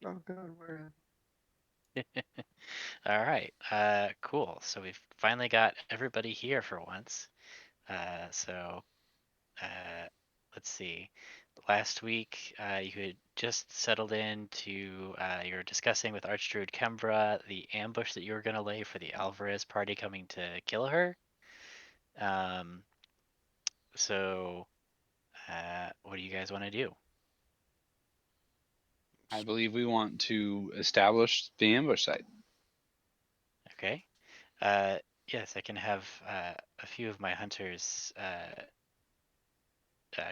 Oh god, we're All right. Cool. So we've finally got everybody here for once. So uh, let's see. Last week, you had just settled into, you were discussing with Archdruid Kembra the ambush that you were going to lay for the Alvarez party coming to kill her. Um, so, what do you guys want to do? I believe we want to establish the ambush site. Okay. Yes, I can have a few of my hunters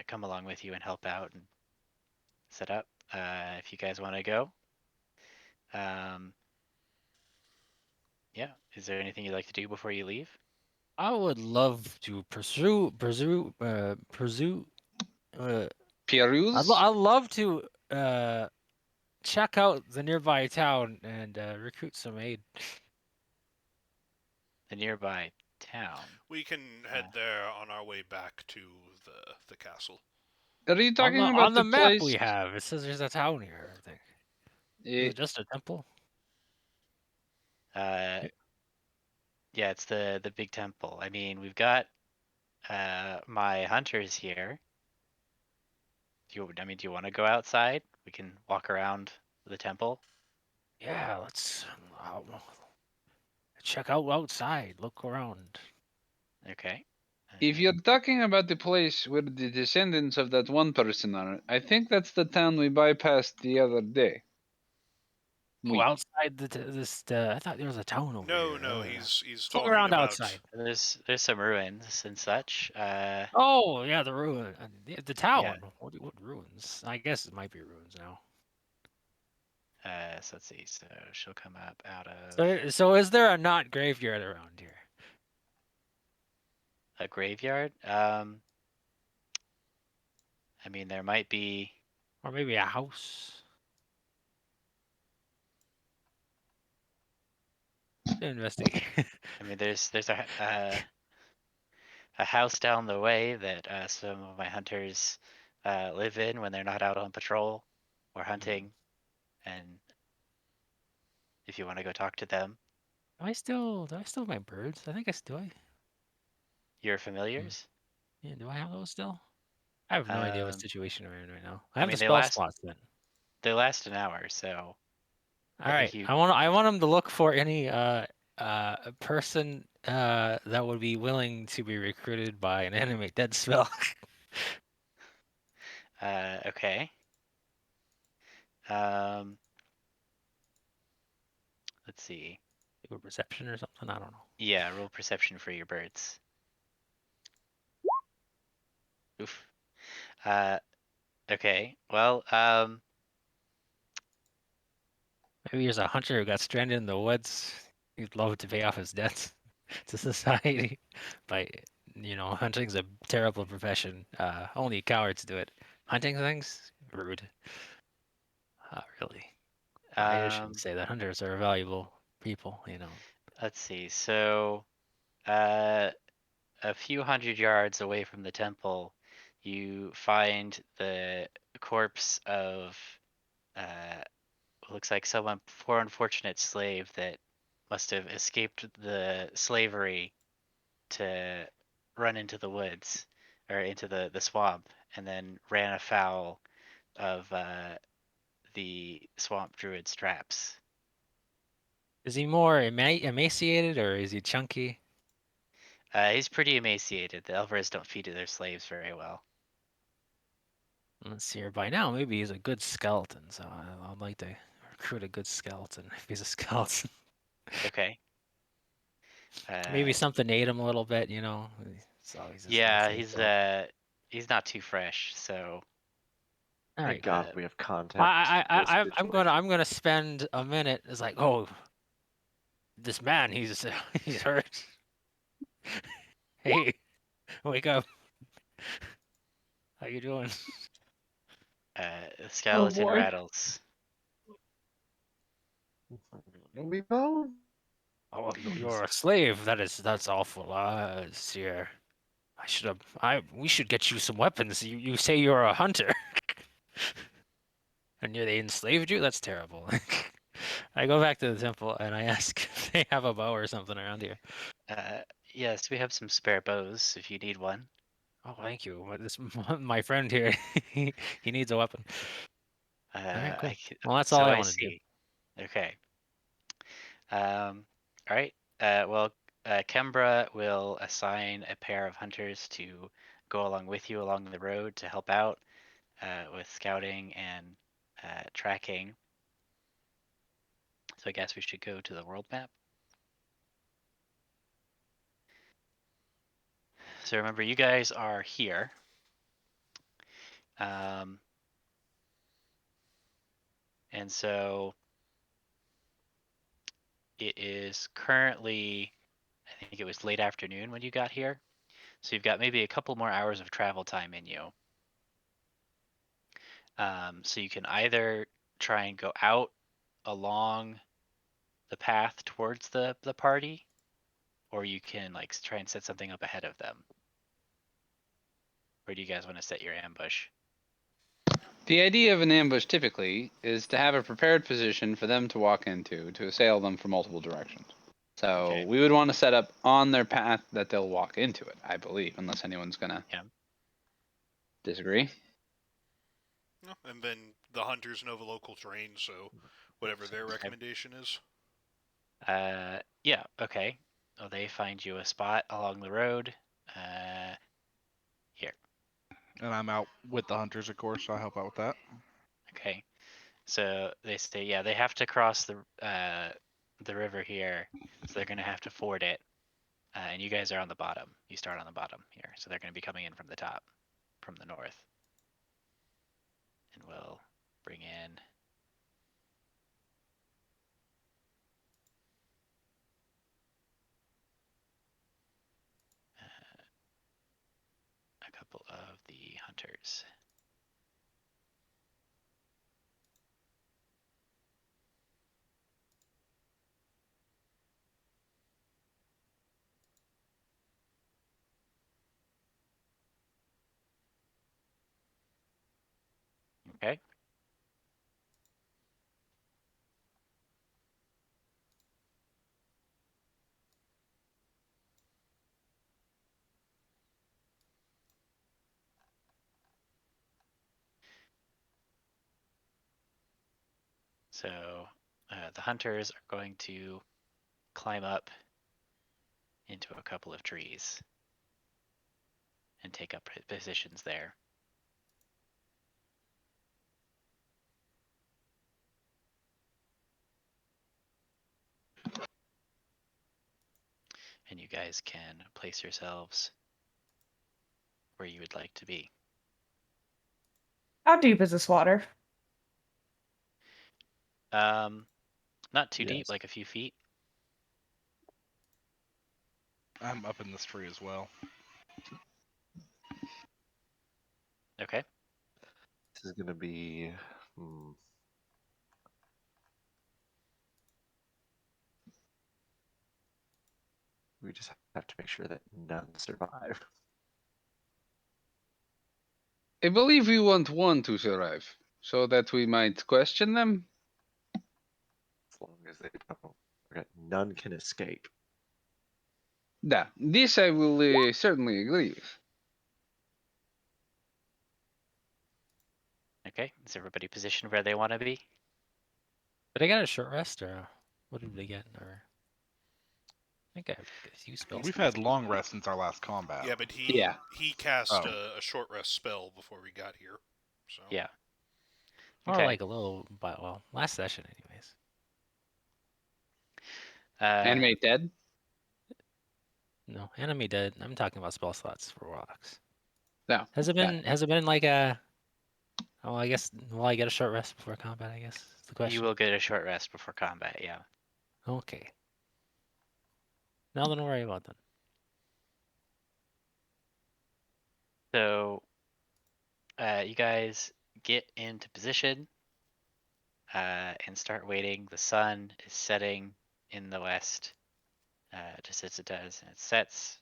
come along with you and help out and set up. If you guys want to go. Um, yeah. Is there anything you'd like to do before you leave? I would love to pursue. Uh, Pierus? I'd love to check out the nearby town and recruit some aid. The nearby town. We can head there on our way back to the castle. Are you On talking on about the the map place? we have, it says there's a town here. I think. Is Eh, it just a temple? Uh, yeah, it's the big temple. I mean, we've got my hunters here. Do you want to go outside? We can walk around the temple. Yeah, let's check out outside. Look around. Okay. if you're talking about the place where the descendants of that one person are, I think that's the town we bypassed the other day. Oh, outside I thought there was a town over No, here. no, he's Let's look talking around about. outside. There's some ruins and such. Oh, yeah, the ruin, the Yeah. town. What ruins? I guess it might be ruins now. So let's see. So she'll come up out of So is there a not graveyard around here, a graveyard. I mean, there might be. or maybe a house? Investigate. I mean, there's a house down the way that some of my hunters live in when they're not out on patrol or hunting, and if you want to go talk to them, Do I still have my birds? I think I still. your familiars. Yeah, do I have those still? I have no idea what Um, situation we're in right now. I I have the mean, spell slots then. they last an hour, so All I think right, you I want them to look for any person that would be willing to be recruited by an animate dead spell. okay. Um, let's see. Do a perception or something. I don't know. Yeah, roll perception for your birds. Oof. Uh, okay. Well, Maybe there's a hunter who got stranded in the woods. He'd love to pay off his debts to society by, hunting's a terrible profession. Only cowards do it. Hunting things? Rude. Really. I shouldn't um, say that. Hunters are valuable people, let's see. So, uh, a few hundred yards away from the temple, you find the corpse of uh, looks like someone poor unfortunate slave that must have escaped the slavery to run into the woods or into the swamp and then ran afoul of the swamp druid's traps. Is he more emaciated or is he chunky? He's pretty emaciated. The Alvarez don't feed their slaves very well. Let's see here. By now, maybe he's a good skeleton, so I'd like to recruit a good skeleton if he's a skeleton. Okay. Maybe something ate him a little bit, So he's just not Yeah, so strong. he's not too fresh, so All thank right. God we have context for this situation. I'm gonna spend a minute. It's like, oh, this man, he's he's hurt. Hey, wake up. How you doing? the Oh skeleton boy. rattles. We go. Oh, you're a slave. That's awful. Let's see here. We should get you some weapons. You say you're a hunter. And they enslaved you? That's terrible. I go back to the temple and I ask if they have a bow or something around here. Yes, we have some spare bows if you need one. Oh, thank you. This my friend here, he needs a weapon. All right, cool. Well, that's all I want to do. see. Okay. All right. Well, Kembra will assign a pair of hunters to go along with you along the road to help out with scouting and tracking. So I guess we should go to the world map. So remember, you guys are here. And so it is currently, I think it was late afternoon when you got here. So you've got maybe a couple more hours of travel time in you. So you can either try and go out along the path towards the party, or you can like try and set something up ahead of them. Where do you guys want to set your ambush? The idea of an ambush typically is to have a prepared position for them to walk into to assail them from multiple directions. So Okay. we would want to set up on their path that they'll walk into it, I believe, unless anyone's gonna disagree. No, and then the hunters know the local terrain, so whatever their recommendation is. Yeah, okay. Well, they find you a spot along the road. Here. And I'm out with the hunters, of course, so I help out with that. Okay. So they say, yeah, they have to cross the river here, so they're gonna have to ford it. And you guys are on the bottom. You start on the bottom here, so they're gonna be coming in from the top, from the north. And we'll bring in a couple of the hunters. Okay. So the hunters are going to climb up into a couple of trees and take up positions there. And you guys can place yourselves where you would like to be. How deep is this water? Not too deep, Yes. like a few feet. I'm up in this tree as well. Okay. This is gonna be. We just have to make sure that none survive. I believe we want one to survive, so that we might question them. As long as they don't. Okay, none can escape. Yeah, this I will certainly agree with. Okay. Is everybody positioned where they want to be? Did I get a short rest or what did they get? Or I think I have a few spells. We've had long rests since our last combat. Yeah, but he Yeah. cast Oh. a short rest spell before we got here. So Yeah. Or Okay. like a little, but well, last session anyways. Animate dead? No, enemy dead. I'm talking about spell slots for warlocks. No. Has it been like a? Oh, I guess. Will I get a short rest before combat? I guess is the question. You will get a short rest before combat. Yeah. Okay. Nothing to worry about then. So, you guys get into position and start waiting. The sun is setting in the west, just as it does. And it sets,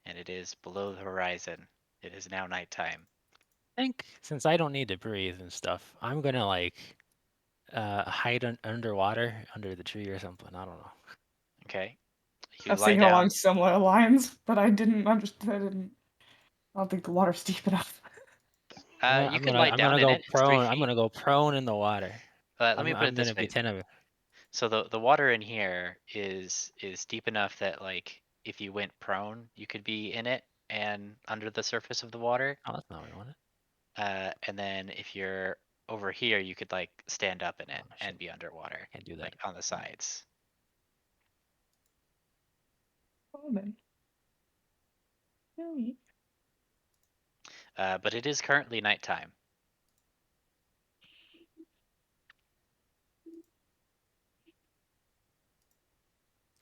and it is below the horizon. It is now nighttime. think since I don't need to breathe and stuff, I'm gonna like hide underwater under the tree or something. I don't know. Okay. I You was lie thinking down. along similar lines, but I didn't understand. I don't think the water's deep enough. You could lie I'm down gonna in go it. It's 3 prone. I'm feet. gonna go prone in the water. Let me put I'm it this gonna way. pretend I'm. So the water in here is deep enough that like if you went prone, you could be in it and under the surface of the water. Oh, that's not what I wanted. And then if you're over here, you could like stand up in it Oh, shit. and be underwater, Can't do that. like on the sides. Oh, then. Really? But it is currently nighttime.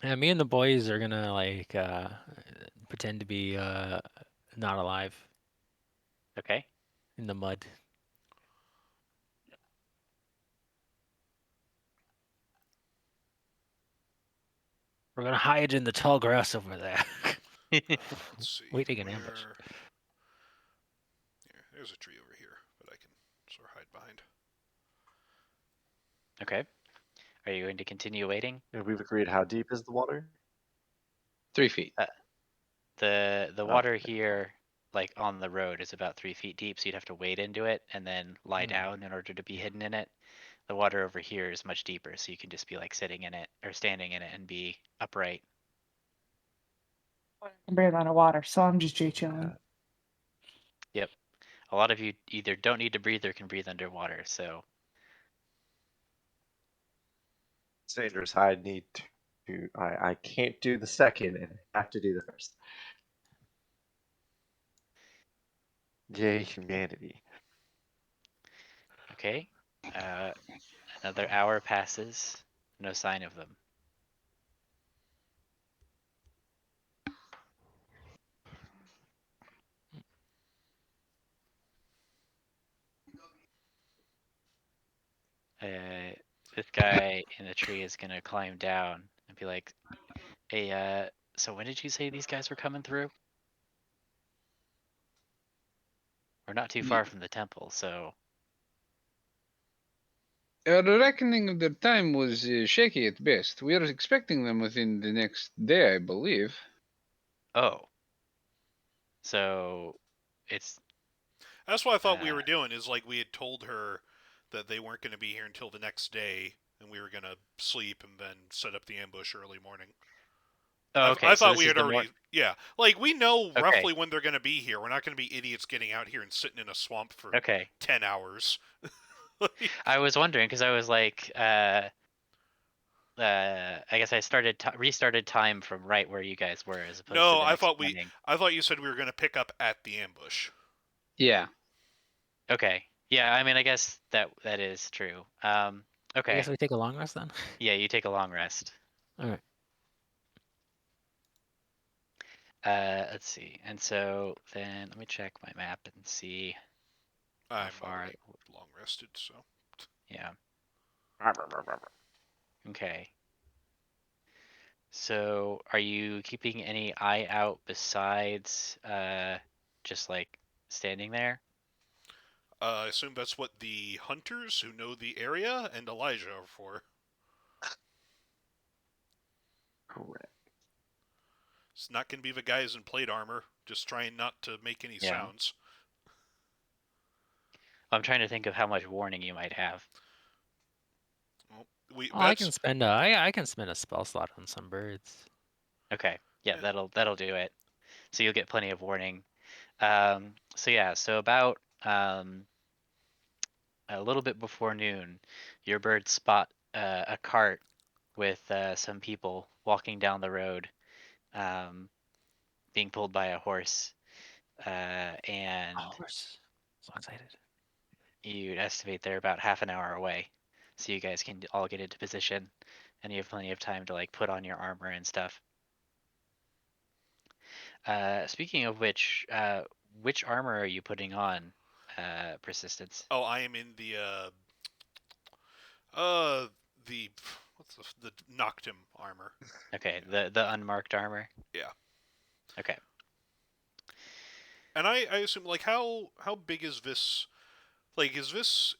Yeah, me and the boys are gonna like pretend to be not alive Okay. in the mud. We're gonna hide in the tall grass over there. Let's see. Waiting an ambush. Yeah, there's a tree over here, but I can sort of hide behind. Okay. Are you going to continue waiting? Yeah, we've agreed. How deep is the water? 3 feet. The Okay. water here, like on the road, is about 3 feet deep, so you'd have to wade into it and then lie down in order to be hidden in it. The water over here is much deeper, so you can just be like sitting in it or standing in it and be upright. I can breathe underwater, so I'm just chilling. Yep. A lot of you either don't need to breathe or can breathe underwater, so It's dangerous. I need to. I can't do the second, and I have to do the first. Yay, humanity! okay. Another hour passes, no sign of them. This guy in the tree is gonna climb down and be like, "Hey, so when did you say these guys were coming through? We're not too far from the temple, so Our reckoning of their time was shaky at best. We are expecting them within the next day, I believe. oh, so it's That's what I thought we uh, were doing. Is like we had told her that they weren't going to be here until the next day, and we were going to sleep and then set up the ambush early morning. oh, okay. I So thought this we is had the already. Yeah, like we know Okay. roughly when they're going to be here. We're not going to be idiots getting out here and sitting in a swamp for Okay. 10 hours. I was wondering because I was like, I guess I restarted time from right where you guys were as opposed to No, the I next thought morning. you said we were going to pick up at the ambush. Yeah. Okay. Yeah, I mean, I guess that is true. I Okay. guess we take a long rest then. Yeah, you take a long rest. All right. Let's see. And so then let me check my map and see how I'm far. already long rested, so. Yeah. Okay. So are you keeping any eye out besides just like standing there? I assume that's what the hunters who know the area and Elijah are for. Correct. It's not going to be the guys in plate armor, just trying not to make any Yeah. sounds. I'm trying to think of how much warning you might have. Well, I can spend I can spend a spell slot on some birds. Okay. Yeah, Yeah. that'll do it. So you'll get plenty of warning. So yeah, so about a little bit before noon, your birds spot a cart with some people walking down the road, being pulled by a horse, and Horse. So excited. you estimate they're about half an hour away. So you guys can all get into position, and you have plenty of time to like put on your armor and stuff. Speaking of which armor are you putting on, Persistence? Oh, I am in the what's the Noctum armor. Okay, the unmarked armor. Yeah. Okay. And I assume, like, how big is this? Like, is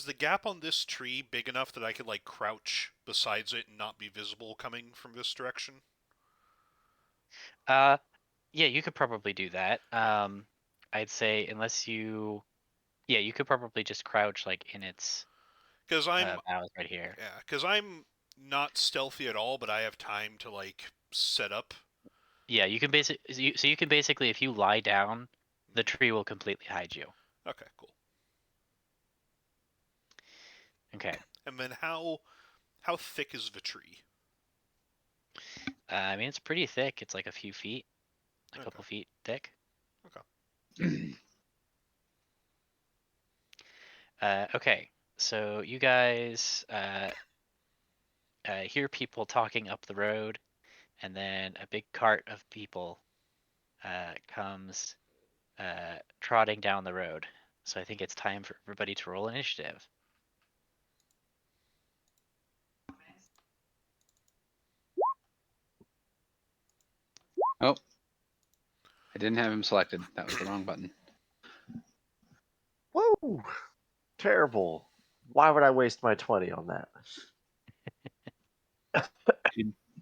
the gap on this tree big enough that I could like crouch besides it and not be visible coming from this direction? Yeah, you could probably do that. I'd say unless you, yeah, you could probably just crouch like in its Because boughs right here. yeah, because I'm not stealthy at all, but I have time to like set up. Yeah, you can so you can basically, if you lie down, the tree will completely hide you. Okay, cool. Okay. And then how thick is the tree? I mean, it's pretty thick. It's like a few feet, a Okay. couple feet thick. Okay. Okay. So you guys hear people talking up the road, and then a big cart of people comes trotting down the road. So I think it's time for everybody to roll initiative. Oh, I didn't have him selected. That was the wrong button. Woo! Terrible. Why would I waste my 20 on that?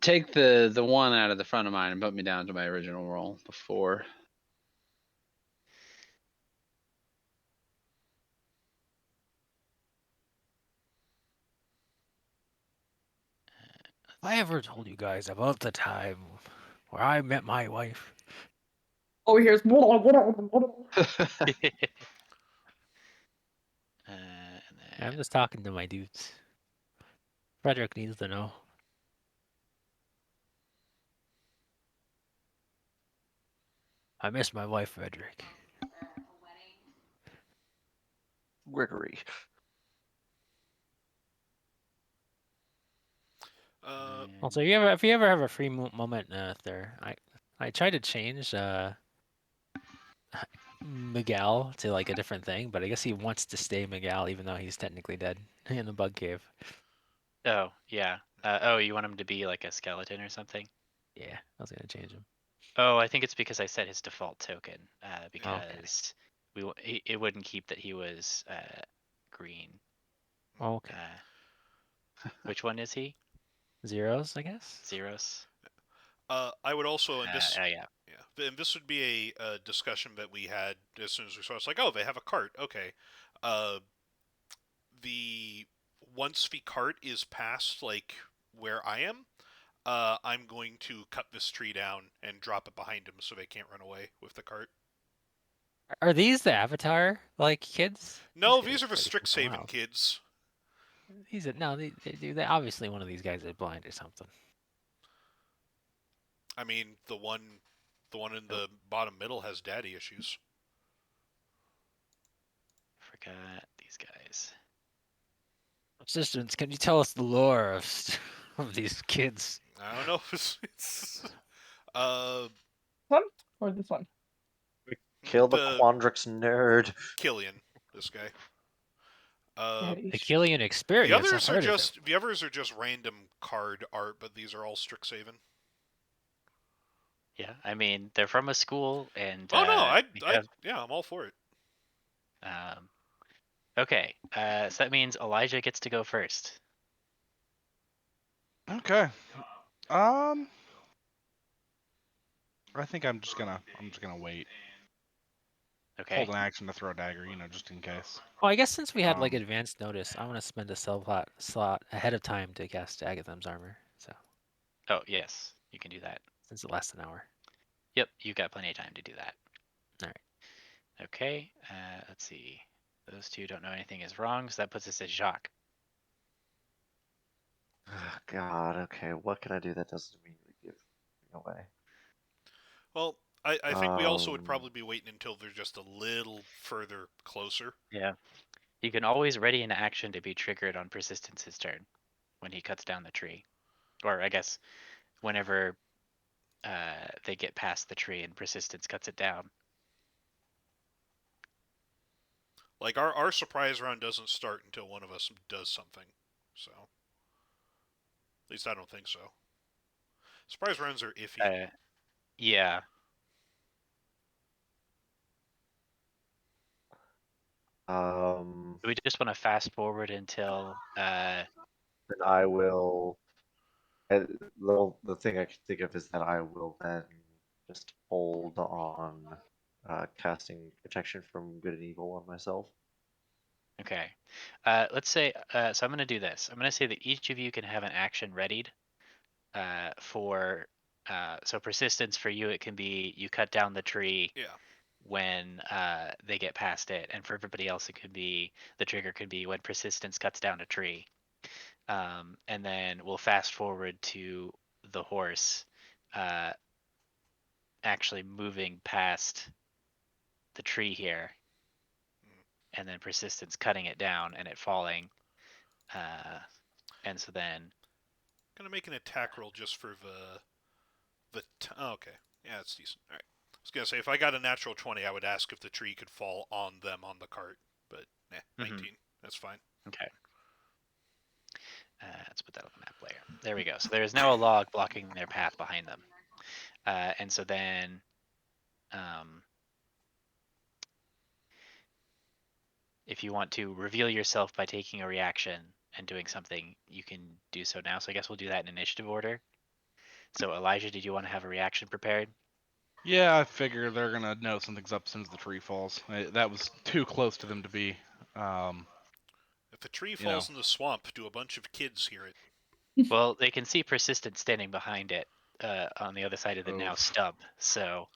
Take the one out of the front of mine and put me down to my original roll before. Have I ever told you guys about the time where I met my wife? Oh, here's. And I'm then, just talking to my dudes. Frederick needs to know. I miss my wife, Frederick. Gregory. Also, if you ever have a free moment there, I tried to change Miguel to like a different thing, but I guess he wants to stay Miguel even though he's technically dead in the bug cave. oh yeah. Oh, you want him to be like a skeleton or something? Yeah, I was gonna change him. Oh, I think it's because I set his default token. Okay. Because it wouldn't keep that he was green. Okay. Which one is he? Zeros, I guess. Zeros. I would also, and this, Oh yeah. yeah, and this would be a discussion that we had as soon as we saw. It's like, oh, they have a cart. Okay. The once the cart is past like where I am, I'm going to cut this tree down and drop it behind him so they can't run away with the cart. Are these the Avatar like kids? No, These these are the guys are fucking Strixhaven wild. kids. These are no, they obviously one of these guys is blind or something. I mean, the one in the bottom middle has daddy issues. Forgot these guys. Assistants, can you tell us the lore of these kids? I don't know if it's One or this one? Kill the The- Quandrix nerd. Killian, this guy. Daddy The issues. Killian The experience. others I've are heard of it. just random card art, but these are all Strixhaven. Yeah, I mean they're from a school, and Oh no, we have, yeah, I'm all for it. okay, so that means Elijah gets to go first. Okay. I think I'm just gonna wait. Okay. Hold an action to throw a dagger, just in case. Well, I guess since we had like Um, advanced notice, I want to spend a slot ahead of time to cast Agatham's armor. So Oh yes, you can do that. since it lasts an hour. Yep, you've got plenty of time to do that. Alright. Okay, let's see. Those two don't know anything is wrong, so that puts us at Jacques. Oh, God, okay, what can I do that doesn't immediately give me away? Well, I think we also would Um, probably be waiting until they're just a little further closer. Yeah. You can always ready an action to be triggered on Persistence's turn when he cuts down the tree. Or I guess whenever they get past the tree and Persistence cuts it down. Like our surprise round doesn't start until one of us does something. So at least I don't think so. Surprise rounds are iffy. Yeah. Um, Do we just want to fast forward until then I will. The thing I can think of is that I will then just hold on casting protection from good and evil on myself. okay. Let's say so I'm going to do this. I'm going to say that each of you can have an action readied for so persistence for you, it can be you cut down the tree Yeah. when they get past it, and for everybody else it could be the trigger could be when persistence cuts down a tree. And then we'll fast forward to the horse actually moving past the tree here, and then persistence cutting it down and it falling. And so then Gonna make an attack roll just for okay. Yeah, that's decent. All right. I was gonna say if I got a natural 20, I would ask if the tree could fall on them on the cart, but 19. That's fine. okay. Let's put that on the map layer. There we go. So there is now a log blocking their path behind them. And so then if you want to reveal yourself by taking a reaction and doing something, you can do so now. So I guess we'll do that in initiative order. So Elijah, did you want to have a reaction prepared? Yeah, I figure they're gonna know something's up as soon as the tree falls. That was too close to them to be. If a tree You falls know. in the swamp, do a bunch of kids hear it? Well, they can see persistent standing behind it on the other side of the now Oof. stub. So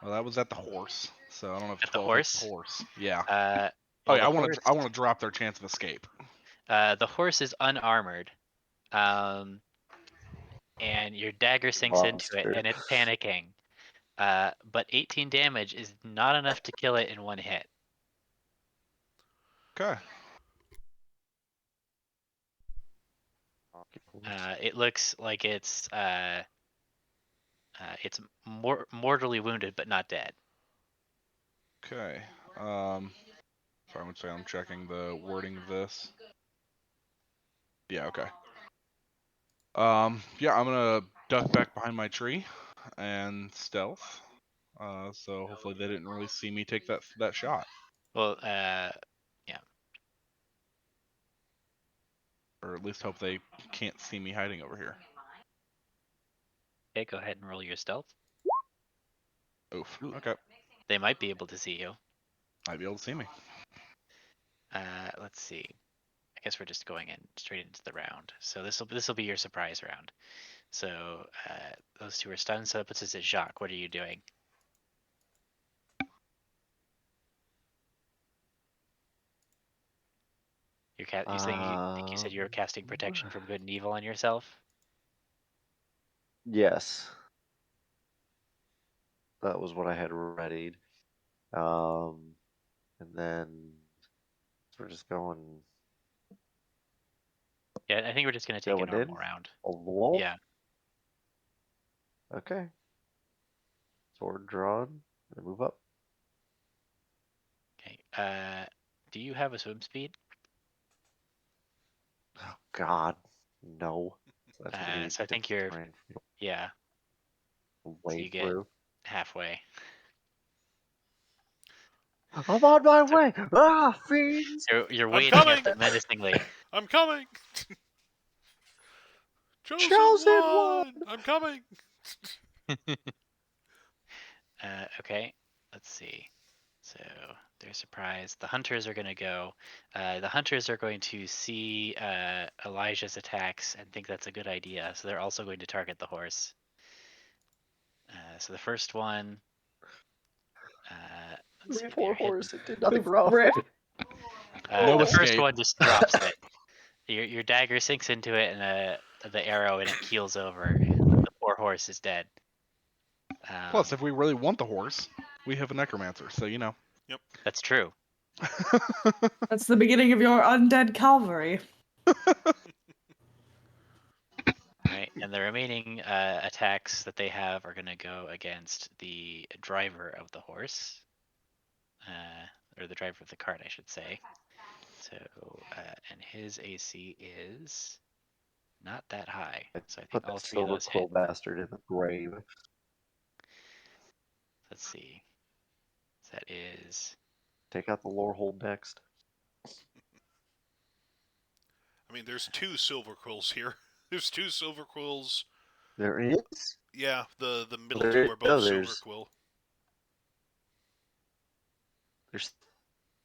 Well, that was at the horse, so I don't know if at the 12 hits the horse, horse. Yeah. well, Oh yeah, the I want to drop their chance of escape. horse is unarmored, and your dagger sinks into it, Monster. and it's panicking. But 18 damage is not enough to kill it in one hit. Okay. It looks like it's mortally wounded but not dead. Okay. Sorry, one second. I'm checking the wording of this. Yeah. Okay. Yeah, I'm gonna duck back behind my tree and stealth. So hopefully they didn't really see me take that shot, Well, or at least hope they can't see me hiding over here. okay, go ahead and roll your stealth. Oof. Okay. They might be able to see you. Might be able to see me. Let's see. I guess we're just going in straight into the round. So this will be your surprise round. So those two are stunned. So that puts us at Jacques. What are you doing? You think you said you were casting protection from good and evil on yourself? Yes. That was what I had readied. And then we're just going Yeah, I think we're just gonna take a going normal in round. alone. Yeah. Okay. Sword drawn. And move up. Okay. Do you have a swim speed? Oh God, no. So that's gonna be So I think you're trying yeah. to So wade you get through. halfway. I'm on my So way. Ah, fiends! you're I'm waiting coming! at them menacingly. I'm coming! Chosen one! I'm coming! Okay. Let's see. So they're surprised. The hunters are gonna go. The hunters are going to see Elijah's attacks and think that's a good idea. So they're also going to target the horse. So the first one. Let's see. Poor Your hit. horse. It did nothing wrong. Rip. No The first escape. one just drops it. Your dagger sinks into it, and the arrow, and it keels over, and the poor horse is dead. Plus, if we really want the horse, we have a necromancer, so you know. That's true. That's the beginning of your undead cavalry. Right, and the remaining attacks that they have are going to go against the driver of the horse, or the driver of the cart, I should say. So, and his AC is not that high. So I think Put all that three of silver those quill hit. bastard in the grave. Let's see. That is Take out the lore hold next. I mean, there's 2 silver quills here. There's 2 silver quills. There is? Yeah, the middle There 2 is- are both no, silver there's- quill. There's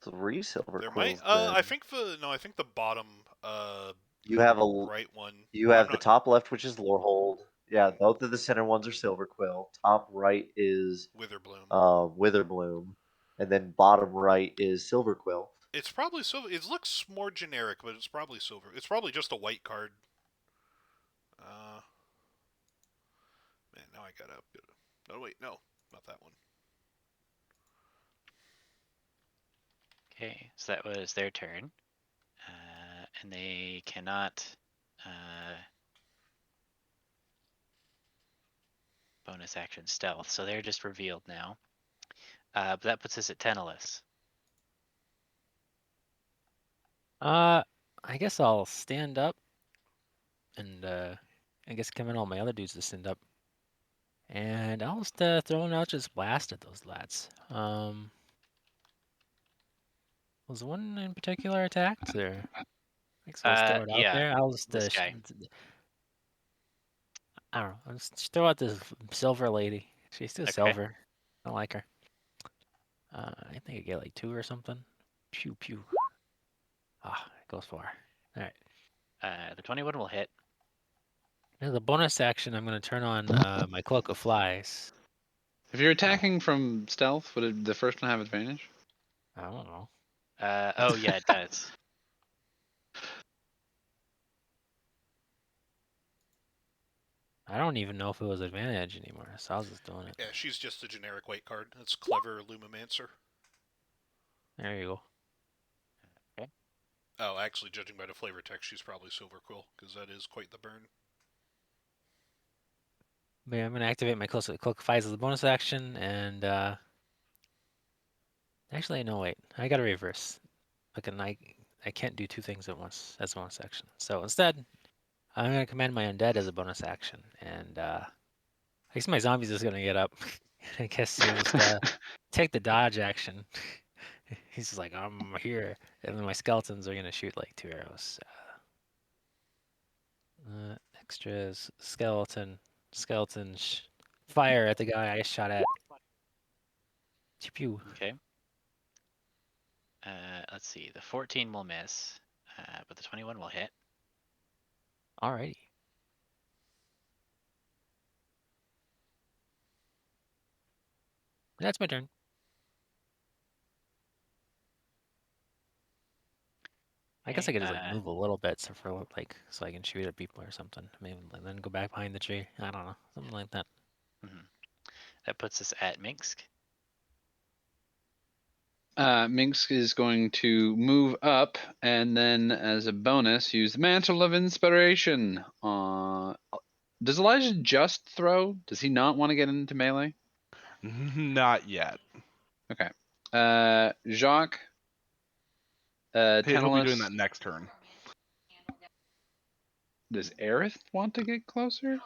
3 silver There quills. might. I then. think I think the bottom. You have a right one. You have I'm the not- top left, which is lore hold. Yeah, both of the center ones are silver quill. Top right is Witherbloom. Witherbloom, and then bottom right is silver quill. It's probably silver. It looks more generic, but it's probably silver. It's probably just a white card. Man, now I gotta. No, wait, no, not that one. Okay, so that was their turn. And they cannot bonus action stealth, so they're just revealed now. But that puts us at Teneless. I guess I'll stand up, and I guess command all my other dudes to stand up, and I'll just throw an Eldritch Blast at those lads. Was one in particular attacked, or? I guess I'll just throw it out Yeah, there. I'll just this guy. I don't know. I'll just throw out this silver lady. She's still Okay. silver. I like her. I think I get like 2 or something. Pew pew. Ah, it goes far. All right. The 21 will hit. As a bonus action, I'm going to turn on my Cloak of Flies. If you're attacking from stealth, would the first one have advantage? I don't know. Oh yeah, it does. I don't even know if it was advantage anymore, so I was just doing it. Yeah, she's just a generic white card. It's clever Lumimancer. There you go. Oh, actually, judging by the flavor text, she's probably silver quill because that is quite the burn. But yeah, I'm going to activate my Cloak of Flies as a bonus action, and actually, no, wait. I got to reverse. I can't do 2 things at once as a bonus action. So instead, I'm going to command my undead as a bonus action, and I guess my zombies is going to get up. I guess he'll just take the dodge action. He's just like, I'm here. And then my skeletons are going to shoot like 2 arrows. Extras, skeleton, fire at the guy I shot at. Pew pew. Okay. Let's see. The 14 will miss, but the 21 will hit. Alrighty. That's my turn. I guess I Okay, could just like move a little bit so I can shoot at people or something. Maybe and then go back behind the tree. I don't know, something like that. That puts us at Minsk. Minsk is going to move up and then, as a bonus, use the Mantle of Inspiration. Does Elijah just throw? Does he not want to get into melee? Not yet. Okay. Jacques. He'll be Tantalus. doing that next turn. Does Aerith want to get closer?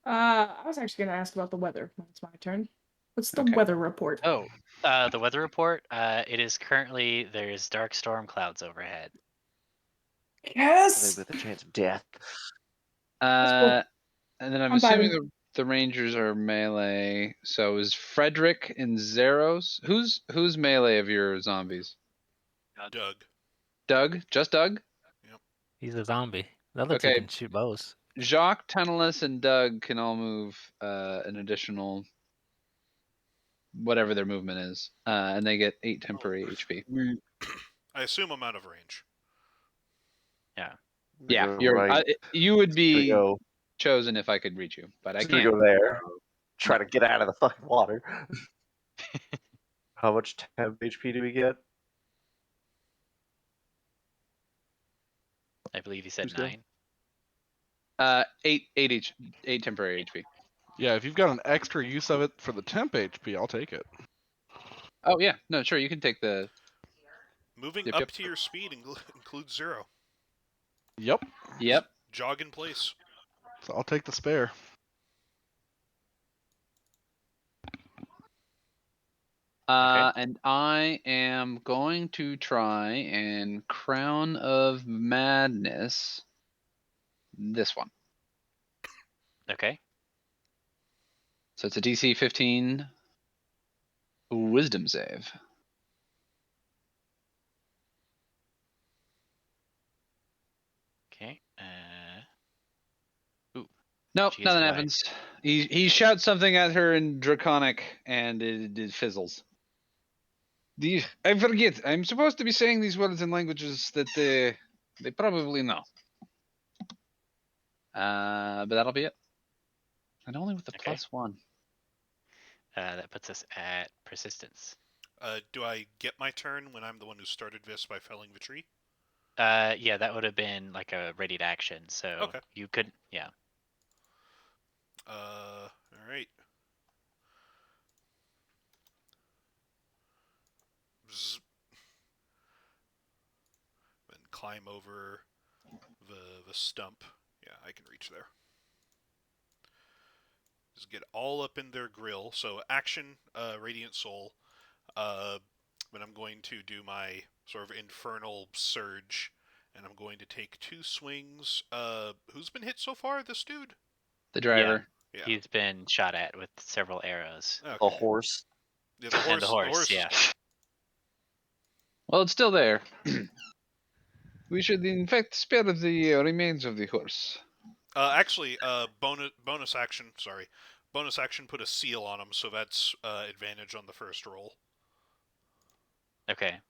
I was actually going to ask about the weather when it's my turn. What's the Okay. weather report? Oh, the weather report. It is currently there's dark storm clouds overhead. Yes! With a chance of death. cool. And then I'm I'm assuming the Rangers are melee. So is Frederick and Zeros? Who's melee of your zombies? Doug. Doug? Just Doug? He's a zombie. The other 2 Okay. can shoot bows. Jacques, Tantalus, and Doug can all move an additional whatever their movement is, and they get 8 temporary HP. I assume I'm out of range. Yeah, Go you're right. you would be Go. chosen if I could reach you, but I Just gonna can't. go there. Try to get out of the fucking water. How much temp HP do we get? I believe he said Who's going? 9. 8 temporary HP. Yeah, if you've got an extra use of it for the temp HP, I'll take it. Oh yeah, no, sure, you can take the. Moving Yep, up yep. to your speed includes 0. Yep. Yep. Jog in place. So I'll take the spare. And I am going to try and Crown of Madness this one. Okay. So it's a DC 15 Wisdom save. Okay. Nope, She is nothing blind. happens. He shouts something at her in Draconic, and it fizzles. I forget. I'm supposed to be saying these words in languages that they probably know. But that'll be it. And only with the Okay. +1. That puts us at persistence. Do I get my turn when I'm the one who started this by felling the tree? Yeah, that would have been like a readied action, so Okay. you could, yeah. All right. Zzz. Then climb over the stump. Yeah, I can reach there. Just get all up in their grill. So action, Radiant Soul. But I'm going to do my sort of infernal surge, and I'm going to take 2 swings. Who's been hit so far? This dude? The driver. Yeah. He's been shot at with several arrows. Okay. A horse. Yeah, the horse. And the horse, yeah. Well, it's still there. We should, in fact, spare the remains of the horse. Actually, bonus action. Sorry, bonus action. Put a seal on him, so that's advantage on the first roll. Okay.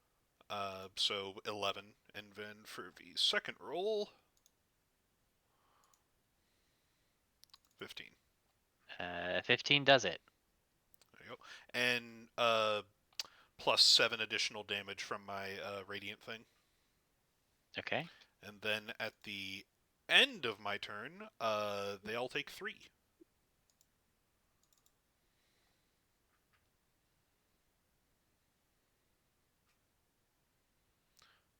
So 11, and then for the second roll, 15. 15 does it. There you go. And +7 additional damage from my radiant thing. Okay. And then at the end of my turn, they all take 3.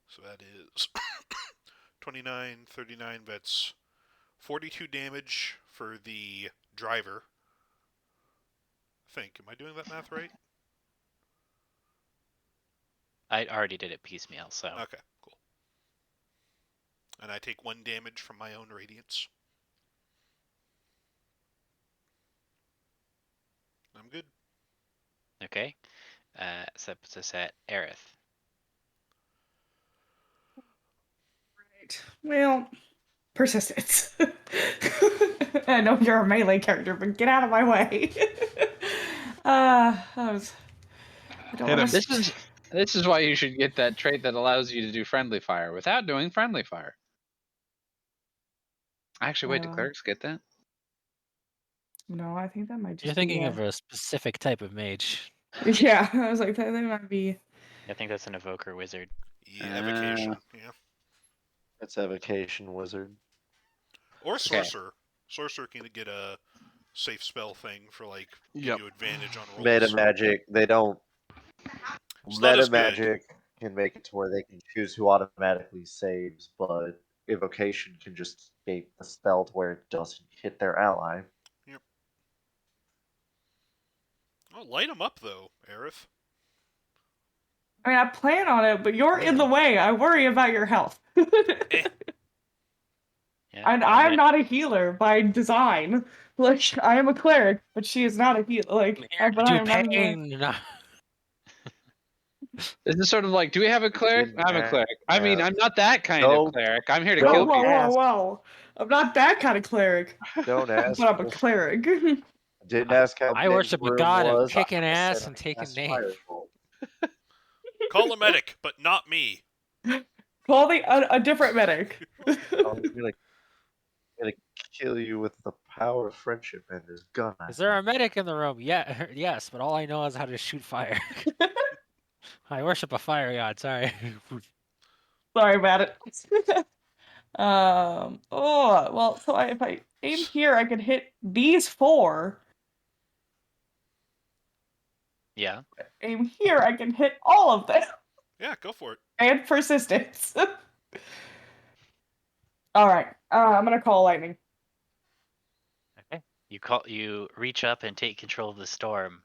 So that is 29, 39, that's 42 damage for the driver. I think. Am I doing that math right? I already did it piecemeal, so. Okay, cool. And I take 1 damage from my own radiance. I'm good. Okay. So that puts us at Aerith. Right. Well, persistence. I know you're a melee character, but get out of my way. I don't Hit wanna him. This is why you should get that trait that allows you to do friendly fire without doing friendly fire. Actually, wait, do clerics get that? No, I think that might just You're thinking of a specific type of mage. Yeah, I was like, that might be. I think that's an evoker wizard. Yeah, evocation. Yeah. It's evocation wizard. Or Okay. sorcerer. Sorcerer can get a safe spell thing for like give Yep. you advantage on rolls. Meta magic, they don't. It's not Meta as good. magic can make it to where they can choose who automatically saves, but evocation can just escape the spell to where it doesn't hit their ally. Oh, light them up though, Aerith. I mean, I plan on it, but you're in the way. I worry about your health. Yeah. And I'm not a healer by design. Like, I am a cleric, but she is not a healer. Like, but I am not a healer. pain. This is sort of like, do we have a cleric? didn't I'm a cleric. I mean, ask. I'm not that kind Nope. of cleric. I'm here to Don't kill Whoa, people. whoa, whoa. I'm not that kind of cleric, Don't ask. but I'm a cleric. Didn't ask how I big worship the a room god of was. kicking I ass said and I taking cast names. Firebolt. Call a medic, but not me. Call a different medic. I'm gonna kill you with the power of friendship and this gun. Is there a medic in the room? Yeah, yes, but all I know is how to shoot fire. I worship a fire god. Sorry. Sorry about it. Oh, well, so if I aim here, I can hit these 4. Yeah. Aim here, I can hit all of them. Yeah, go for it. And persistence. Alright, I'm gonna call lightning. Okay. You reach up and take control of the storm.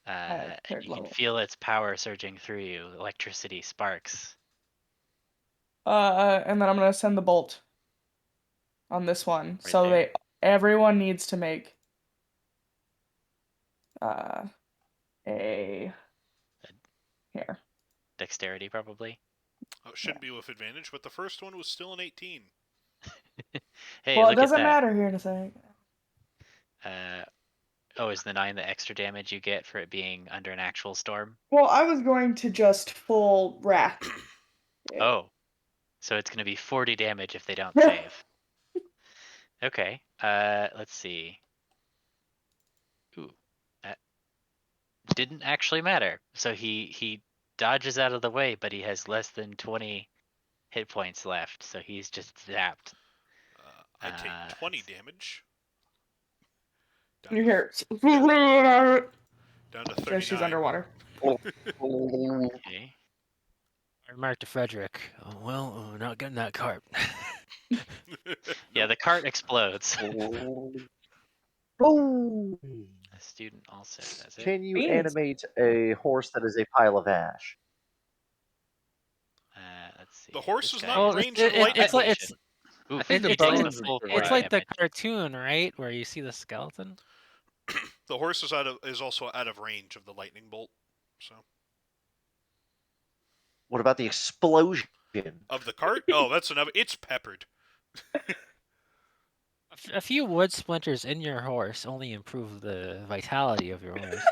third you can level. feel its power surging through you. Electricity sparks. And then I'm gonna send the bolt on this one. Right So there. everyone needs to make a here. Dexterity, probably. Oh, it shouldn't be with advantage, but the first one was still an 18. Hey, Well, it look at doesn't that. matter here in a second. Oh, is the 9 the extra damage you get for it being under an actual storm? Well, I was going to just full wrath. Oh, so it's going to be 40 damage if they don't save. Okay, let's see. Ooh, that didn't actually matter. So he dodges out of the way, but he has less than 20 hit points left, so he's just zapped. I take 20 damage. You hear Down to 39. so she's underwater. Okay. I remarked to Frederick, oh, well, not getting that cart. Yeah, the cart explodes. Oh! A student also does it. Can you Beans. animate a horse that is a pile of ash? Let's see. The horse This is guy not is in range of the lightning bolt. Ooh, I think the it takes bones the are full pretty 40 It's like the damage. cartoon, right, where you see the skeleton. The horse is also out of range of the lightning bolt. So What about the explosion? of the cart? Oh, that's enough. It's peppered. A few wood splinters in your horse only improve the vitality of your horse.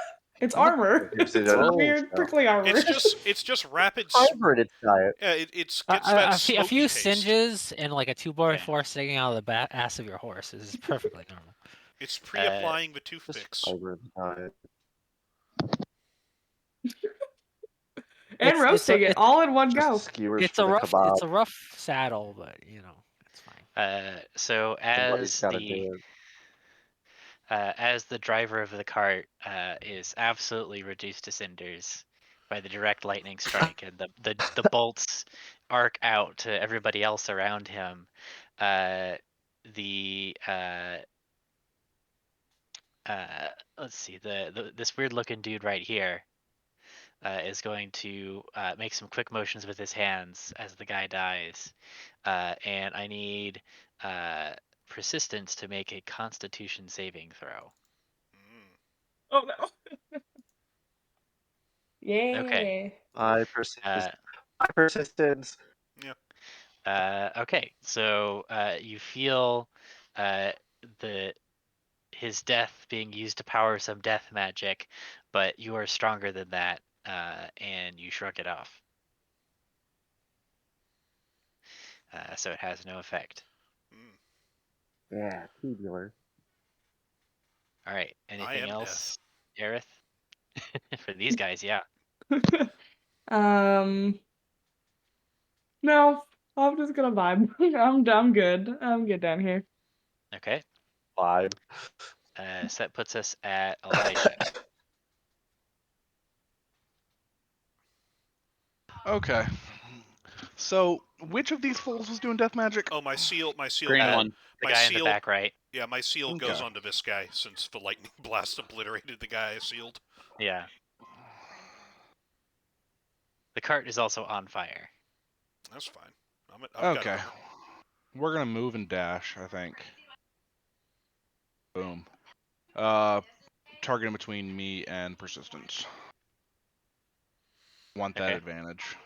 It's armor. Gives It's it a- weird prickly armor. It's just rapid. Hybrid its diet. Yeah, it gets that A smoky few taste. singes and like a 2x4 Okay. sticking out of the ass of your horse is perfectly normal. It's pre-applying the Just toothpicks. hybrid its diet. And It's roasting it all in one Just go. skewers It's for a the rough kebab. it's a rough saddle, but you know it's fine. So Somebody's got to do it. as the driver of the cart is absolutely reduced to cinders by the direct lightning strike, and the bolts arc out to everybody else around him. The let's see, this weird looking dude right here is going to make some quick motions with his hands as the guy dies, and I need persistence to make a Constitution saving throw. Oh no. Yeah. Okay. I persist. Uh, My persistence. Okay, so you feel his death being used to power some death magic, but you are stronger than that, and you shrug it off. So it has no effect. Yeah, tubular. All right. I Anything am else, Aerith? For these guys, yeah. No, I'm just gonna vibe. I'm good. I'm good down here. Okay. Vibe. So that puts us at Elijah. Okay. So, which of these fools was doing death magic? Oh, my seal. Green Uh, one. The My guy in the seal. back right. Yeah, my seal goes Okay. onto this guy since the lightning blast obliterated the guy I sealed. Yeah. The cart is also on fire. That's fine. I've got Okay. armor. We're gonna move and dash, I think. Boom. Targeting between me and persistence. Want that Okay. advantage.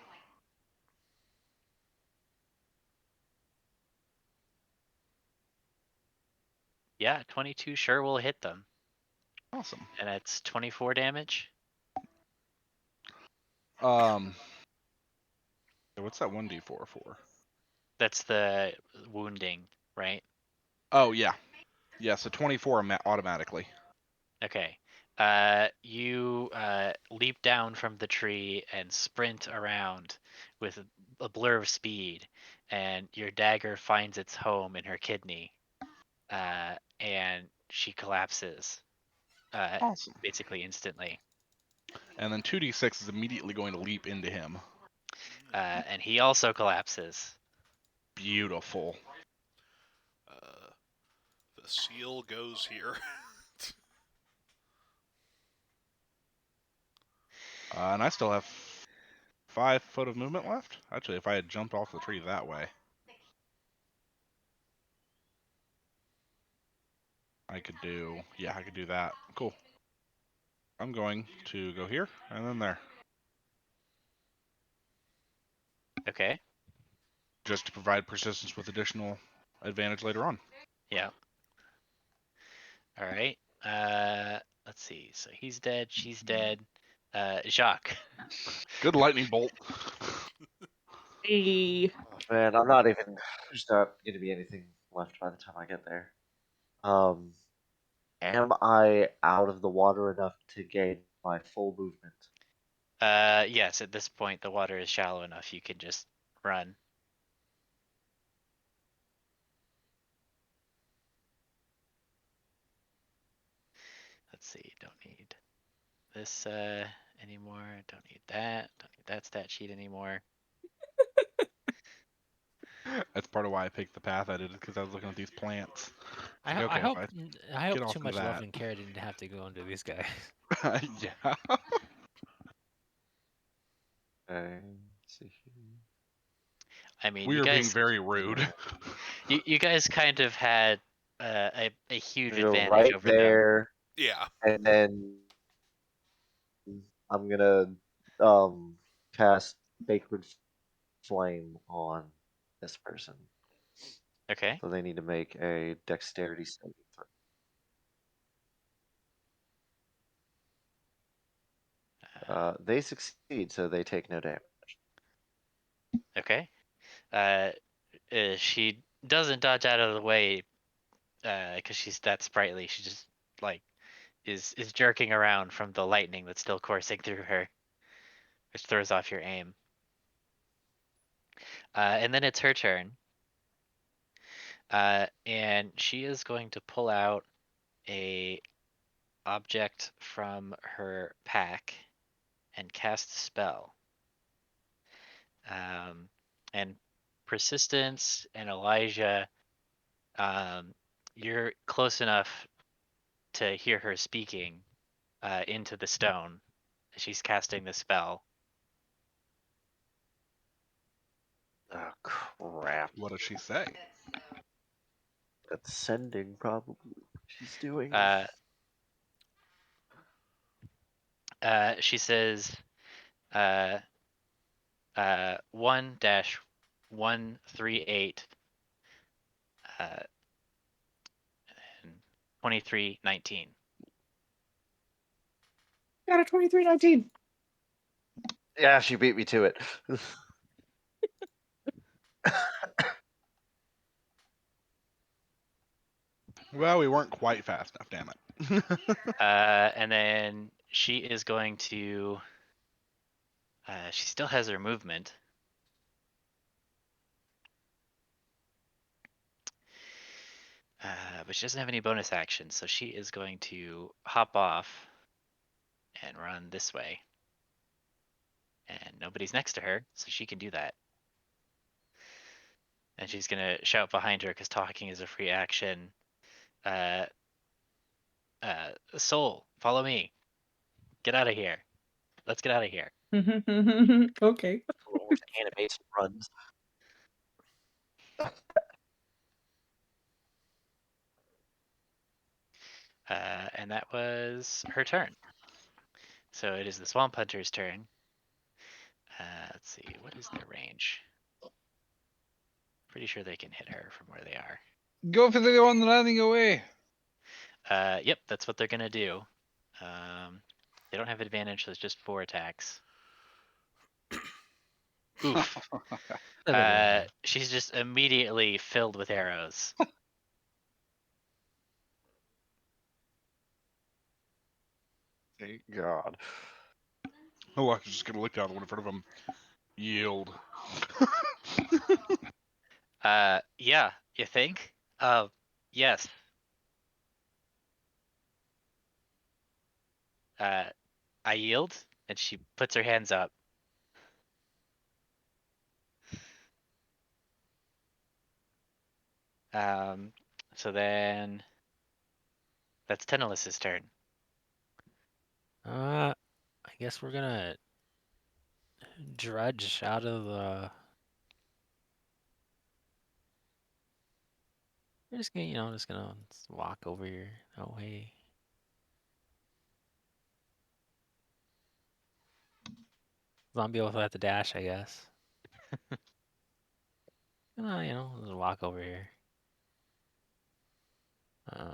Yeah, 22 sure will hit them. Awesome. And it's 24 damage. So what's that 1d4 for? That's the wounding, right? Oh yeah. Yeah, so 24 automatically. Okay. You leap down from the tree and sprint around with a blur of speed, and your dagger finds its home in her kidney, and she collapses Awesome. basically instantly. And then 2d6 is immediately going to leap into him. And he also collapses. Beautiful. The seal goes here. And I still have 5 foot of movement left. Actually, if I had jumped off the tree that way, I could do. Yeah, I could do that. Cool. I'm going to go here and then there, Okay. just to provide persistence with additional advantage later on. Yeah. All right. Let's see. So he's dead. She's dead. Jacques. Good lightning bolt. Hey. Oh, man, I'm not even. There's not going to be anything left by the time I get there. Am I out of the water enough to gain my full movement? Yes. At this point, the water is shallow enough. You can just run. Let's see. Don't need this anymore. Don't need that. Don't need that stat sheet anymore. That's part of why I picked the path I did, because I was looking at these plants. I, Like, ho- I okay, hope if I hope get off too into much love that. and care didn't have to go into these guys. Yeah. Okay, let's see here. I mean, We you are being guys, very rude. you guys kind of had a huge You're advantage right over them. there, Yeah. and then I'm gonna cast Sacred Flame on this person. Okay. So they need to make a Dexterity saving throw. They succeed, so they take no damage. Okay. She doesn't dodge out of the way because she's that sprightly. She just like is jerking around from the lightning that's still coursing through her, which throws off your aim. And then it's her turn. And she is going to pull out a object from her pack and cast a spell. And Persistence and Elijah, you're close enough to hear her speaking into the stone. She's casting the spell. Oh crap! What does she say? Ascending, probably. She's doing. She says, 1-138 and 2319. Got a 2319. Yeah, she beat me to it. Well, we weren't quite fast enough, damn it. And then she is going to. She still has her movement. But she doesn't have any bonus actions, so she is going to hop off and run this way. And nobody's next to her, so she can do that. And she's gonna shout behind her because talking is a free action. Soul, follow me. Get out of here. Let's get out of here. Okay. Almost animates and runs. And that was her turn. So it is the Swamp Hunter's turn. Let's see, what is their range? Pretty sure they can hit her from where they are. Go for the one running away. Yep, that's what they're gonna do. They don't have advantage, so it's just 4 attacks. Oof. She's just immediately filled with arrows. Thank God. Oh, I was just gonna look down the one in front of him. Yield. Yeah, you think? Yes. I yield, and she puts her hands up. So then that's Tenelis's turn. I guess we're gonna drudge out of the. We're just gonna, just walk over here. Oh hey. Zombie will have to dash, I guess. Just walk over here. I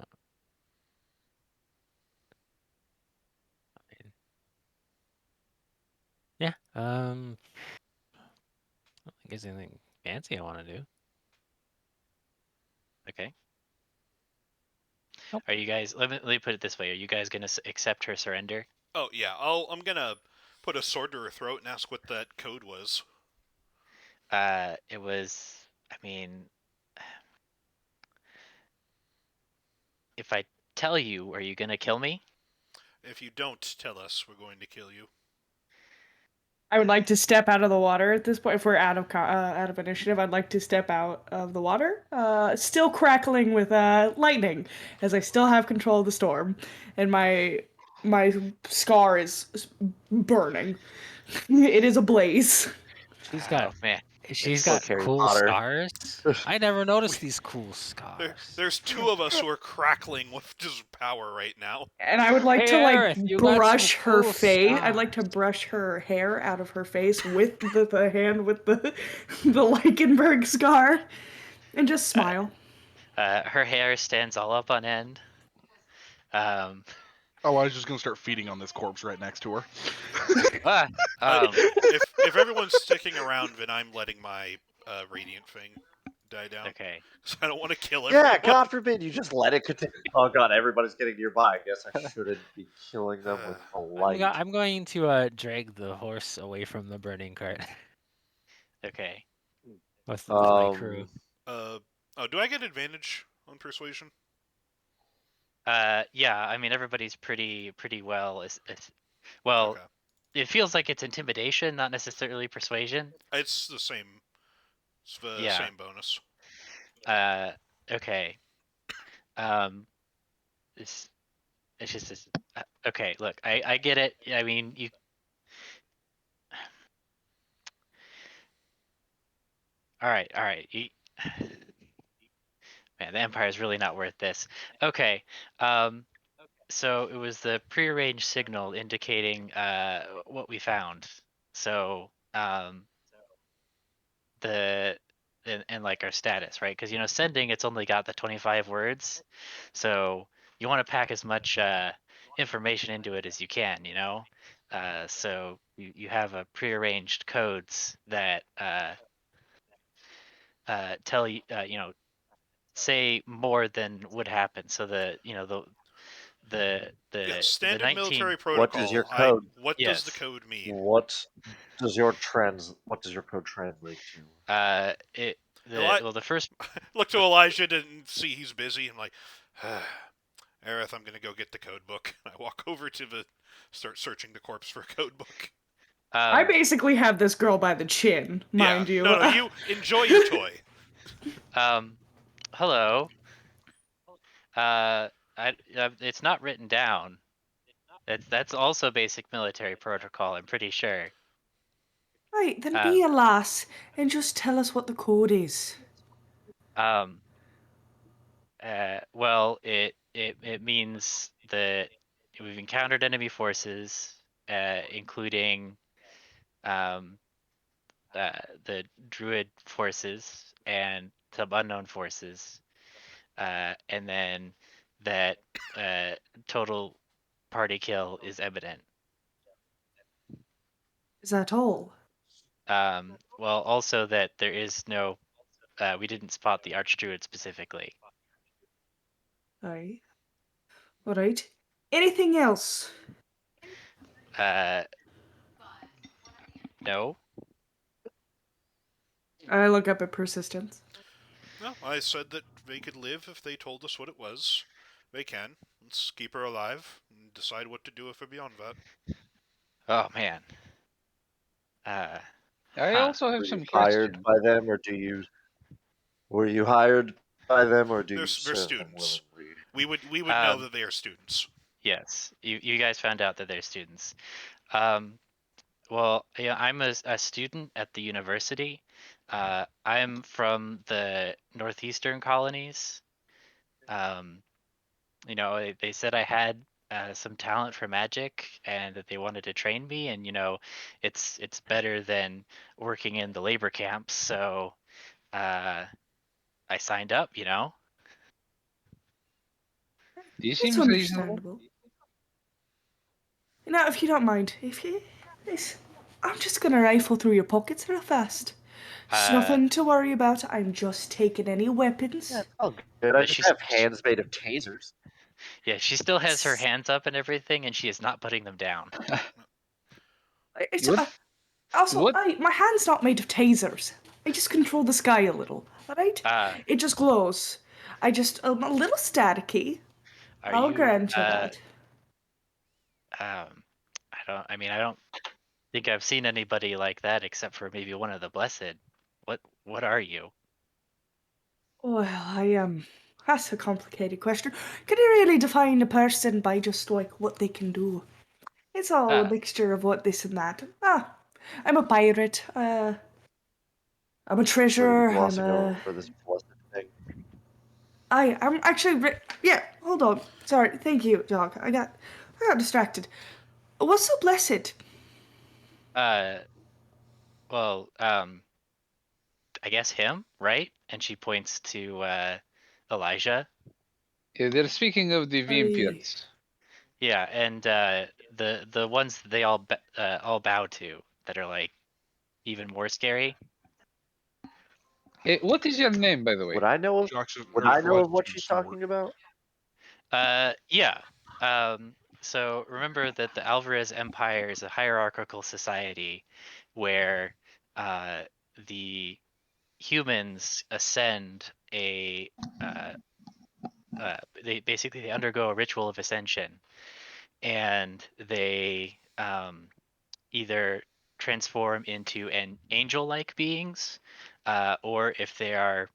mean, yeah. I don't think there's anything fancy I want to do. Okay. Nope. Are you guys? Let me put it this way. Are you guys gonna accept her surrender? Oh yeah, I'm gonna put a sword to her throat and ask what that code was. It was. I mean, if I tell you, are you gonna kill me? If you don't tell us, we're going to kill you. I would like to step out of the water at this point. If we're out of initiative, I'd like to step out of the water, still crackling with lightning, as I still have control of the storm, and my scar is burning. It is ablaze. She's got Oh man. she's Look, got Harry cool Potter. scars. I never noticed these cool scars. There's two of us who are crackling with just power right now. And I would like Hey, to Aerith, you got brush some her cool face. I'd like to scars. brush her hair out of her face with the hand with the the Leichenberg scar, and just smile. Her hair stands all up on end. Oh, I was just gonna start feeding on this corpse right next to her. If everyone's sticking around, then I'm letting my radiant thing die down. Okay. Because I don't want to kill everyone. Yeah, God forbid you just let it continue. Oh God, everybody's getting nearby. I guess I shouldn't be killing them with a light. I'm going to drag the horse away from the burning cart Okay. with my crew. Oh, do I get advantage on persuasion? Yeah. I mean, everybody's pretty well. Well, Okay. it feels like it's intimidation, not necessarily persuasion. It's the same. It's the Yeah. same bonus. Okay. It's just this. Okay. Look, I get it. I mean, you. All right. Man, the Empire is really not worth this. Okay. So it was the prearranged signal indicating what we found. So and like our status, right? Because sending, it's only got the 25 words, so you want to pack as much information into it as you can, so you have a prearranged codes that tell you say more than would happen. So the Yeah, the standard 19. military protocol. What is your code? What does the Yes. code mean? What does your code translate to? The first. Look to Elijah to see he's busy. I'm like, Aerith, I'm gonna go get the code book. I walk over to start searching the corpse for a code book. I basically have this girl by the chin, mind you. No, you enjoy your toy. Hello. It's not written down. That's also basic military protocol, I'm pretty sure. Right, then be a lass and just tell us what the code is. Well, it means that we've encountered enemy forces, including the Druid forces and some unknown forces, and then that total party kill is evident. Is that all? Well, also that there is no, we didn't spot the Archdruid specifically. Aye. Alright. Anything else? No. I look up at persistence. No, I said that they could live if they told us what it was. They can. Let's keep her alive and decide what to do if we're beyond that. Oh man. I also have Were some you questions. hired by them, or were you hired by them, or do you They're serve students. them willingly? We would know that they are students. Yes, you guys found out that they're students. Well, yeah, I'm a student at the university. I'm from the northeastern colonies. They said I had some talent for magic and that they wanted to train me, and it's better than working in the labor camps, so I signed up. This It's seems reasonable. understandable. Now, if you don't mind, I'm just gonna rifle through your pockets real fast. It's Uh, nothing to worry about. I'm just taking any weapons. Yeah, it's all good. I But just she's have hands made of tasers. yeah, she still has her hands up and everything, and she is not putting them down. It's, What? also, What? my hand's not made of tasers. I just control the sky a little, alright? Uh, It just glows. I just, a little staticky. are I'll you? grant you that. I don't think I've seen anybody like that except for maybe one of the blessed. What are you? Well, that's a complicated question. Can you really define a person by just, like, what they can do? It's all a Uh, mixture of what, this, and that. I'm a pirate. I'm a Really treasurer. glossing over this blessed thing. I'm actually. Yeah, hold on. Sorry. Thank you, dog. I got distracted. What's so blessed? well, I guess him, right? And she points to Elijah. They're speaking of the vampires. Yeah, and the ones that they all bow to that are like even more scary. What is your name, by the way? Would I know of? Josh is- Would or I know of Elijah's what doing she's some work. talking about? Yeah. So remember that the Alvarez Empire is a hierarchical society where the humans ascend they undergo a ritual of ascension, and they either transform into an angel-like beings, or if they are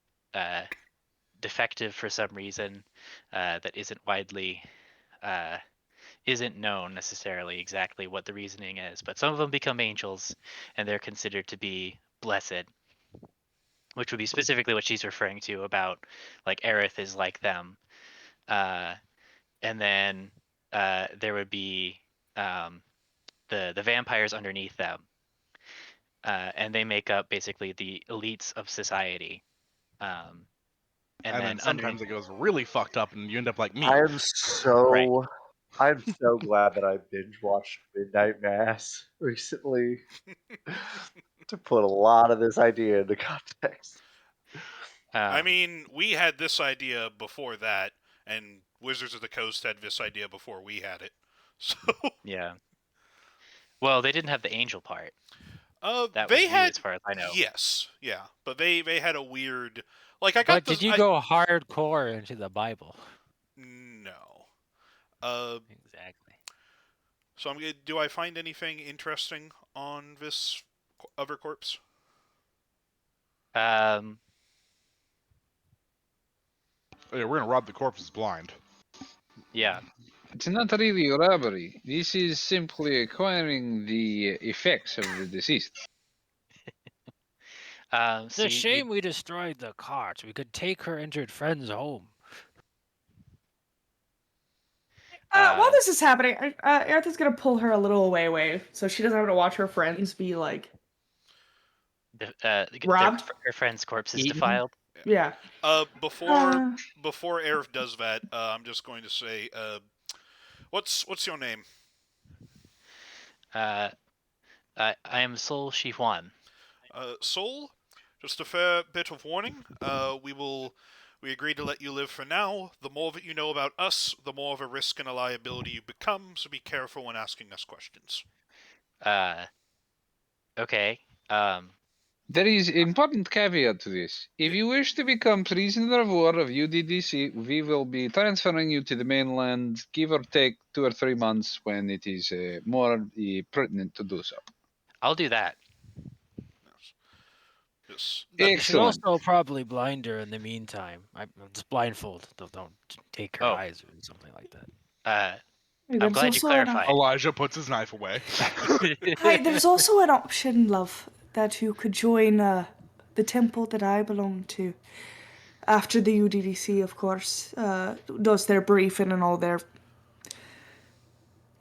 defective for some reason that isn't known necessarily exactly what the reasoning is, but some of them become angels, and they're considered to be blessed, which would be specifically what she's referring to about like Aerith is like them. And then there would be the vampires underneath them, and they make up basically the elites of society. And And then then sometimes it goes really fucked up, and you end up like me. I'm Right. so glad that I binge watched Midnight Mass recently to put a lot of this idea into context. I mean, we had this idea before that, and Wizards of the Coast had this idea before we had it. So, yeah. Well, they didn't have the angel part. That they was new had, as far as I know. yes, yeah, but they had a weird, like I got But this. did you go hardcore into the Bible? No. Exactly. So I'm gonna. Do I find anything interesting on this other corpse? Um, Oh, yeah, we're gonna rob the corpses blind. yeah. It's not really robbery. This is simply acquiring the effects of the deceased. It's So a shame we destroyed the cart. We could take her injured friends home. While this is happening, Aerith is gonna pull her a little away, so she doesn't have to watch her friends be like robbed. her friend's corpse is Eaten? defiled. Yeah. Before Aerith does that, I'm just going to say, what's your name? I am Sol Shihuan. Soul. Just a fair bit of warning. We agreed to let you live for now. The more that you know about us, the more of a risk and a liability you become, so be careful when asking us questions. Okay. There is important caveat to this. If you wish to become prisoner of war of UDDC, we will be transferring you to the mainland, give or take 2 or 3 months when it is more pertinent to do so. I'll do that. Yes. You should Excellent. also probably blind her in the meantime. Just blindfold. Don't take her Oh. eyes or something like that. I'm There's glad you also an clarified. Elijah puts his knife away. Hi, there's also an option, love, that you could join the temple that I belong to. After the UDDC, of course, does their briefing and all their...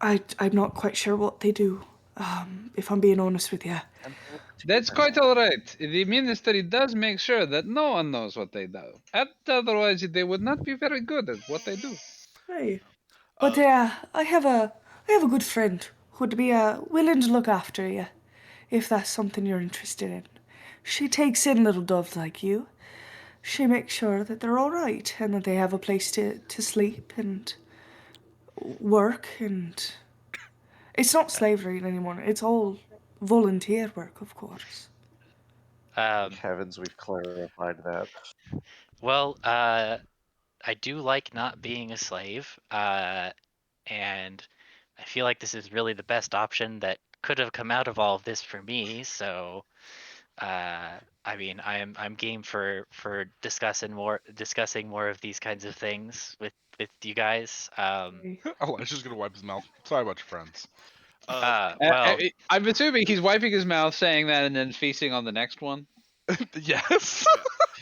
I'm not quite sure what they do, if I'm being honest with you. That's quite all right. The ministry does make sure that no one knows what they do. Otherwise, they would not be very good at what they do. Hey. But I have a good friend who'd be willing to look after you, if that's something you're interested in. She takes in little doves like you. She makes sure that they're all right and that they have a place to sleep and work, and it's not slavery anymore. It's all volunteer work, of course. Thank heavens we've clarified that. Well, I do like not being a slave, and I feel like this is really the best option that could have come out of all of this for me. So, I mean, I'm game for discussing more of these kinds of things with you guys. Elijah's gonna wipe his mouth. Sorry about your friends. Well, I'm assuming he's wiping his mouth, saying that, and then feasting on the next one. Yes.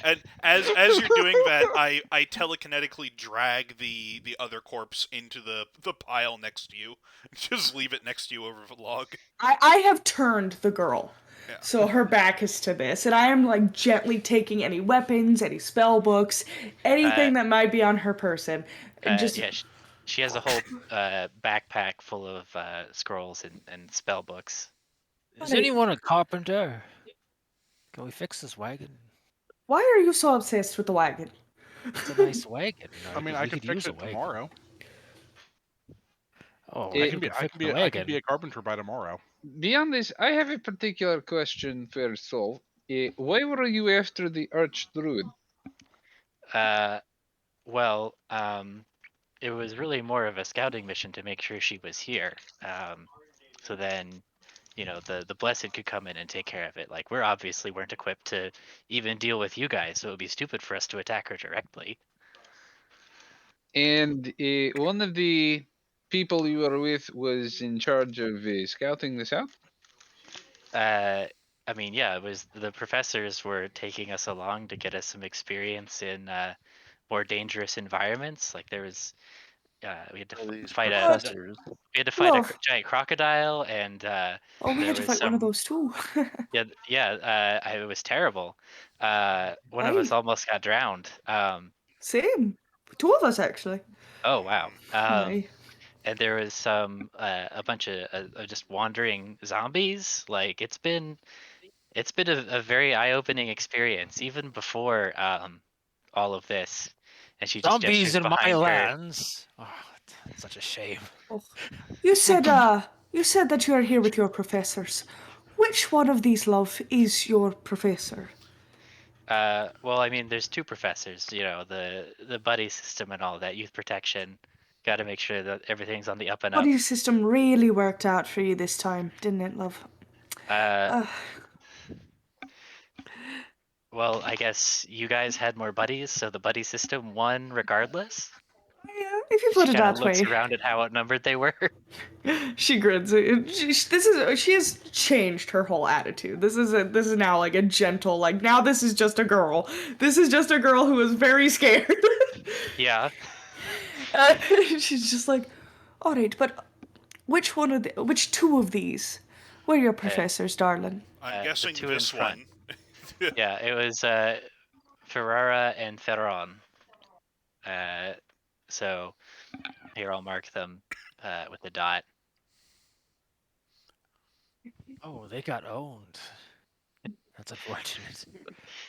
And as you're doing that, I telekinetically drag the other corpse into the pile next to you. Just leave it next to you over the log. I have turned the girl. Yeah. So her back is to this, and I am like gently taking any weapons, any spell books, anything that might be on her person. Just yeah, she has a whole backpack full of scrolls and spell books. Is anyone a carpenter? Can we fix this wagon? why are you so obsessed with the wagon? It's a nice wagon. I mean, I we can could fix use a it wagon. tomorrow. Oh, I I we can be could I fix can the be I can wagon. be a carpenter by tomorrow. Beyond this, I have a particular question for Sol. Why were you after the Archdruid? Well, it was really more of a scouting mission to make sure she was here. So then, the blessed could come in and take care of it. Like, we're obviously weren't equipped to even deal with you guys, so it would be stupid for us to attack her directly. And one of the people you were with was in charge of scouting this out? I mean, yeah, it was the professors were taking us along to get us some experience in more dangerous environments. Like there was, we had to These fight professors. Love. giant crocodile, and Oh, we there had to was fight one of some. those too. It was terrible. One of us Aye. almost got drowned. Same. Two of us actually. Oh wow. Aye. And there was a bunch of just wandering zombies. Like it's been a very eye-opening experience, even before all of this. And she just Zombies gestures in my behind her. lands. Oh, such a shame. Oh. You said that you are here with your professors. Which one of these, love, is your professor? Well, I mean, there's two professors. The buddy system and all that, youth protection. Got to make sure that everything's on the up and up. Buddy system really worked out for you this time, didn't it, love? Well, I guess you guys had more buddies, so the buddy system won regardless. Yeah, if you She put it kind of that looks way. around at how outnumbered they were. She grins. She has changed her whole attitude. This is now like a gentle, like now this is just a girl. This is just a girl who is very scared. Yeah. She's just like, all right, but which two of these were your professors, darling? I'm the guessing two in this front. one. Yeah, it was Ferrara and Ferron. So here I'll mark them with a dot. Oh, they got owned. That's unfortunate.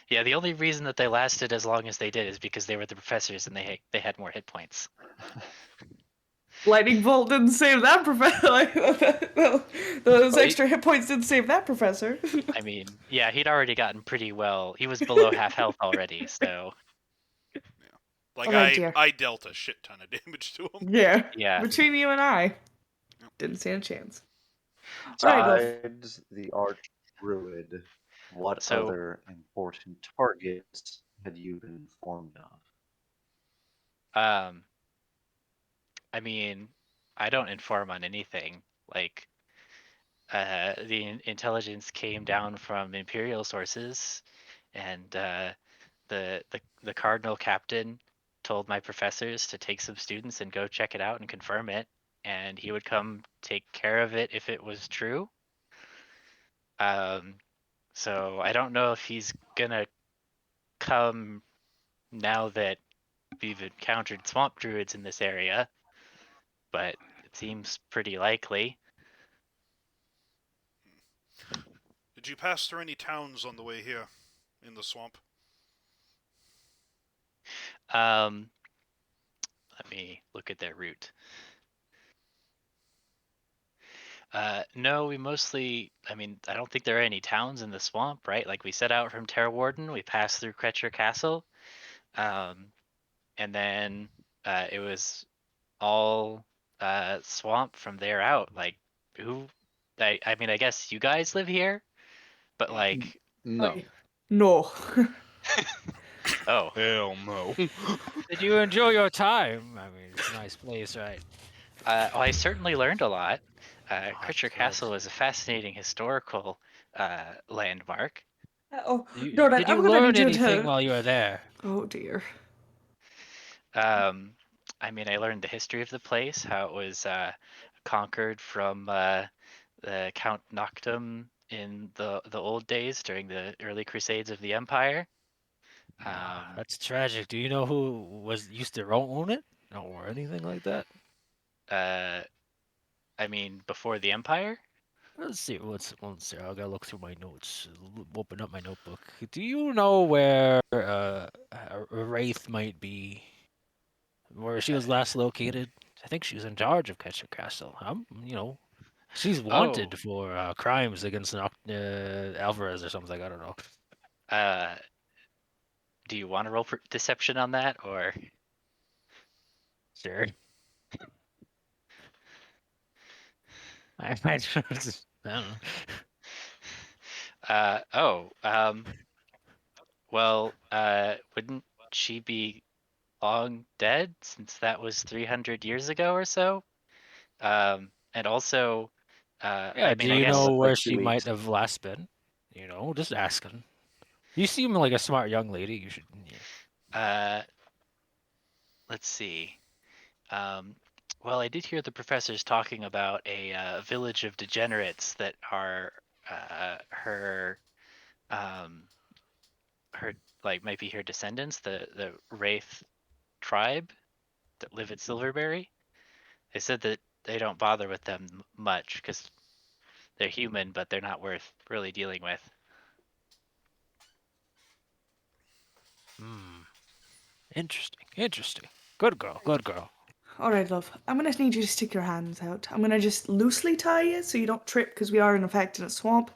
Yeah, the only reason that they lasted as long as they did is because they were the professors and they had more hit points. Lightning bolt didn't save that professor. Those extra hit points didn't save that professor. I mean, yeah, he'd already gotten pretty well. He was below half health already, so Like Oh, dear. I dealt a shit ton of damage to him. yeah. Between you and I, didn't stand a chance. All right, love. Besides the Archdruid, what So- other important targets had you been informed of? I mean, I don't inform on anything. Like, the intelligence came down from Imperial sources, and the Cardinal Captain told my professors to take some students and go check it out and confirm it, and he would come take care of it if it was true. So I don't know if he's gonna come now that we've encountered swamp druids in this area, but it seems pretty likely. Did you pass through any towns on the way here in the swamp? Let me look at their route. No, we mostly, I mean, I don't think there are any towns in the swamp, right? Like, we set out from Terra Warden, we passed through Kretcher Castle, and then it was all swamp from there out. Like, who? I mean, I guess you guys live here, but like, No. Aye. No. oh, Hell no. Did you enjoy your time? I mean, it's a nice place, right? well, I certainly learned a lot. Kretcher good. Castle is a fascinating historical landmark. Oh, You, Doran, did you I'm gonna learn need you anything to. while you were there? Oh dear. I mean, I learned the history of the place, how it was conquered from the Count Noctum in the old days during the early Crusades of the Empire. That's tragic. Do you know who used to own it? Or anything like that? I mean, before the Empire. Let's see. Let's see. I gotta look through my notes. Open up my notebook. Do you know where Wraith might be? Where she was last located? I think she was in charge of Ketchup Castle. She's Oh, wanted for crimes against Alvarez or something. I don't know. uh, do you want to roll deception on that, or? Sure. I don't know. Oh, well, wouldn't she be long dead since that was 300 years ago or so? And also, Yeah. I Do mean, I you guess, know Like where she 2 might weeks. have last been? Just asking. You seem like a smart young lady. You should. Yeah. let's see. Um, well, I did hear the professors talking about a village of degenerates that are um, her like might be her descendants, the Wraith tribe that live at Silverberry. They said that they don't bother with them much because they're human, but they're not worth really dealing with. Hmm. Interesting. Interesting. Good girl. Good girl. All right, love. I'm gonna need you to stick your hands out. I'm gonna just loosely tie you so you don't trip because we are in fact in a swamp.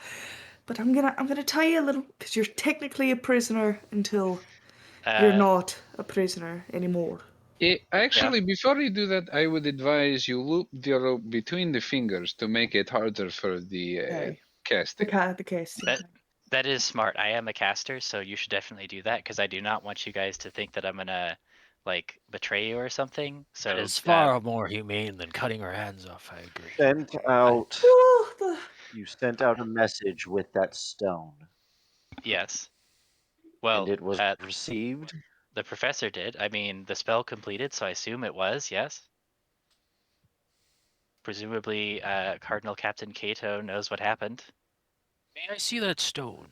But I'm gonna tie you a little because you're technically a prisoner until you're Uh, not a prisoner anymore. Actually, before you do that, I would advise you loop the rope between the fingers to make it harder for the Okay. casting. The casting. that is smart. I am a caster, so you should definitely do that because I do not want you guys to think that I'm gonna like betray you or something. That So is far more humane than cutting her hands off. I agree. Sent out. Oh, You sent out a message with that stone, yes. and Well, it was received. the professor did. I mean, the spell completed, so I assume it was, yes. Presumably, Cardinal Captain Cato knows what happened. May I see that stone?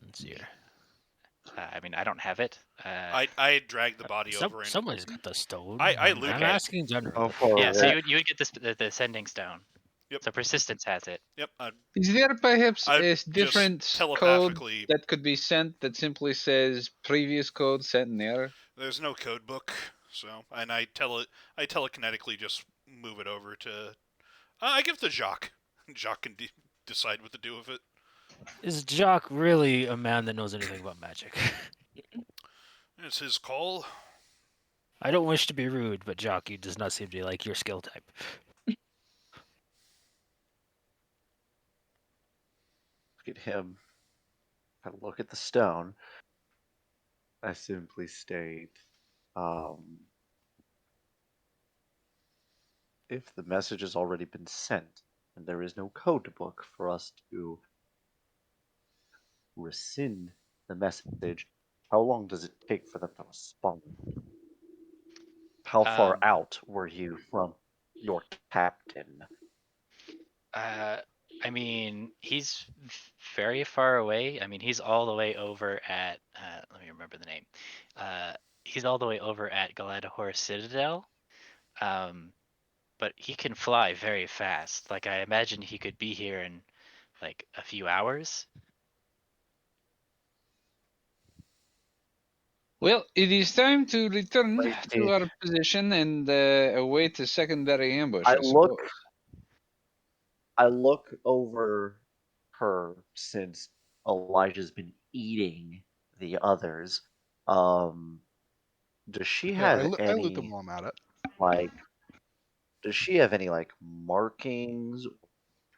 Let's see here. I mean, I don't have it. I dragged the body over and Somebody's got the stone. I I'm loop Okay. asking generally. Oh, for Yeah, so that. you would get this the sending stone. Yep. So persistence has it. Yep. Is there perhaps I a just different code telepathically. that could be sent that simply says previous code sent in error? There's no code book, so and I telekinetically just move it over to. I give it to Jacques. Jacques can decide what to do with it. Is Jock really a man that knows anything about magic? It's his call. I don't wish to be rude, but Jockey does not seem to like your skill type. Look at him. I look at the stone. I simply state, If the message has already been sent, and there is no code book for us to rescind the message, how long does it take for them to respond? How far out were you from your captain? I mean, he's very far away. I mean, he's all the way over at. Let me remember the name. He's all the way over at Galadahor Citadel. But he can fly very fast. Like, I imagine he could be here in like a few hours. Well, it is time to return Like, to our position and await a secondary ambush, I I suppose. look over her since Elijah's been eating the others. Does she Yeah, have I loot them any while I'm at it. like? Does she have any like markings,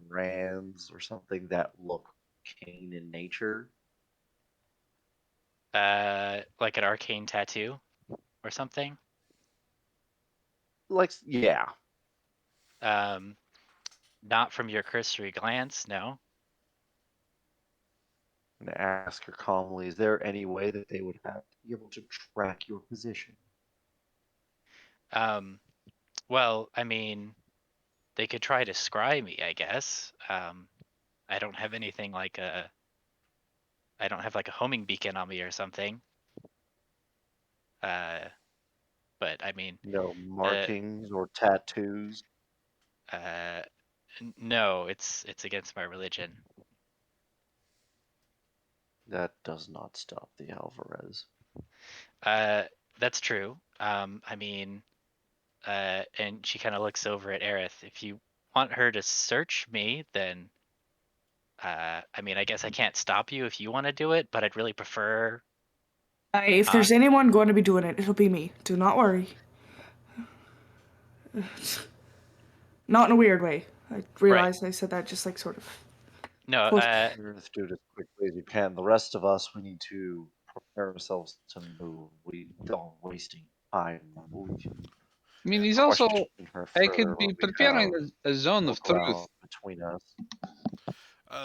brands, or something that look arcane in nature? Like an arcane tattoo or something. Like, yeah. Not from your cursory glance, no. I'm gonna ask her calmly, is there any way that they would have to be able to track your position? Well, I mean, they could try to scry me, I guess. I don't have anything like I don't have like a homing beacon on me or something. But I mean, No markings or tattoos? no, it's against my religion. That does not stop the Alvarez. That's true. I mean, and she kind of looks over at Aerith. If you want her to search me, then I mean, I guess I can't stop you if you want to do it, but I'd really prefer. If there's anyone going to be doing it, it'll be me. Do not worry. Not in a weird way. I realized I said that just like sort of. No, You're gonna do it as quickly as you can. The rest of us, we need to prepare ourselves to move. We don't wasting time. We can I mean, he's also. question her I further. could be When we preparing have a zone of more truth ground between us.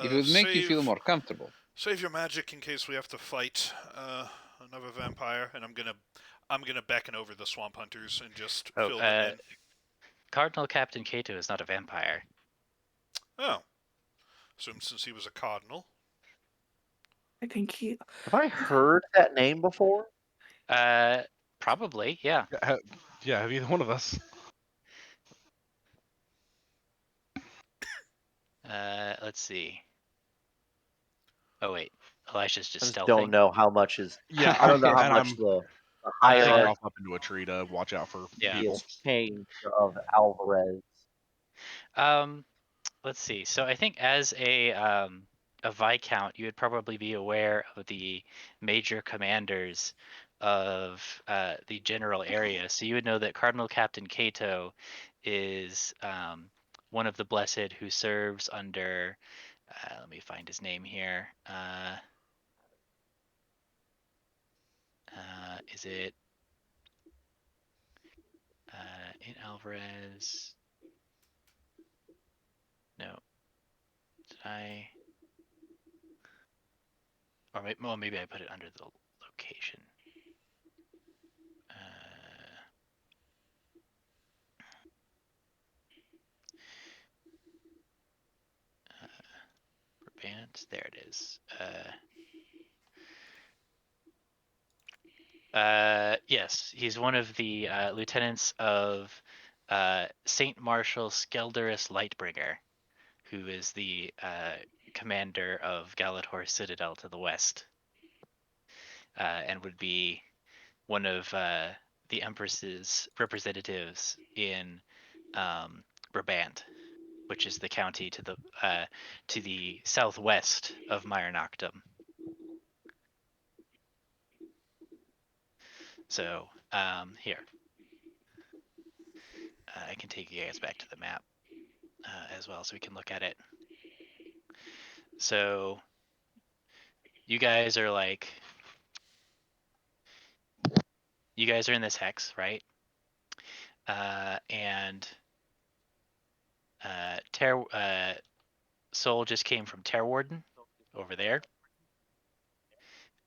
if it would make you feel Save- more comfortable. Save your magic in case we have to fight another vampire, and I'm gonna beckon over the swamp hunters and just fill them in. Cardinal Captain Cato is not a vampire. Oh, assumed since he was a cardinal. I think he. Have I heard that name before? Probably, yeah. Yeah, have either one of us? Let's see. Oh wait, Elisha's just I just stealthing. don't know how much is. Yeah, I don't know how and much I'm the taking hierarchy off up into a tree to watch out for Yeah. people. has changed of Alvarez. Let's see. So I think as a viscount, you would probably be aware of the major commanders of the general area. So you would know that Cardinal Captain Cato is one of the blessed who serves under. Let me find his name here. Is it in Alvarez? No. Did I? Or maybe, well, maybe I put it under the location. Brabant, there it is. Yes, he's one of the lieutenants of Saint Marshal Skelderus Lightbringer, who is the commander of Galadhor Citadel to the west, and would be one of the Empress's representatives in Brabant, which is the county to the southwest of Myrnachtum. So here, I can take you guys back to the map as well, so we can look at it. So you guys are like, you guys are in this hex, right? And Soul just came from Terror Warden over there.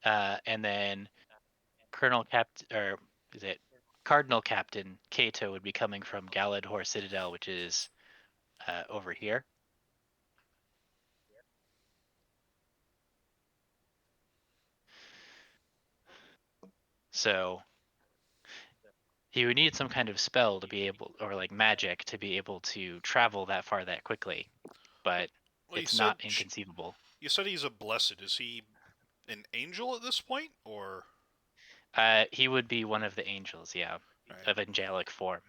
And then Cardinal Captain Kato would be coming from Galadhor Citadel, which is over here. So he would need some kind of spell to be able, or like magic to be able to travel that far that quickly, but Well, it's not inconceivable. You said he's a blessed. Is he an angel at this point, or? He would be one of the angels, yeah, Right. of angelic form.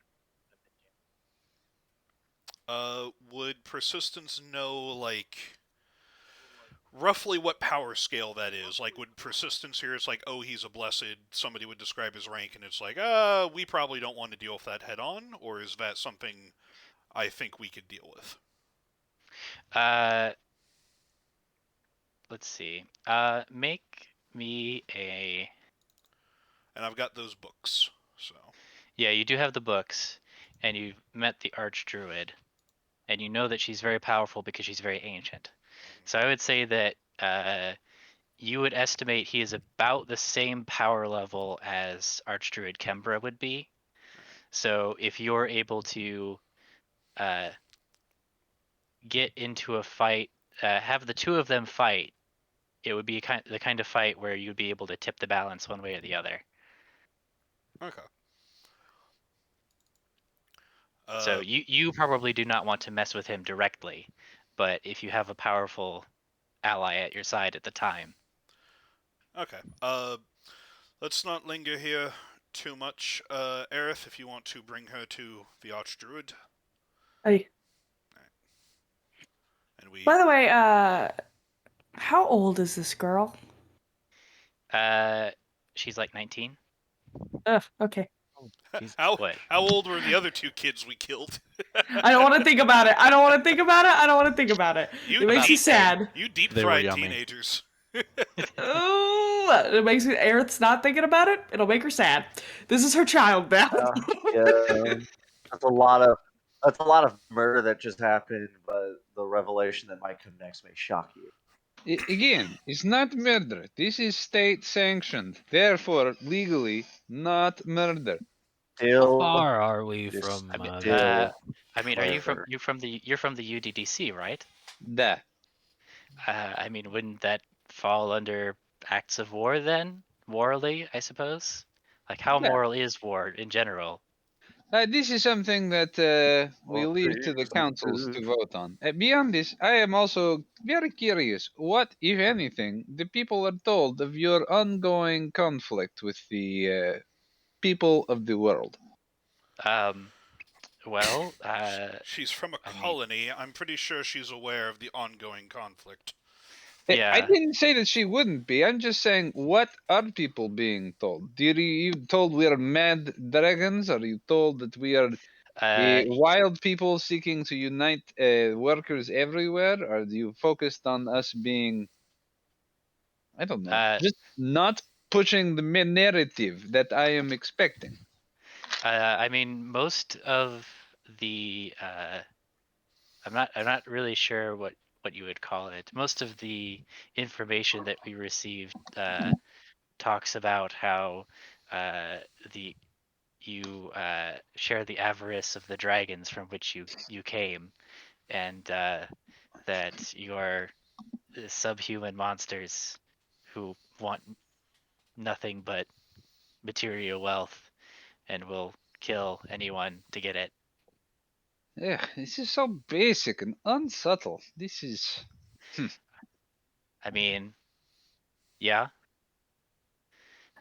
Would Persistence know, like, roughly what power scale that is? Like, would Persistence here, it's like, oh, he's a blessed, somebody would describe his rank, and it's like, we probably don't want to deal with that head on, or is that something I think we could deal with? Let's see. Make me a... And I've got those books, so... Yeah, you do have the books, and you've met the Archdruid, and you know that she's very powerful because she's very ancient. So I would say that you would estimate he is about the same power level as Archdruid Kembra would be. So if you're able to get into a fight, have the two of them fight, it would be the kind of fight where you'd be able to tip the balance one way or the other. Okay. So you probably do not want to mess with him directly, but if you have a powerful ally at your side at the time. Okay. Let's not linger here too much. Aerith, if you want to bring her to the Archdruid. Hey. And we... By the way, how old is this girl? She's like 19. Ugh, okay. How What? old were the other two kids we killed? I don't want to think about it. I don't want to think about it. I don't want to think about it. You It makes me deep- sad. You deep They were fried yummy. teenagers. Oh, it makes me. Aerith's not thinking about it. It'll make her sad. This is her child now. Yeah, that's a lot of murder that just happened, but the revelation that might come next may shock you. Again, it's not murder. This is state sanctioned. Therefore, legally, not murder. How Still, far are we this from still I mean, are you murder. you're from the UDDC, right? Da. I mean, wouldn't that fall under acts of war then? Morally, I suppose. Like, how Yeah. moral is war in general? This is something that we leave to the councils to vote on. Beyond this, I am also very curious. What, if anything, the people are told of your ongoing conflict with the people of the world? Well, She's from a I mean- colony. I'm pretty sure she's aware of the ongoing conflict. I yeah. didn't say that she wouldn't be. I'm just saying, what are people being told? You told we are mad dragons? Are you told that we are wild people seeking to unite workers everywhere? Are you focused on us being, I don't know, just not pushing the narrative that I am expecting? I mean, most of the I'm not really sure what you would call it. Most of the information that we received talks about how you share the avarice of the dragons from which you came, and that you're subhuman monsters who want nothing but material wealth and will kill anyone to get it. Yeah, this is so basic and unsubtle. This is. I mean, yeah.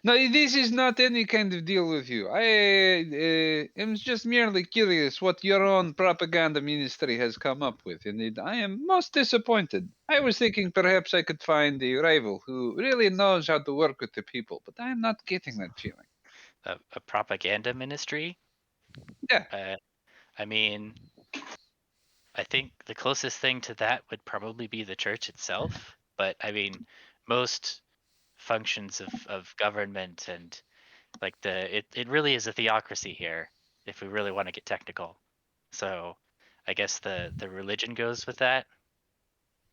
No, this is not any kind of deal with you. I am just merely curious what your own propaganda ministry has come up with. Indeed, I am most disappointed. I was thinking perhaps I could find a rival who really knows how to work with the people, but I am not getting that feeling. A propaganda ministry? Yeah. I mean, I think the closest thing to that would probably be the church itself. But I mean, most functions of government and like it really is a theocracy here, if we really want to get technical. So I guess the religion goes with that.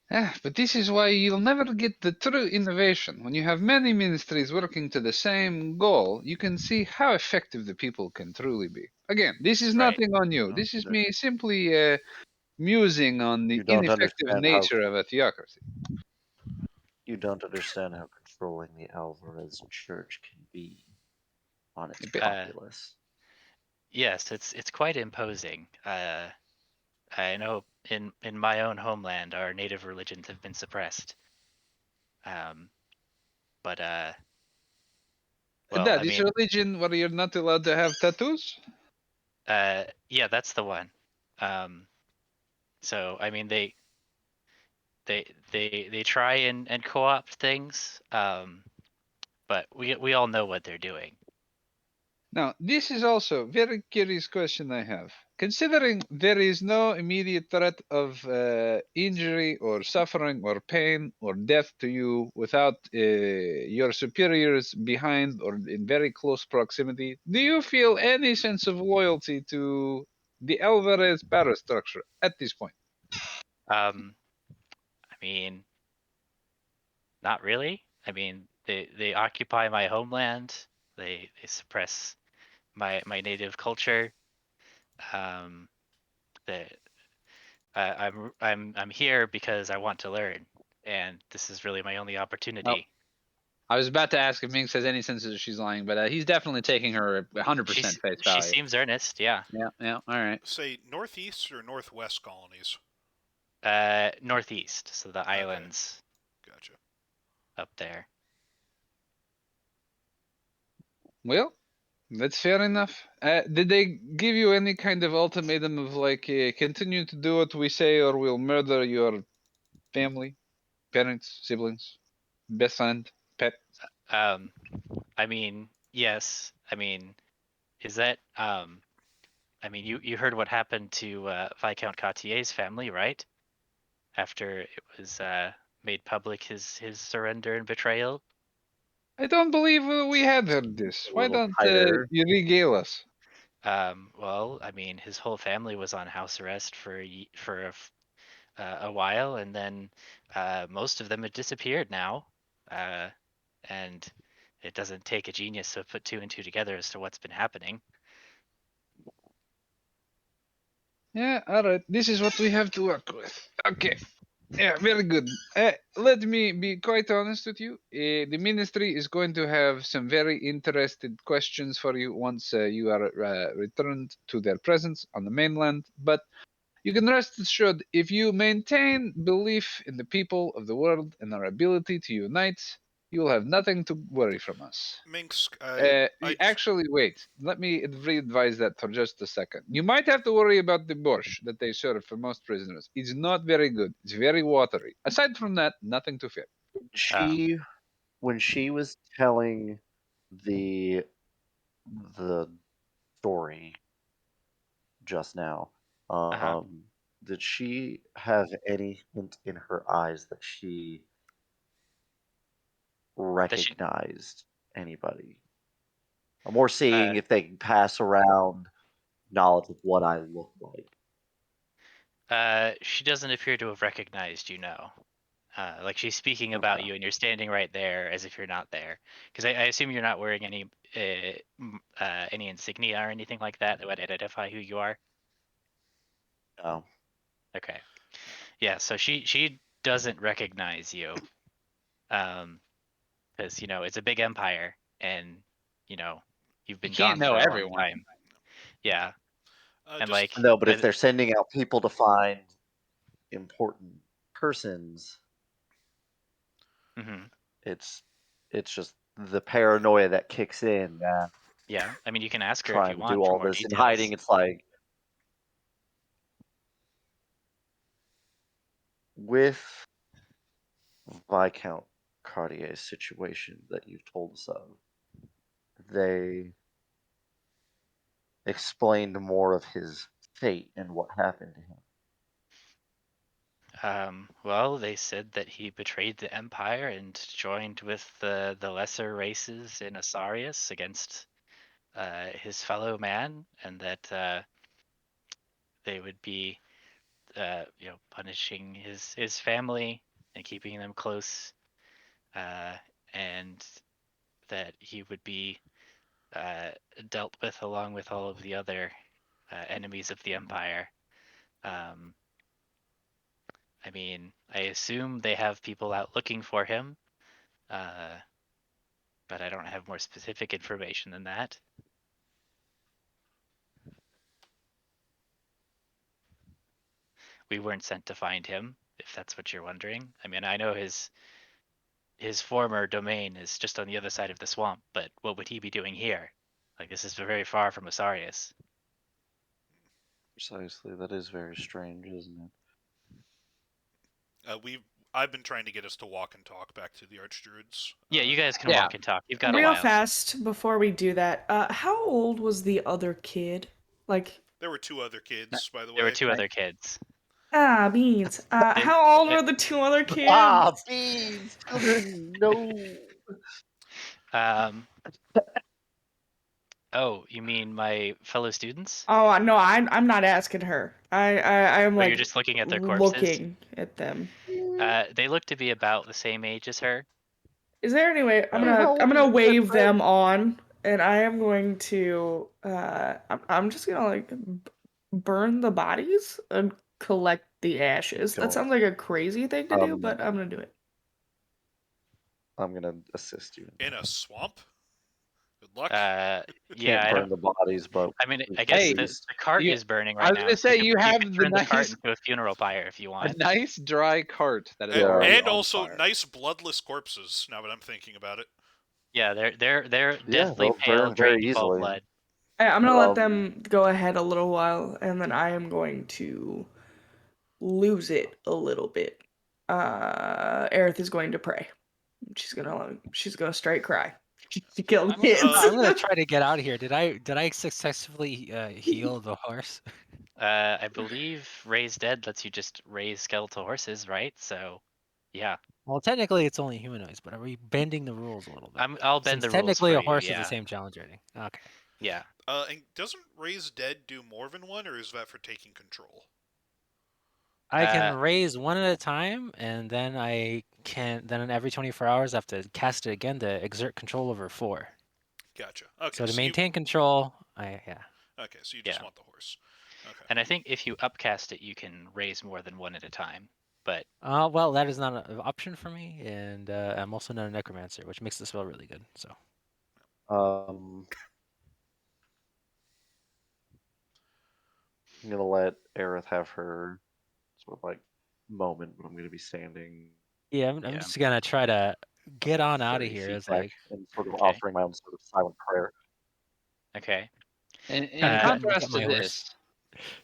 But this is why you'll never get the true innovation. When you have many ministries working to the same goal, you can see how effective the people can truly be. Again, this is Right. nothing on you. No, This is me simply musing on the You don't ineffective understand how nature of a theocracy. you don't understand how controlling the Alvarez Church can be on its But- populace. Yes, it's quite imposing. I know in my own homeland, our native religions have been suppressed. But well, That I is mean, religion where you're not allowed to have tattoos? yeah, that's the one. So I mean, they try and co-opt things. But we all know what they're doing. Now, this is also a very curious question I have. Considering there is no immediate threat of injury or suffering or pain or death to you without your superiors behind or in very close proximity, do you feel any sense of loyalty to the Alvarez power structure at this point? I mean, not really. I mean, they occupy my homeland. They suppress my native culture. Um, the I'm here because I want to learn, and this is really my only opportunity. I was about to ask if Minx has any sense that she's lying, but he's definitely taking her 100% face She value. seems earnest. Yeah. Yeah, all right. Say northeast or northwest colonies. Northeast, so the islands Gotcha. up there. Well, that's fair enough. Did they give you any kind of ultimatum of like, continue to do what we say or we'll murder your family, parents, siblings, best friend, pet? I mean, yes. I mean, is that I mean, you heard what happened to Viscount Cartier's family, right? After it was made public his surrender and betrayal. I don't believe we had heard this. A Why little don't tighter. you regale us? Well, I mean, his whole family was on house arrest for a while, and then most of them had disappeared now, and it doesn't take a genius to put two and two together as to what's been happening. Yeah, all right. This is what we have to work with. Okay. Yeah, very good. Let me be quite honest with you. The ministry is going to have some very interested questions for you once you are returned to their presence on the mainland. But you can rest assured if you maintain belief in the people of the world and our ability to unite, you will have nothing to worry from us. Minsk, Actually, wait. Let me re-advise that for just a second. You might have to worry about the borscht that they serve for most prisoners. It's not very good. It's very watery. Aside from that, nothing to fear. She, when she was telling the the story just now, Uh-huh. did she have any hint in her eyes that she Does she? recognized anybody? I'm more seeing if they can pass around knowledge of what I look like. She doesn't appear to have recognized you, no. Like she's speaking about Okay. you, and you're standing right there as if you're not there. Because I assume you're not wearing any insignia or anything like that that would identify who you are. No. Okay. Yeah. So she doesn't recognize you. Because it's a big empire, and you know you've You been can't gone know for a long everyone. time. Yeah. And just like No, but by if they're sending out people to find important persons, mhm. it's just the paranoia that kicks in. Yeah. I mean, you can ask her if Trying you to do want for all more this in hiding, details. it's like with Viscount Cartier's situation that you've told us of, they explained more of his fate and what happened to him. Well, they said that he betrayed the Empire and joined with the lesser races in Asarius against his fellow man, and that they would be punishing his family and keeping them close, and that he would be dealt with along with all of the other enemies of the Empire. I mean, I assume they have people out looking for him, but I don't have more specific information than that. We weren't sent to find him, if that's what you're wondering. I mean, I know his former domain is just on the other side of the swamp, but what would he be doing here? Like, this is very far from Osarius. Precisely. That is very strange, isn't it? I've been trying to get us to walk and talk back to the Archdruids. Yeah, you guys can Yeah. walk and talk. You've got a Real while. fast before we do that, how old was the other kid? Like, There were 2 other kids, by the way. There were 2 other kids. beans. How old were the 2 other kids? Beans! Children, no! Oh, you mean my fellow students? Oh no, I'm not asking her. I'm Or like you're just looking at their corpses? looking at them. They look to be about the same age as her. Is there any way I'm How gonna old is wave the them on, and I am going to I'm just gonna like burn the bodies and collect the ashes. Go. That sounds like a crazy thing to do, but I'm gonna do it. I'm gonna assist you. In a swamp? Good luck. Can't Yeah, I burn don't. the bodies, but I mean, I guess Hey, the cart you- is burning I right was now. gonna say, you have can the turn the cart nice- into a funeral pyre if you A want. nice dry cart that is and already and on also fire. nice bloodless corpses, now that I'm thinking about it. Yeah, they're Yeah, deathly they'll pale, burn very draining of all easily. blood. I'm gonna let Um, them go ahead a little while, and then I am going to lose it a little bit. Aerith is going to pray. She's gonna straight cry. She killed I'm kids. gonna try to get out of here. Did I successfully heal the horse? I believe Raise Dead lets you just raise skeletal horses, right? So, yeah, Well, technically it's only humanoids, but are we bending the rules a little bit? I'll bend Since the rules technically for a horse you. is Yeah, the same challenge rating. Okay. yeah. And doesn't Raise Dead do more than one, or is that for taking control? I can Uh, raise one at a time, and then then every 24 hours I have to cast it again to exert control over 4. Gotcha. Okay. So to you- maintain control, Okay, so you just Yeah. want the horse. Okay. And I think if you upcast it, you can raise more than one at a time. But well, that is not an option for me, and I'm also not a necromancer, which makes the spell really good. So I'm gonna let Aerith have her sort of like moment, but I'm gonna be standing yeah, I'm Yeah. just gonna try to get on out of 30 here feet as back I and sort of Okay. offering my own sort of silent prayer. okay, In Kinda get contrast to my horse.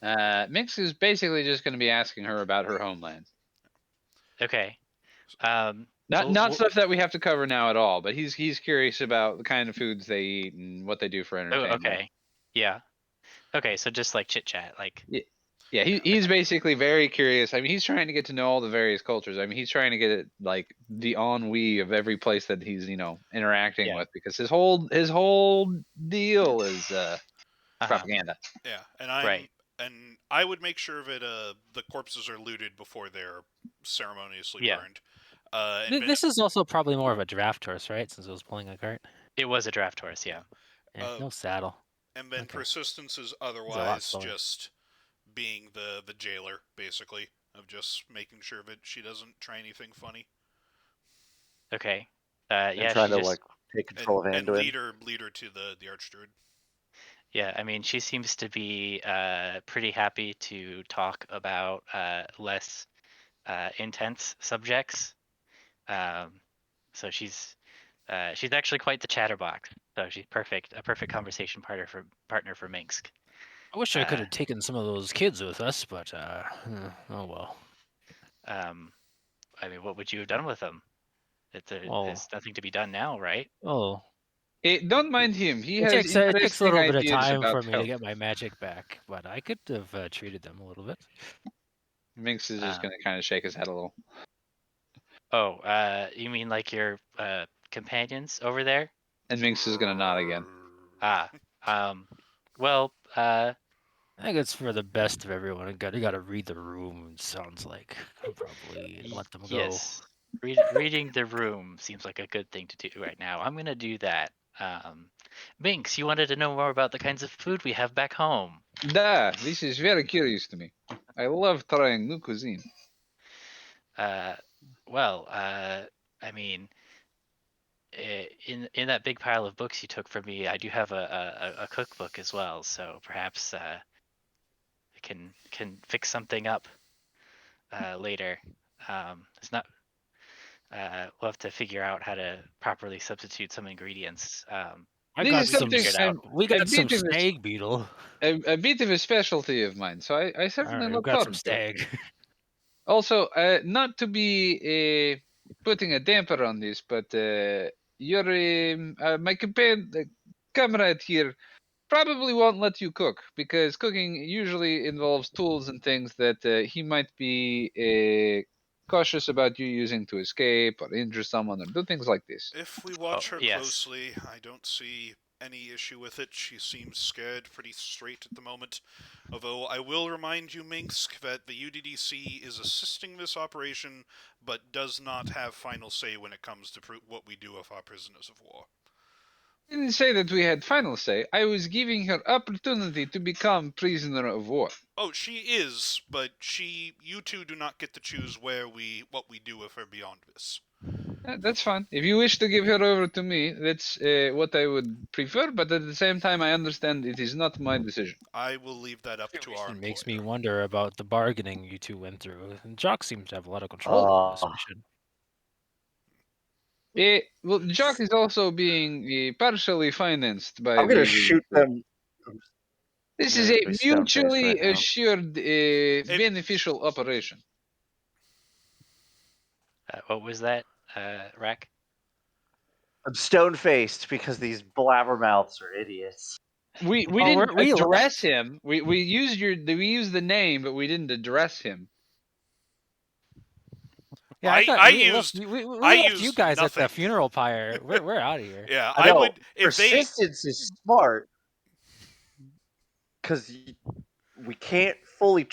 this, Mix is basically just going to be asking her about her homeland. okay. Not stuff that we have to cover now at all, but he's curious about the kind of foods they eat and what they do for Oh, entertainment. okay. Yeah. Okay, so just like chit chat, like. Yeah, he's basically very curious. I mean, he's trying to get to know all the various cultures. I mean, he's trying to get it like the ennui of every place that he's interacting Yeah. with, because his whole deal is propaganda. Yeah, and Right. and I would make sure that the corpses are looted before they're ceremoniously Yeah. burned. And This is also probably more of a draft horse, right? Since it was pulling a cart. It was a draft horse, yeah. No saddle. and then okay. Persistence is lot otherwise slower. just being the jailer, basically, of just making sure that she doesn't try anything funny. Okay. And Yeah, trying she to just. like take control and of Anduin. lead her to the Archdruid. Yeah, I mean, she seems to be pretty happy to talk about less intense subjects. So she's actually quite the chatterbox. So she's a perfect conversation partner for Minsk. I wish I could have taken some of those kids with us, but oh well. I mean, what would you have done with them? Well- There's nothing to be done now, right? Oh, Don't mind him. He it has takes a interesting little bit of ideas time about for me to health. get my magic back, but I could have treated them a little bit. Minx is just going to kind of shake his head a little. Oh, you mean like your companions over there? And Minx is going to nod again. Well, I think it's for the best of everyone. You got to read the room. Sounds like probably Y- let them go. Yes. Reading the room seems like a good thing to do right now. I'm gonna do that. Binks, you wanted to know more about the kinds of food we have back home. This is very curious to me. I love trying new cuisine. Well, I mean, in that big pile of books you took from me, I do have a cookbook as well. So perhaps I can fix something up later. It's not. We'll have to figure out how to properly substitute some ingredients. I This got is We can some. something figure it out. We a got some bit of stag beetle. a bit of a specialty of mine, so I All certainly right, we look got some forward to it. stag. Also, not to be putting a damper on this, but your my comrade here probably won't let you cook because cooking usually involves tools and things that he might be cautious about you using to escape or injure someone or do things like this. If we watch her yes. closely, I don't see any issue with it. She seems scared pretty straight at the moment. Although I will remind you, Minsk, that the UDDC is assisting this operation, but does not have final say when it comes to what we do with our prisoners of war. I didn't say that we had final say. I was giving her opportunity to become prisoner of war. Oh, she is, but you two do not get to choose what we do with her beyond this. That's fine. If you wish to give her over to me, that's what I would prefer. But at the same time, I understand it is not my decision. I will leave that up to our It makes me employer. wonder about the bargaining you two went through. And Jock seems to have a lot of control over this mission. Well, Jock is also being partially financed by I'm gonna the. shoot them. This I'm is gonna a be stone-faced mutually right now. assured beneficial operation. What was that, Rack? I'm stone-faced because these blabbermouths are idiots. We Oh, didn't we address left. him. We used the name, but we didn't address him. Yeah, I thought we left you guys nothing. at the funeral pyre. We're out of here. Yeah, I know. would if they. Persistence is smart because we can't fully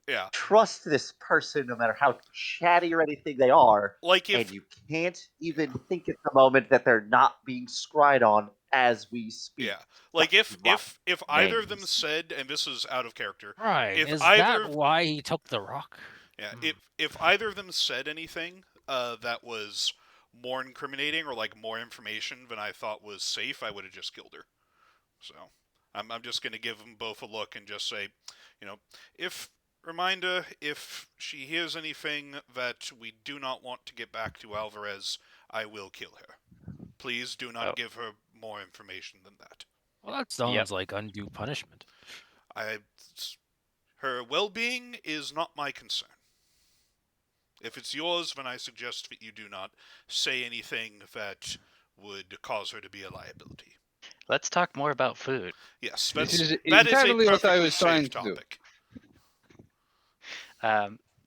Yeah, trust this person, no matter how chatty or anything they are. like if And you can't even think at the moment that they're not being scried on as we speak. yeah, like if Right. if either of them Names. said, and this is out of character, Right. if Is either that why he took the rock? yeah, if either of them said anything that was more incriminating or like more information than I thought was safe, I would have just killed her. So I'm just gonna give them both a look and just say, if reminder, if she hears anything that we do not want to get back to Alvarez, I will kill her. Please do not give her more information than that. Well, that sounds like undue punishment. Her well-being is not my concern. If it's yours, then I suggest that you do not say anything that would cause her to be a liability. Let's talk more about food. Yes, This is that is a entirely what I perfectly was trying safe to do. topic.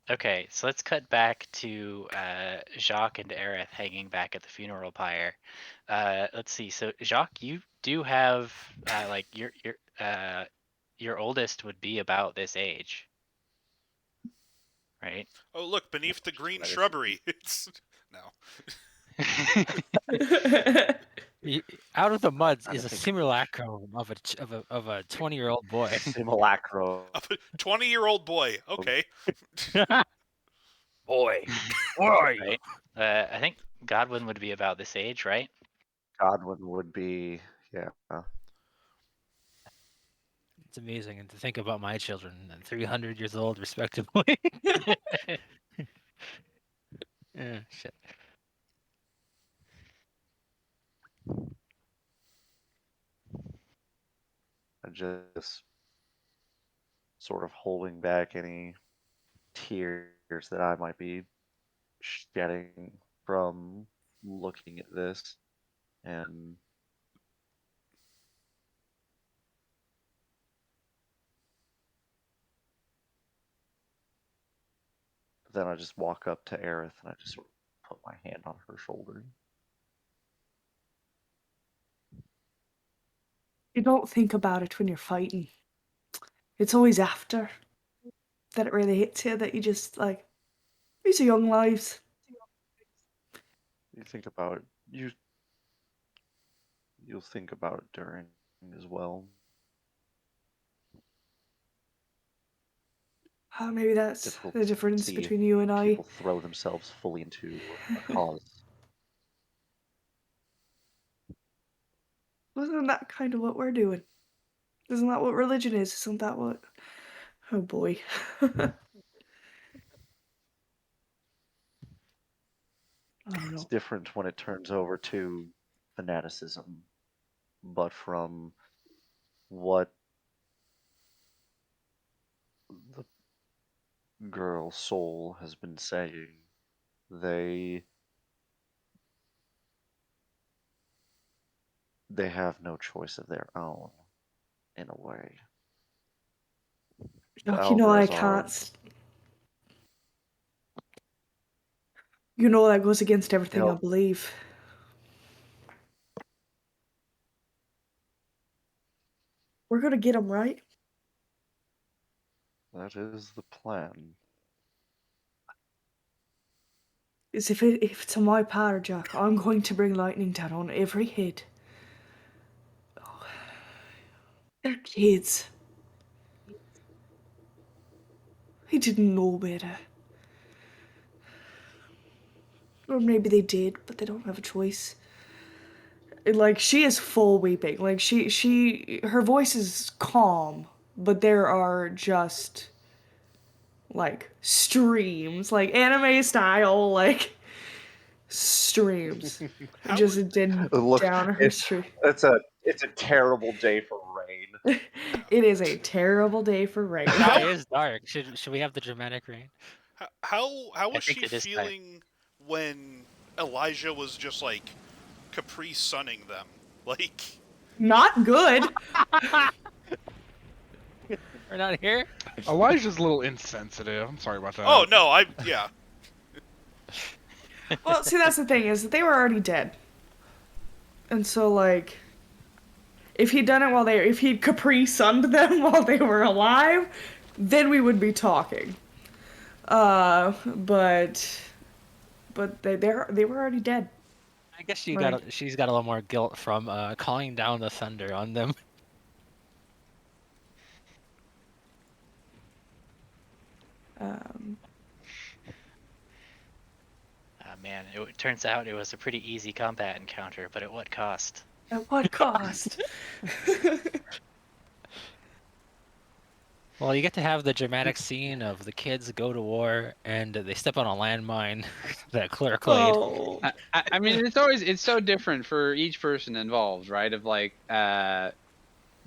Okay, so let's cut back to Jacques and Aerith hanging back at the funeral pyre. Let's see. So Jacques, you do have like your oldest would be about this age, right? Oh, look, beneath the green shrubbery. It's no. Out of the mud is a simulacrum of a 20-year-old boy. Simulacrum. A 20-year-old boy. Okay. Boy, where are you? Right. I think Godwin would be about this age, right? Godwin would be, yeah. It's amazing, and to think about my children, 300 years old, respectively. Yeah, shit. Just sort of holding back any tears that I might be shedding from looking at this, and then I just walk up to Aerith and I just sort of put my hand on her shoulder. You don't think about it when you're fighting. It's always after that it really hits you that you just like, these are young lives. You think about you'll think about it during as well. Maybe that's Difficult the to difference see between you and I. people throw themselves fully into a cause. Isn't that kind of what we're doing? Isn't that what religion is? Isn't that what... Oh boy. I don't It's know. different when it turns over to fanaticism, but from what the girl soul has been saying, they have no choice of their own, in a way. The Look, you know I Alvarez are can't... You know that goes against everything I know, believe. We're gonna get him, right? that is the plan. Is if it's on my power, Jack, I'm going to bring lightning down on every hit. Oh, they're kids. They didn't know better. Or maybe they did, but they don't have a choice. Like, she is full weeping. Like, her voice is calm, but there are just, like, streams, like, anime style, like, streams. How Just did Look, down her stream. it's a terrible day for rain. It is a terrible day for rain. The sky is dark. Should we have the dramatic rain? how I was think she it is time. feeling when Elijah was just like Capri sunning them? Like, Not good. We're not here. Elijah's a little insensitive. I'm sorry about that. oh no, yeah. Well, see, that's the thing, is that they were already dead. And so, like, if he'd Capri sunned them while they were alive, then we would be talking. But they were already dead. I guess she's got a little more guilt from calling down the thunder on them. Man, it turns out it was a pretty easy combat encounter, but at what cost? At what cost? Well, you get to have the dramatic scene of the kids go to war and they step on a landmine that clerk laid. Oh. I mean, it's so different for each person involved, right? Of like,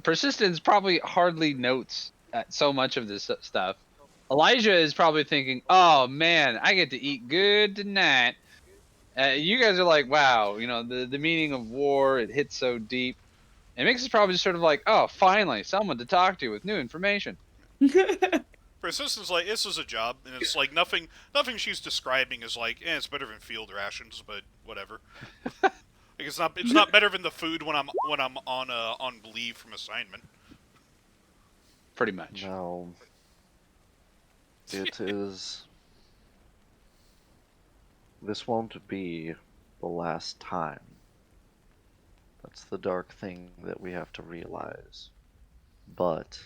Persistence probably hardly notes so much of this stuff. Elijah is probably thinking, "Oh man, I get to eat good tonight." You guys are like, "Wow, you know the meaning of war. It hits so deep." And Mix is probably just sort of like, "Oh, finally, someone to talk to with new information." Persistence, like, this is a job, and it's like nothing she's describing is like, it's better than field rations, but whatever. Like, it's not better than the food when I'm on leave from assignment. Pretty much. No. It is. This won't be the last time. That's the dark thing that we have to realize. But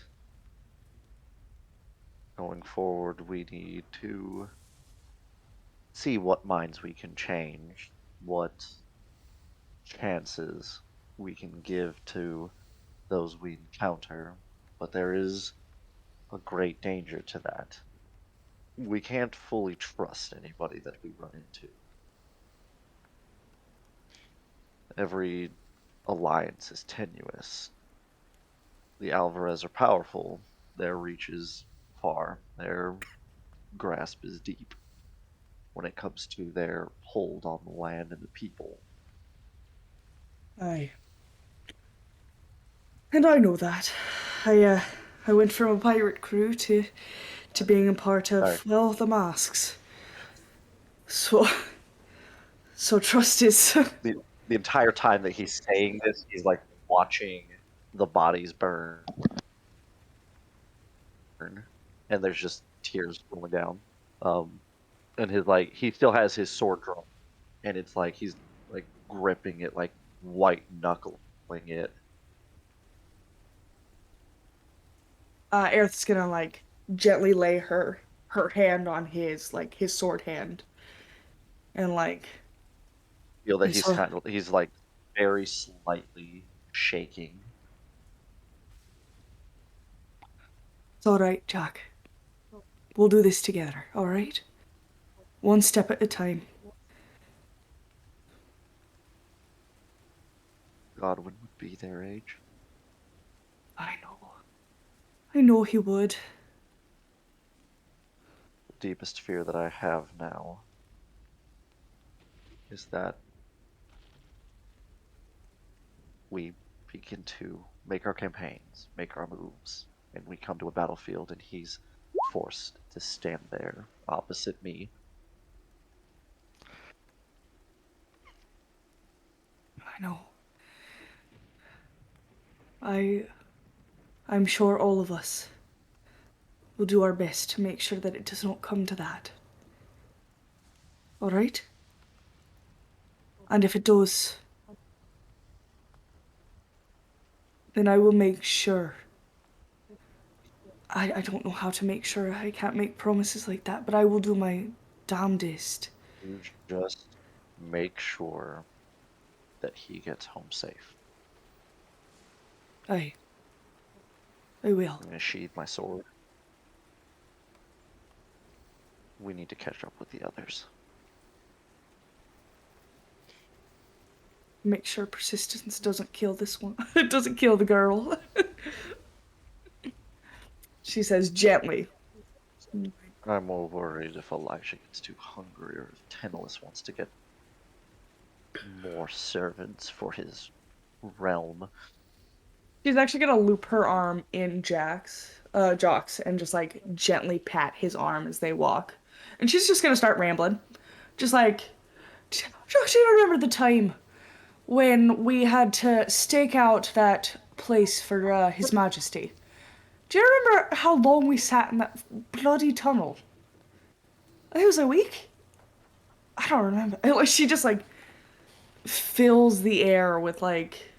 going forward, we need to see what minds we can change, what chances we can give to those we encounter. But there is a great danger to that. We can't fully trust anybody that we run into. Every alliance is tenuous. The Alvarez are powerful. Their reach is far. Their grasp is deep when it comes to their hold on the land and the people. Aye. And I know that. I went from a pirate crew to being a part of, Sorry. well, the masks. So trust is... The entire time that he's saying this, he's like watching the bodies burn. and there's just tears rolling down. And his like he still has his sword drawn, and it's like he's like gripping it, like white knuckling it. Aerith's gonna like gently lay her hand on his sword hand, and like Feel that and so he's like very slightly shaking. it's all right, Jack. We'll do this together, all right? One step at a time. Godwin would be their age. I know. I know he would. The deepest fear that I have now is that we begin to make our campaigns, make our moves, and we come to a battlefield and he's forced to stand there opposite me. I know. I'm sure all of us will do our best to make sure that it does not come to that. All right? And if it does, then I will make sure. I don't know how to make sure. I can't make promises like that, but I will do my damnedest. You just make sure that he gets home safe. I will. I'm gonna sheathe my sword. We need to catch up with the others. Make sure persistence doesn't kill this one. It doesn't kill the girl. She says gently. I'm more worried if Elijah gets too hungry or if Tenelus wants to get more servants for his realm. She's actually gonna loop her arm in Jock's and just like gently pat his arm as they walk. And she's just gonna start rambling. Just like, Jock, do you remember the time when we had to stake out that place for His Majesty? Do you remember how long we sat in that bloody tunnel? I think it was a week? I don't remember. She just like fills the air with like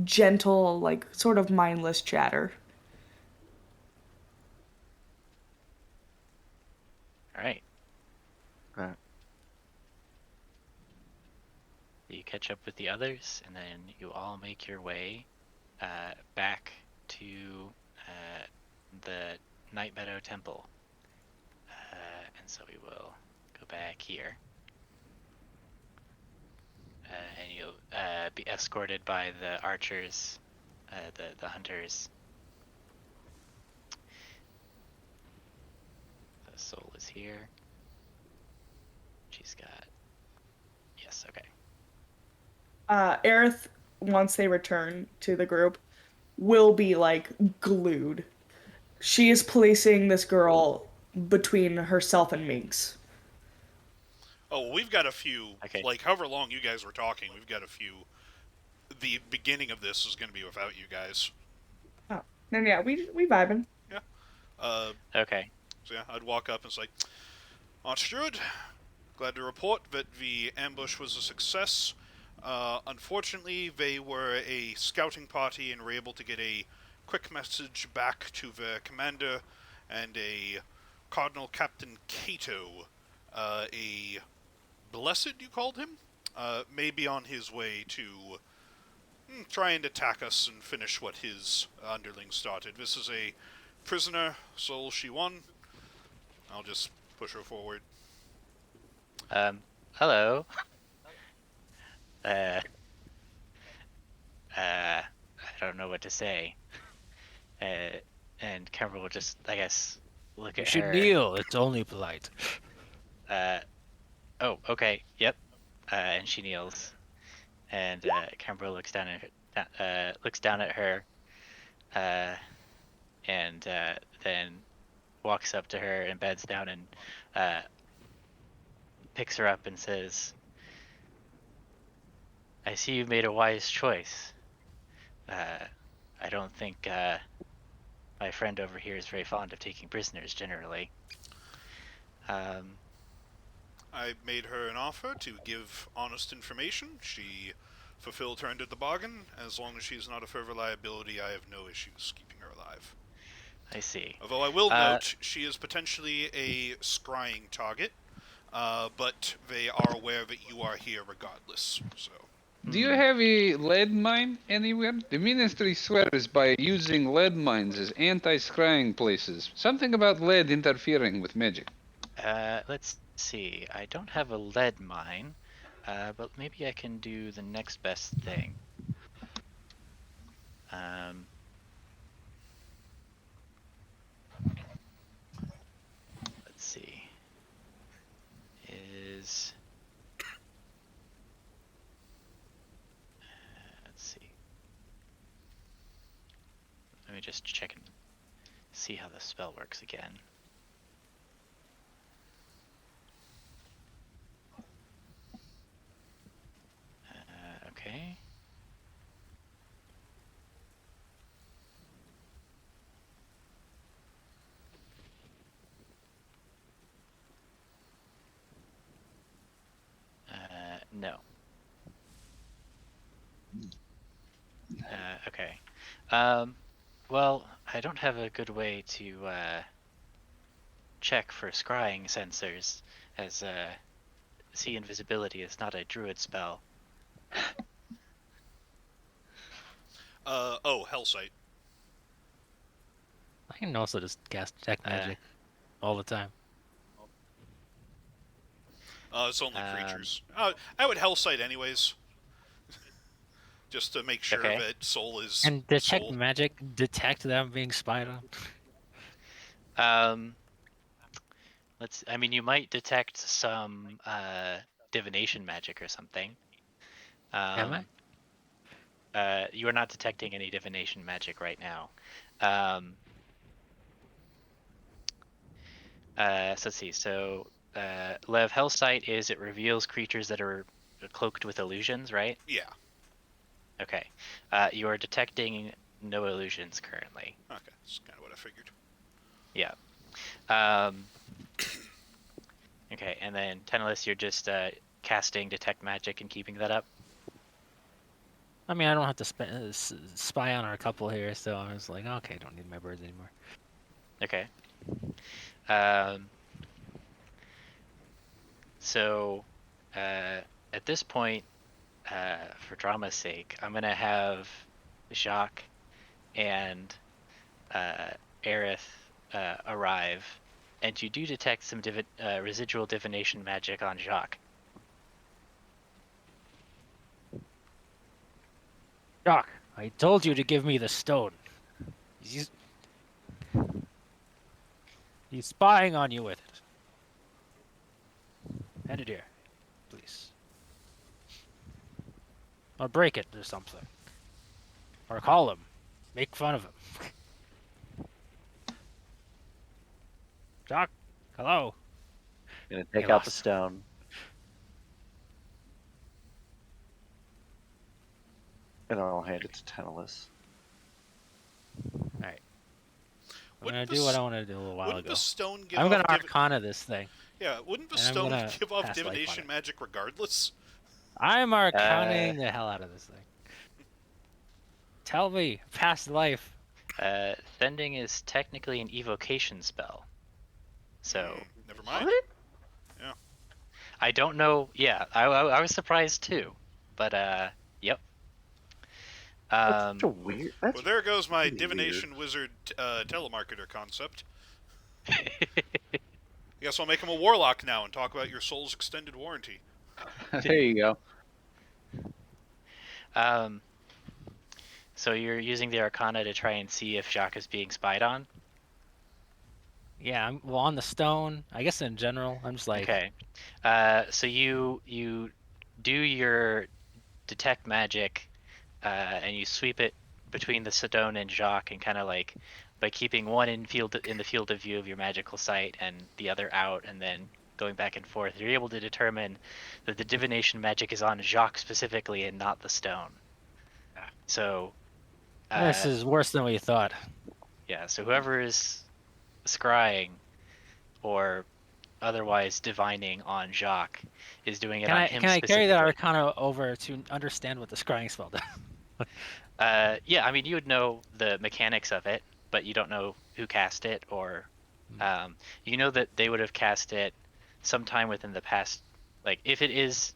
gentle, like sort of mindless chatter. All right. Right. You catch up with the others, and then you all make your way back to the Night Meadow Temple. And so we will go back here. And you'll be escorted by the archers, the hunters. The soul is here. She's got... Yes, okay. Aerith, once they return to the group, will be like glued. She is placing this girl between herself and Minx. Oh, we've got a few. Okay. Like, however long you guys were talking, we've got a few. The beginning of this is going to be without you guys. Oh, then yeah, we vibing. Yeah. Okay. So yeah, I'd walk up and say, Archdruid, glad to report that the ambush was a success. Unfortunately, they were a scouting party and were able to get a quick message back to their commander, and a Cardinal Captain Cato, a blessed, you called him, may be on his way to try and attack us and finish what his underlings started. This is a prisoner, soul she won. I'll just push her forward. Hello. I don't know what to say. And Kimber will just, I guess, look You at should her. kneel. It's only polite. Oh, okay, yep. And she kneels. And Kimber looks down at her, and then walks up to her and bends down and picks her up and says, I see you've made a wise choice. I don't think my friend over here is very fond of taking prisoners, generally. I made her an offer to give honest information. She fulfilled her end of the bargain. As long as she's not a further liability, I have no issues keeping her alive. I see. Although I will note, she is potentially a scrying target, but they are aware that you are here regardless, so... Do you have a lead mine anywhere? The ministry swears by using lead mines as anti-scrying places. Something about lead interfering with magic. Let's see. I don't have a lead mine, but maybe I can do the next best thing. Let's see. Let's see. Let me just check and see how the spell works again. Okay. No. Okay. Well, I don't have a good way to check for scrying sensors, as see invisibility is not a druid spell. Hellsight. I can also just cast detect magic all the time. It's only creatures. I would Hellsight anyways. Just to make sure that soul is And detect soul. magic, detect them being spied on. I mean, you might detect some divination magic or something. Am I? You are not detecting any divination magic right now. So let's see. So, Lev, Hellsight is it reveals creatures that are cloaked with illusions, right? Yeah. Okay. You are detecting no illusions currently. Okay, that's kind of what I figured. Yeah. Okay, and then Tenellis, you're just casting detect magic and keeping that up. I mean, I don't have to spy on our couple here, so I was like, okay, don't need my birds anymore. Okay. So, at this point, for drama's sake, I'm gonna have Jacques and Aerith arrive, and you do detect some residual divination magic on Jacques. Doc, I told you to give me the stone. He's spying on you with it. Hand it here, please. Or break it or something. Or call him. Make fun of him. Doc, hello. I'm gonna take Hey, out the boss. stone. And I'll hand it to Tenellis. Alright. I'm gonna do what I wanted to do a little while Wouldn't ago. the stone give I'm off gonna Arcana this thing. Yeah, wouldn't the and I'm stone gonna give off cast life on divination it. magic regardless? I'm Arcanaing the hell out of this thing. Tell me, past life. Sending is technically an evocation spell. So. Never mind. What? Yeah. I don't know. Yeah, I was surprised too, but yep. That's such a weird. That's Well, there goes my pretty divination wizard telemarketer concept. I guess I'll make him a warlock now and talk about your soul's extended warranty. There you go. So you're using the Arcana to try and see if Jacques is being spied on? Yeah, well, on the stone, I guess in general, I'm just like... Okay. So you do your detect magic, and you sweep it between the stone and Jacques, and kind of like, by keeping one in the field of view of your magical sight and the other out, and then going back and forth, you're able to determine that the divination magic is on Jacques specifically and not the stone. So... this is worse than we thought. Yeah, so whoever is scrying or otherwise divining on Jacques is doing it Can on I him can I carry that specifically. Arcana over to understand what the scrying spell does? Yeah, I mean, you would know the mechanics of it, but you don't know who cast it, or you know that they would have cast it sometime within the past. Like, if it is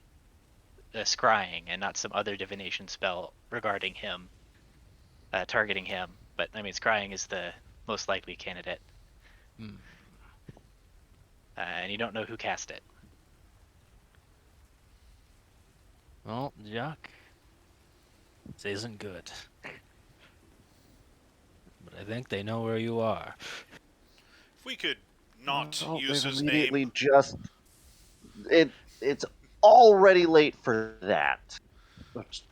a scrying and not some other divination spell regarding him, targeting him, but I mean, scrying is the most likely candidate, Hmm. and you don't know who cast it. Well, Jacques, this isn't good. But I think they know where you are. If we could not Oh, use they've his immediately name. just it's already late for that. It's What it's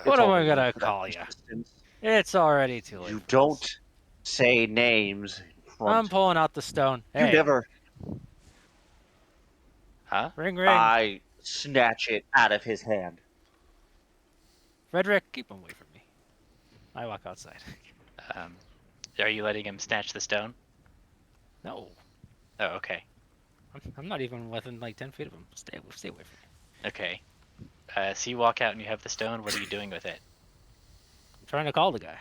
am I already late gonna for that call you? persistence. It's already too late. You For don't this. say names in I'm front. pulling out the stone. You Hey, never. Huh? ring ring. I snatch it out of his hand. Frederick, keep him away from me. I walk outside. Are you letting him snatch the stone? No, Oh, okay. I'm not even within like 10 feet of him. Stay away from me. Okay. So you walk out and you have the stone. What are you doing with it? I'm trying to call the guy.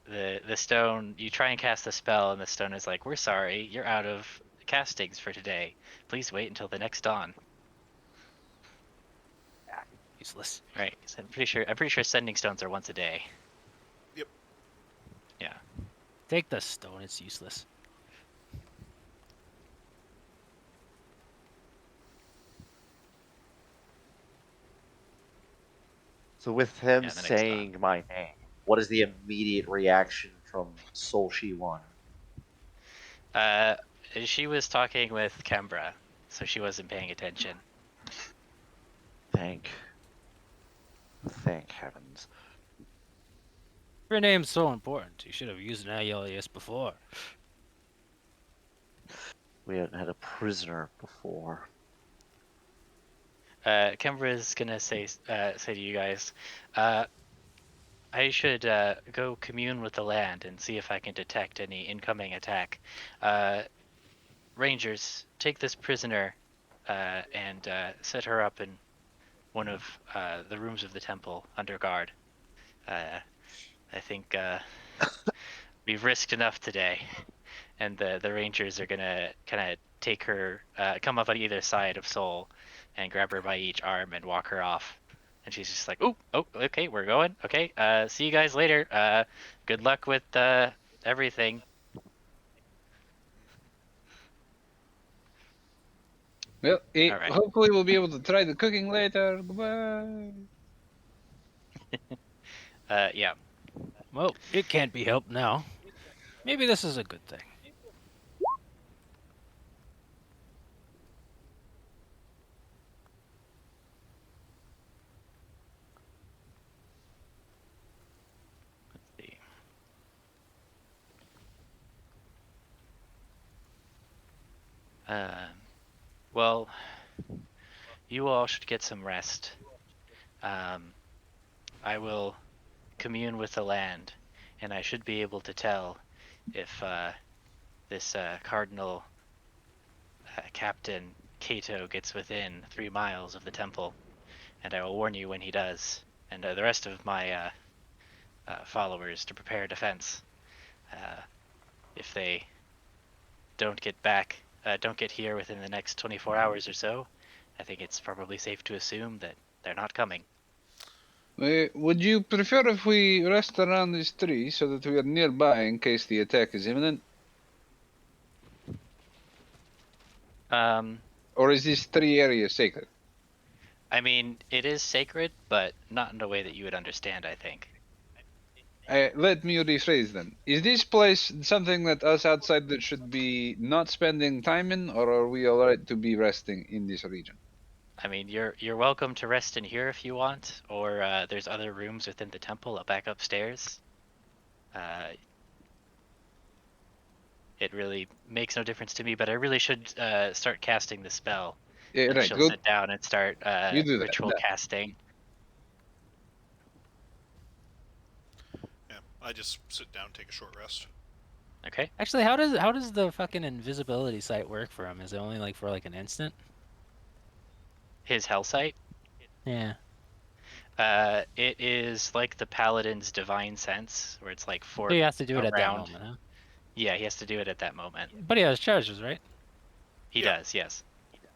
The stone. You try and cast the spell, and the stone is like, "We're sorry, you're out of castings for today. Please wait until the next dawn." Useless. Right. So I'm pretty sure sending stones are once a day. Yep. Yeah. Take the stone. It's useless. So with him Yeah, the next dawn. saying my name, what is the immediate reaction from Soul She One? She was talking with Kembra, so she wasn't paying attention. Thank heavens. Your name's so important. You should have used an alias before. We hadn't had a prisoner before. Kembra is gonna say to you guys, I should go commune with the land and see if I can detect any incoming attack. Rangers, take this prisoner and set her up in one of the rooms of the temple under guard. I think we've risked enough today, and the Rangers are gonna kind of take her, come up on either side of Soul, and grab her by each arm and walk her off. And she's just like, "Oh, okay, we're going. Okay, see you guys later. Good luck with everything." Well, All right. hopefully we'll be able to try the cooking later. Goodbye. Yeah. Well, it can't be helped now. Maybe this is a good thing. Let's see. Well, you all should get some rest. I will commune with the land, and I should be able to tell if this Cardinal Captain Cato gets within 3 miles of the temple, and I will warn you when he does, and the rest of my followers to prepare defense. If they don't get here within the next 24 hours or so, I think it's probably safe to assume that they're not coming. Would you prefer if we rest around this tree so that we are nearby in case the attack is imminent? Or is this tree area sacred? I mean, it is sacred, but not in a way that you would understand, I think. Let me rephrase then. Is this place something that us outsiders should be not spending time in, or are we alright to be resting in this region? I mean, you're welcome to rest in here if you want, or there's other rooms within the temple back upstairs. It really makes no difference to me, but I really should start casting the spell. Yeah, And right, she'll good. sit down and start You do ritual that. casting. Yeah, I just sit down, take a short rest. Okay. Actually, how does the fucking invisibility sight work for him? Is it only like for like an instant? His hell sight. Yeah. It is like the paladin's divine sense, where it's like So for he has to do it at that around. moment, huh? Yeah, he has to do it at that moment. But he has charges, right? He Yeah. does, yes.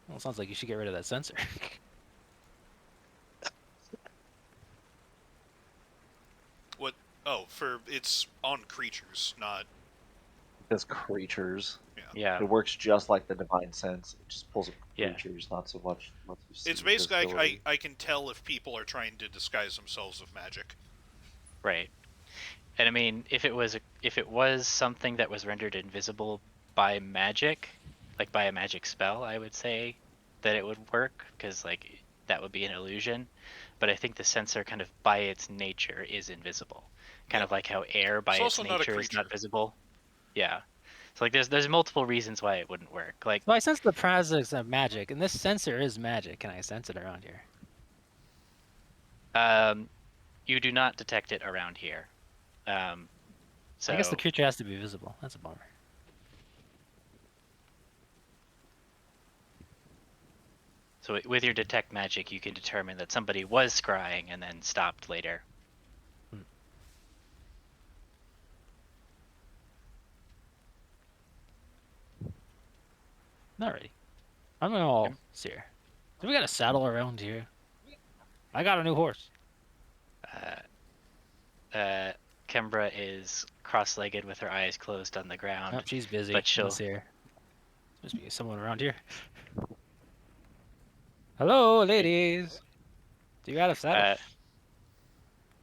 Well, it sounds like you should get rid of that sensor. What? Oh, it's on creatures, not. As creatures. Yeah. It works just like the divine sense. It just pulls up Yeah. creatures, not so much. Lets you see It's basically visibility. I can tell if people are trying to disguise themselves with magic. Right. And I mean, if it was something that was rendered invisible by magic, like by a magic spell, I would say that it would work, because like that would be an illusion. But I think the sensor kind of by its nature is invisible. Kind Yeah. of like how air by It's its also not a nature is not creature. visible. Yeah. So like there's multiple reasons why it wouldn't work. Like So I sense the presence of magic, and this sensor is magic. Can I sense it around here? you do not detect it around here. So I guess the creature has to be visible. That's a bummer. So with your detect magic, you can determine that somebody was scrying and then stopped later. Alrighty. I'm gonna all Okay. Seer. Do we got a saddle around here? I got a new horse. Kembra is cross-legged with her eyes closed on the ground. Oh, she's busy. But she'll- Let's see her. Must be someone around here. Hello, ladies. Do you got a saddle?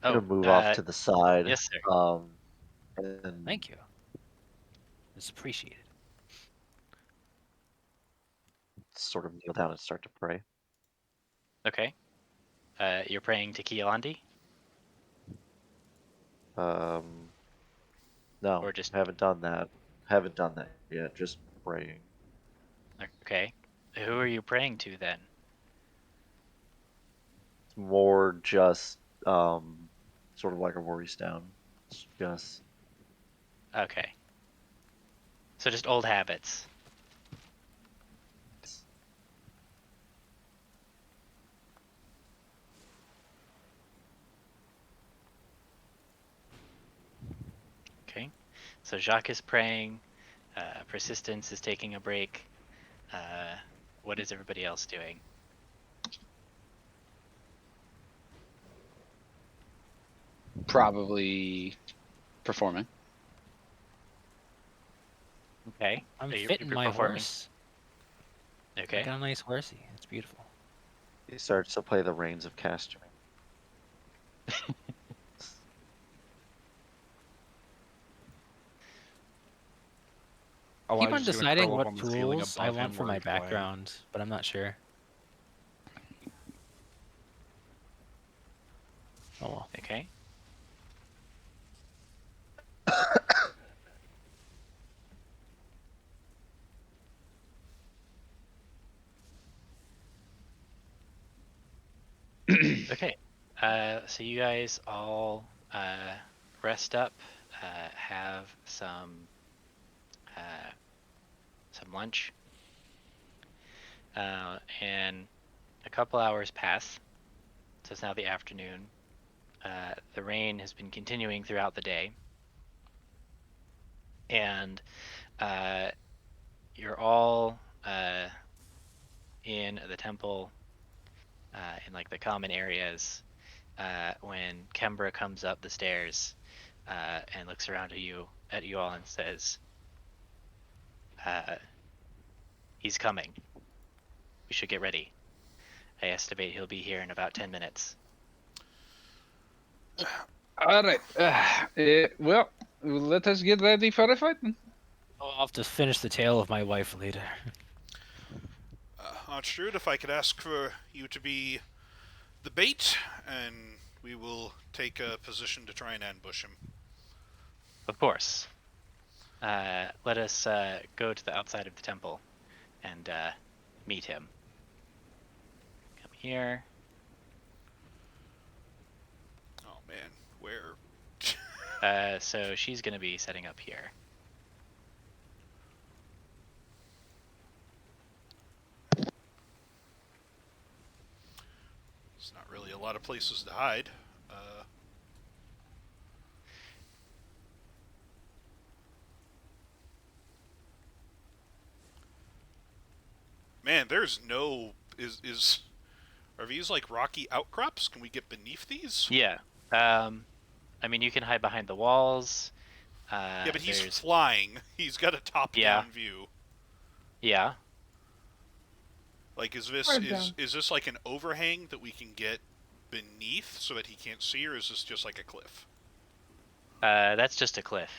I'm Oh, gonna move off to the side. yes, sir. And Thank you. It's appreciated. sort of kneel down and start to pray. Okay. You're praying to Kialandi? No, Or just- haven't done that. Haven't done that yet. Just praying. Okay. Who are you praying to then? It's more just sort of like a worry stone. It's just Okay. So just old habits. Okay. So Jacques is praying. Persistence is taking a break. What is everybody else doing? Probably performing. Okay. I'm You're fitting my performing. horse. I Okay. got a nice horsey. It's beautiful. he starts to play the reins of Castor. Keep on Elijah's gonna deciding curl up what on the ceiling tools I above him want for where my he's playing. background, but I'm not sure. Oh well. Okay. Okay. So you guys all rest up, have some lunch, and a couple hours pass. So it's now the afternoon. The rain has been continuing throughout the day, and you're all in the temple, in like the common areas, when Kembra comes up the stairs and looks around at you all and says, "He's coming. We should get ready. I estimate he'll be here in about 10 minutes." All right. Well, let us get ready for a fight. Then. I'll have to finish the tale of my wife later. Archdruid, if I could ask for you to be the bait, and we will take a position to try and ambush him. Of course. Let us go to the outside of the temple and meet him. Come here. Oh man, where? So she's gonna be setting up here. It's not really a lot of places to hide. Man, there's no are these like rocky outcrops? Can we get beneath these? Yeah. I mean, you can hide behind the walls. Yeah, but he's There's flying. He's got a top-down view. yeah. Like, is Or down. this like an overhang that we can get beneath so that he can't see, or is this just like a cliff? That's just a cliff.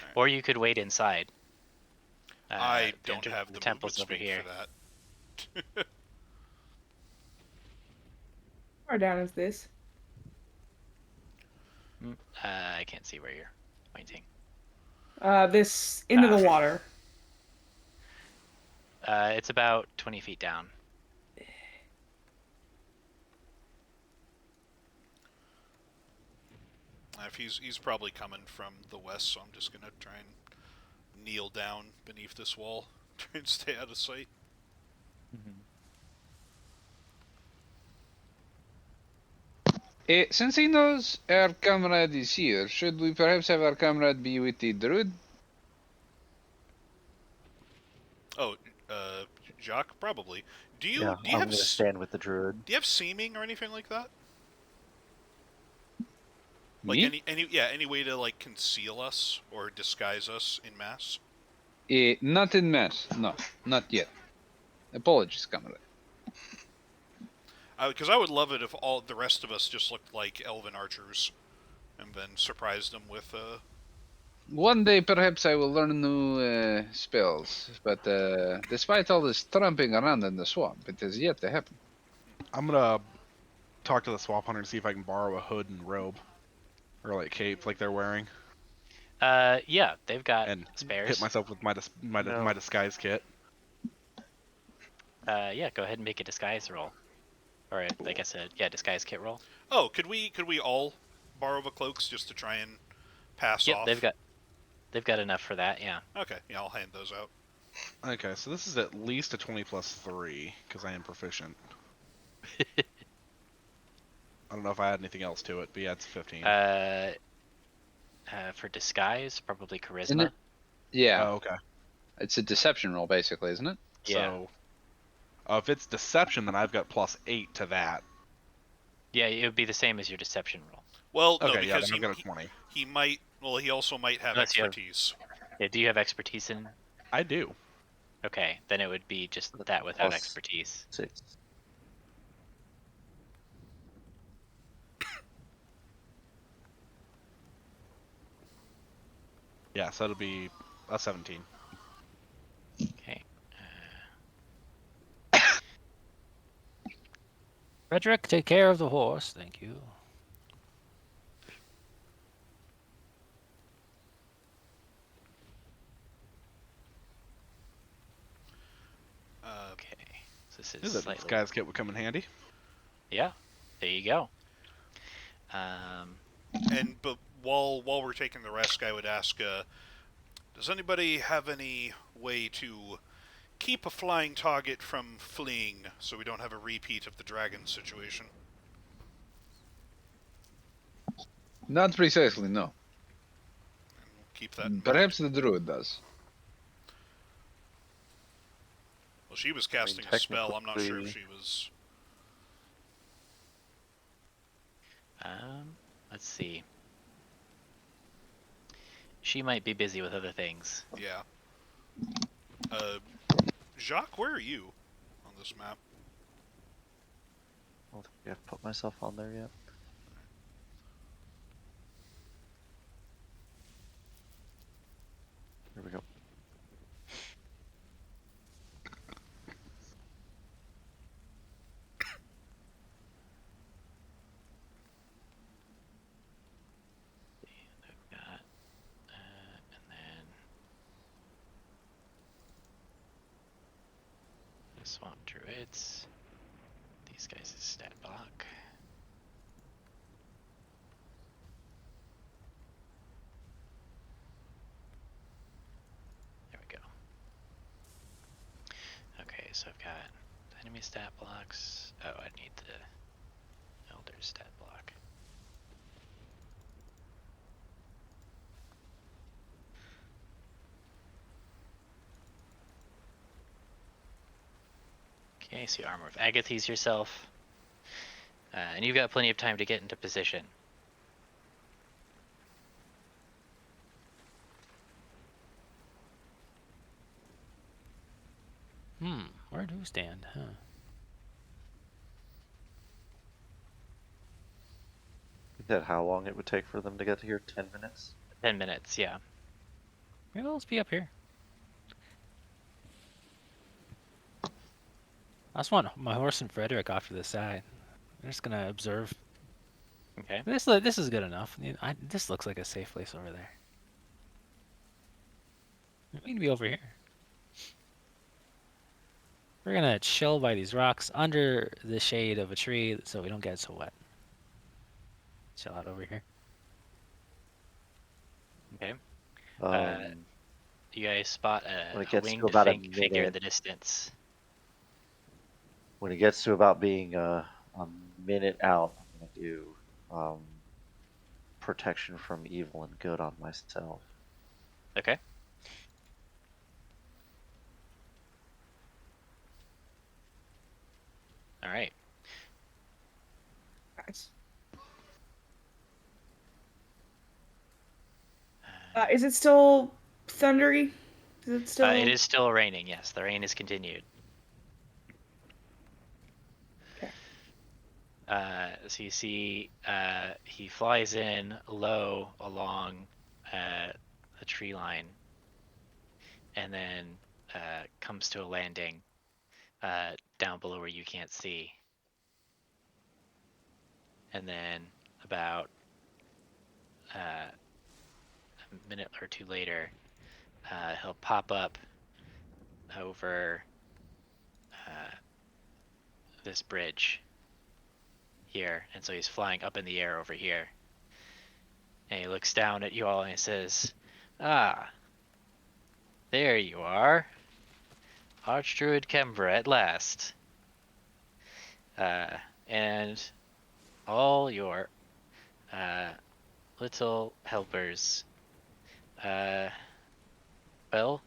Alright. Or you could wait inside. I don't have the temple's movement over speed here. for that. How far down is this? I can't see where you're pointing. This into the water. It's about 20 feet down. If he's probably coming from the west, so I'm just gonna try and kneel down beneath this wall, try and stay out of sight. Since he knows our comrade is here, should we perhaps have our comrade be with the druid? Oh, Jacques, probably. Do you Yeah, do you I'm have gonna stand with the druid. do you have seeming or anything like that? Like Me? any way to like conceal us or disguise us in mass? Not in mass. No, not yet. Apologies, comrade. Because I would love it if all the rest of us just looked like elven archers, and then surprised them with One day, perhaps I will learn new spells, but despite all this tramping around in the swamp, it has yet to happen. I'm gonna talk to the swamp hunter and see if I can borrow a hood and robe, or like cape, like they're wearing, Yeah, they've got and spares. hit myself with my my disguise kit. Yeah, go ahead and make a disguise roll. Or I guess a disguise kit roll. Oh, could we all borrow the cloaks just to try and pass Yep, off? they've got enough for that. Yeah. Okay, yeah, I'll hand those out. Okay, so this is at least a 20 plus 3 because I am proficient. I don't know if I add anything else to it, but yeah, it's 15. For disguise, probably charisma. Isn't it? Yeah, Oh, okay. it's a deception roll, basically, isn't it? Yeah. So, if it's deception, then I've got plus 8 to that. Yeah, it would be the same as your deception roll. Well, no, Okay, yeah, because then I've got a 20. he might. Well, he also might have Unless you have- expertise. Yeah, do you have expertise in? I do. Okay, then it would be just that without Plus- expertise. 6. Yeah, so it'll be a 17. Okay. Frederick, take care of the horse. Thank you. Okay. So this This is is a slightly. disguise kit would come in handy. Yeah. There you go. But while we're taking the rest, I would ask, does anybody have any way to keep a flying target from fleeing, so we don't have a repeat of the dragon situation? Not precisely, no. And we'll keep that in mind. Perhaps the druid does. Well, she was casting a spell. I'm not sure if technically- she was. Let's see. She might be busy with other things. Yeah. Jacques, where are you on this map? I don't think I've put myself on there yet. Here we go. They've got, and then the swamp druids. These guys is stat block. so I've got enemy stat blocks. Oh, I need the elder stat block. Okay, so Armor of Agathes yourself. And you've got plenty of time to get into position. Where do we stand? Huh. You said how long it would take for them to get here? 10 minutes? 10 minutes, yeah. Maybe let's be up here. I just want my horse and Frederick off to the side. I'm just gonna observe. Okay. This is good enough. This looks like a safe place over there. We need to be over here. We're gonna chill by these rocks under the shade of a tree so we don't get so wet. Chill out over here. Okay. Um, You guys spot When a it gets to winged about a figure in minute- the distance. when it gets to about being a minute out, I'm going to do protection from evil and good on myself. Okay. All right. Guys. Is it still thundery? Is it still? It is still raining. Yes, the rain is continued. Okay. So you see, he flies in low along the tree line, and then comes to a landing down below where you can't see. And then about a minute or two later, he'll pop up over this bridge here, and so he's flying up in the air over here. And he looks down at you all and he says, "Ah, there you are, Archdruid Kembra at last. And all your little helpers. Well,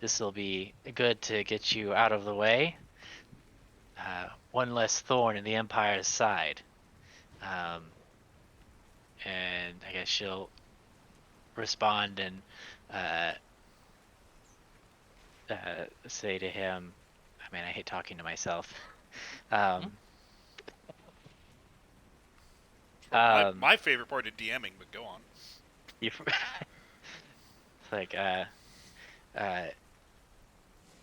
this will be good to get you out of the way. One less thorn in the Empire's side." And I guess she'll respond and say to him, I mean, I hate talking to myself. My favorite part of DMing, but go on. It's like,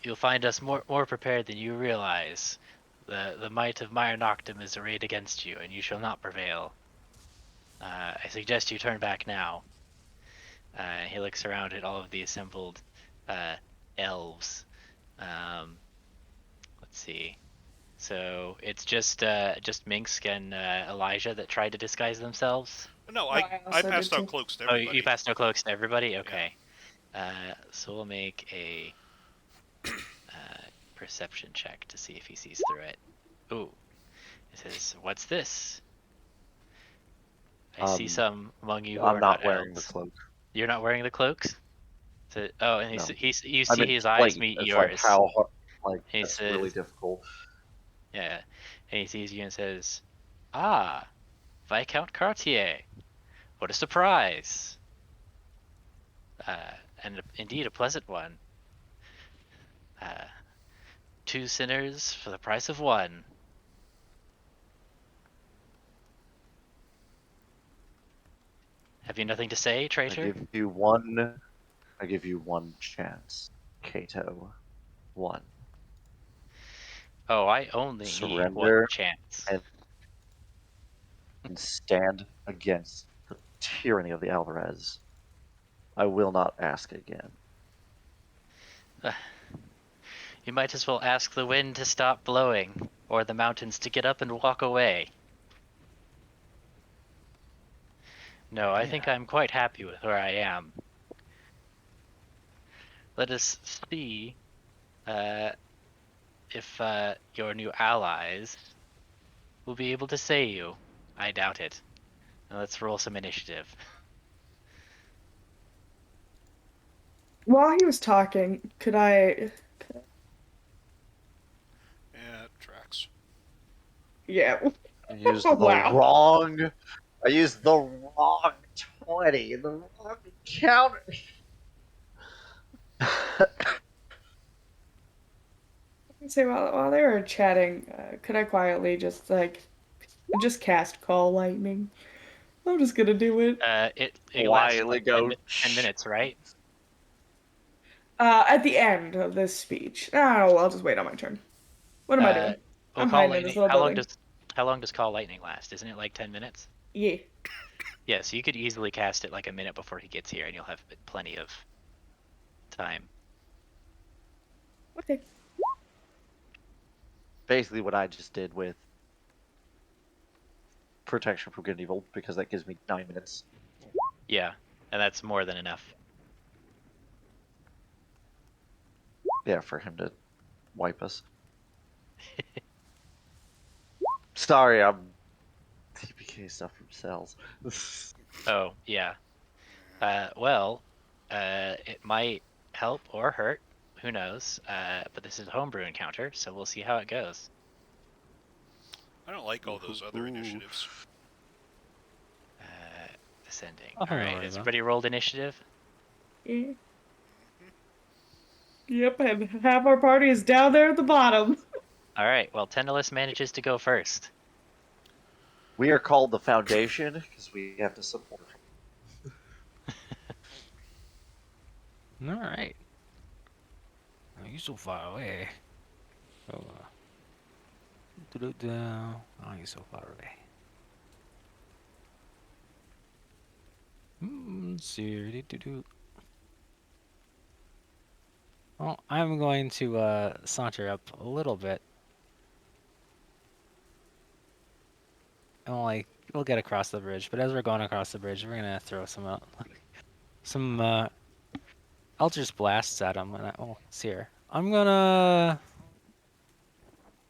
you'll find us more prepared than you realize. The might of Mire Noctum is arrayed against you, and you shall not prevail. I suggest you turn back now. He looks around at all of the assembled elves. Let's see. So it's just Minsk and Elijah that tried to disguise themselves. No, I I also passed did out too. cloaks to Oh, everybody. you passed no cloaks to everybody? Okay. So we'll make a perception check to see if he sees through it. Ooh. It says, "What's this? I see some among you who I'm are not wearing elves." the cloak. You're not wearing the cloaks? Oh, and No. you I see mean, his eyes like, meet it's yours. like how hard, like He that's really says- difficult. Yeah. And he sees you and says, "Ah, Viscount Cartier. What a surprise." And indeed a pleasant one. 2 sinners for the price of 1. Have you nothing to say, traitor? I give you one chance, Kato. One. Oh, I only need 1 Surrender chance. and stand against the tyranny of the Alvarez. I will not ask again. You might as well ask the wind to stop blowing, or the mountains to get up and walk away. No, I think I'm quite happy with where I am. Let us see if your new allies will be able to say you. I doubt it. Now let's roll some initiative. While he was talking, could I? Yeah, it tracks. Yeah. I used Oh, the wow. wrong. I used the wrong 20. The wrong counter. Say while they were chatting, could I quietly just cast call lightning? I'm just gonna do it. It lasts Quietly like go. 10 minutes, right? At the end of this speech. Oh, I'll just wait on my turn. What am I doing? Well, I'm call hiding in this lightning. little building. How long does call lightning last? Isn't it like 10 minutes? Yeah. Yeah, so you could easily cast it like a minute before he gets here, and you'll have plenty of time. Okay. Basically, what I just did with protection from good and evil, because that gives me 9 minutes. Yeah, and that's more than enough. Yeah, for him to wipe us. Sorry, I'm TPK stuff from cells. Oh, yeah. Well, it might help or hurt. Who knows? But this is a homebrew encounter, so we'll see how it goes. I don't like all those other initiatives. Descending. Nothing All to right, worry has about. everybody rolled initiative? Yeah. Yep, and half our party is down there at the bottom. All right, well, Tendalus manages to go first. We are called the Foundation because we have to support. All right. Oh, you're so far away. Oh, oh, you're so far away. Well, I'm going to saunter up a little bit. And we'll get across the bridge, but as we're going across the bridge, we're gonna throw some Eldritch blasts at him. And it's here. I'm gonna.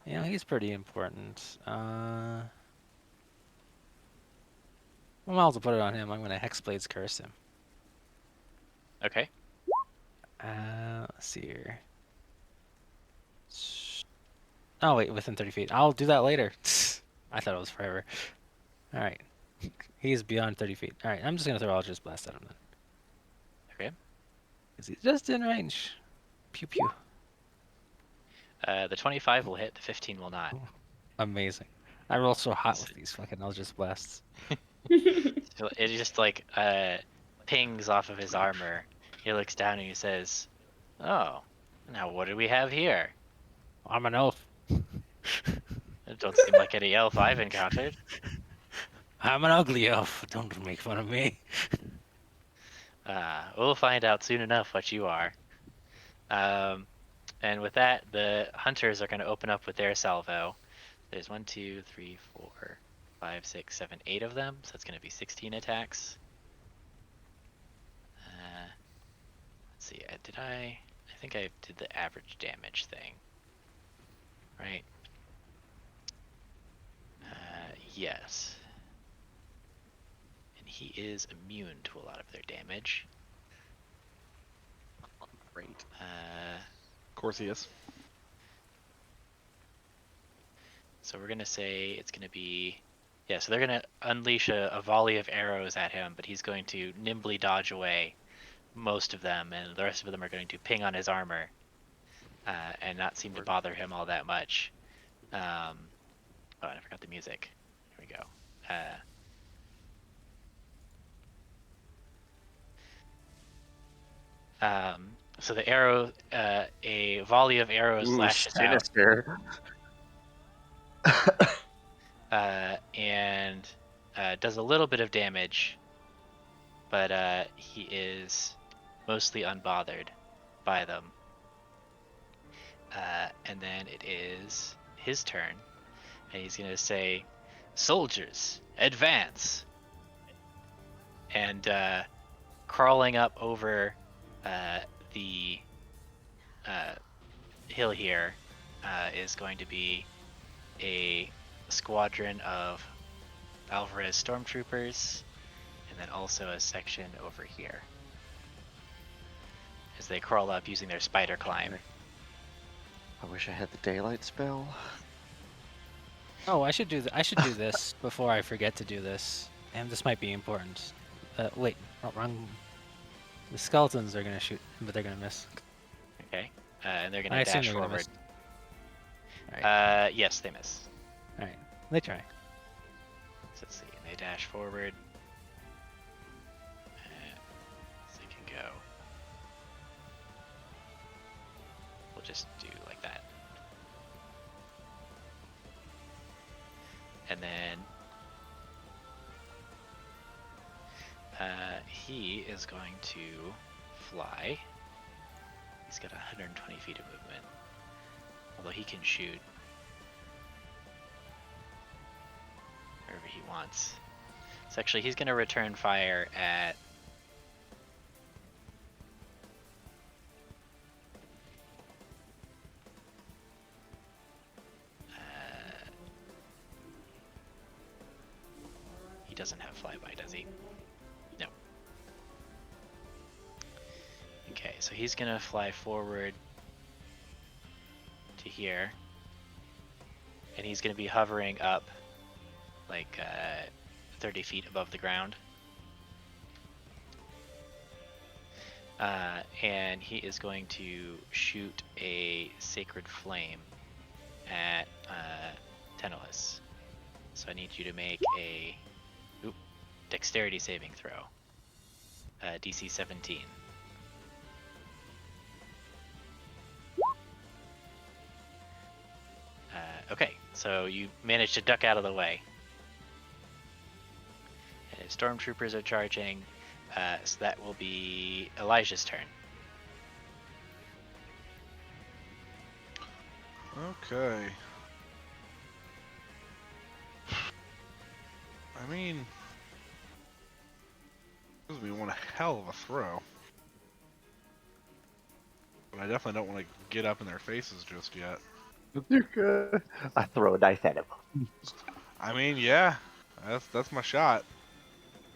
He's pretty important. I might as well put it on him. I'm gonna Hexblade's curse him. Okay. Let's see here. Oh wait, within 30 feet. I'll do that later. I thought it was forever. All right. He's beyond 30 feet. All right, I'm just gonna throw Eldritch blast at him then. Okay. Is he just in range? Pew pew. The 25 will hit. The 15 will not. Amazing. I roll so hot with these fucking Eldritch blasts. So it just like pings off of his armor. He looks down and he says, "Oh, now what do we have here? I'm an elf. It don't seem like any elf I've encountered." I'm an ugly elf. Don't make fun of me. We'll find out soon enough what you are. And with that, the hunters are going to open up with their salvo. There's 1, 2, 3, 4, 5, 6, 7, 8 of them, so that's going to be 16 attacks. Let's see, I think I did the average damage thing, right? Yes. And he is immune to a lot of their damage. Great. Of course he is. So we're gonna say it's gonna be, yeah. So they're gonna unleash a volley of arrows at him, but he's going to nimbly dodge away most of them, and the rest of them are going to ping on his armor, and not seem to bother him all that much. Oh, and I forgot the music. Here we go. So the arrow, a volley of arrows lashes out. Sinister. And does a little bit of damage, but he is mostly unbothered by them. And then it is his turn, and he's going to say, "Soldiers, advance!" And crawling up over the hill here is going to be a squadron of Alvarez stormtroopers, and then also a section over here as they crawl up using their spider climb. I wish I had the daylight spell. Oh, I should do this before I forget to do this. And this might be important. Wait, wrong. The skeletons are gonna shoot, but they're gonna miss. Okay, and they're I gonna assume dash they're gonna forward. miss. Alright, Yes, they miss. alright. They try. So let's see. They dash forward. So they can go. We'll just do like that. And then he is going to fly. He's got 120 feet of movement. Although he can shoot wherever he wants. So actually he's going to return fire at he doesn't have flyby, does he? No. Okay, so he's going to fly forward to here. And he's going to be hovering up like 30 feet above the ground. And he is going to shoot a sacred flame at Tenolis. So I need you to make a dexterity saving throw. DC 17. Okay, so you managed to duck out of the way. And his stormtroopers are charging, so that will be Elijah's turn. Okay. I mean, this would be one hell of a throw. But I definitely don't want to get up in their faces just yet. You could. I throw a knife at him. I mean, yeah, that's my shot.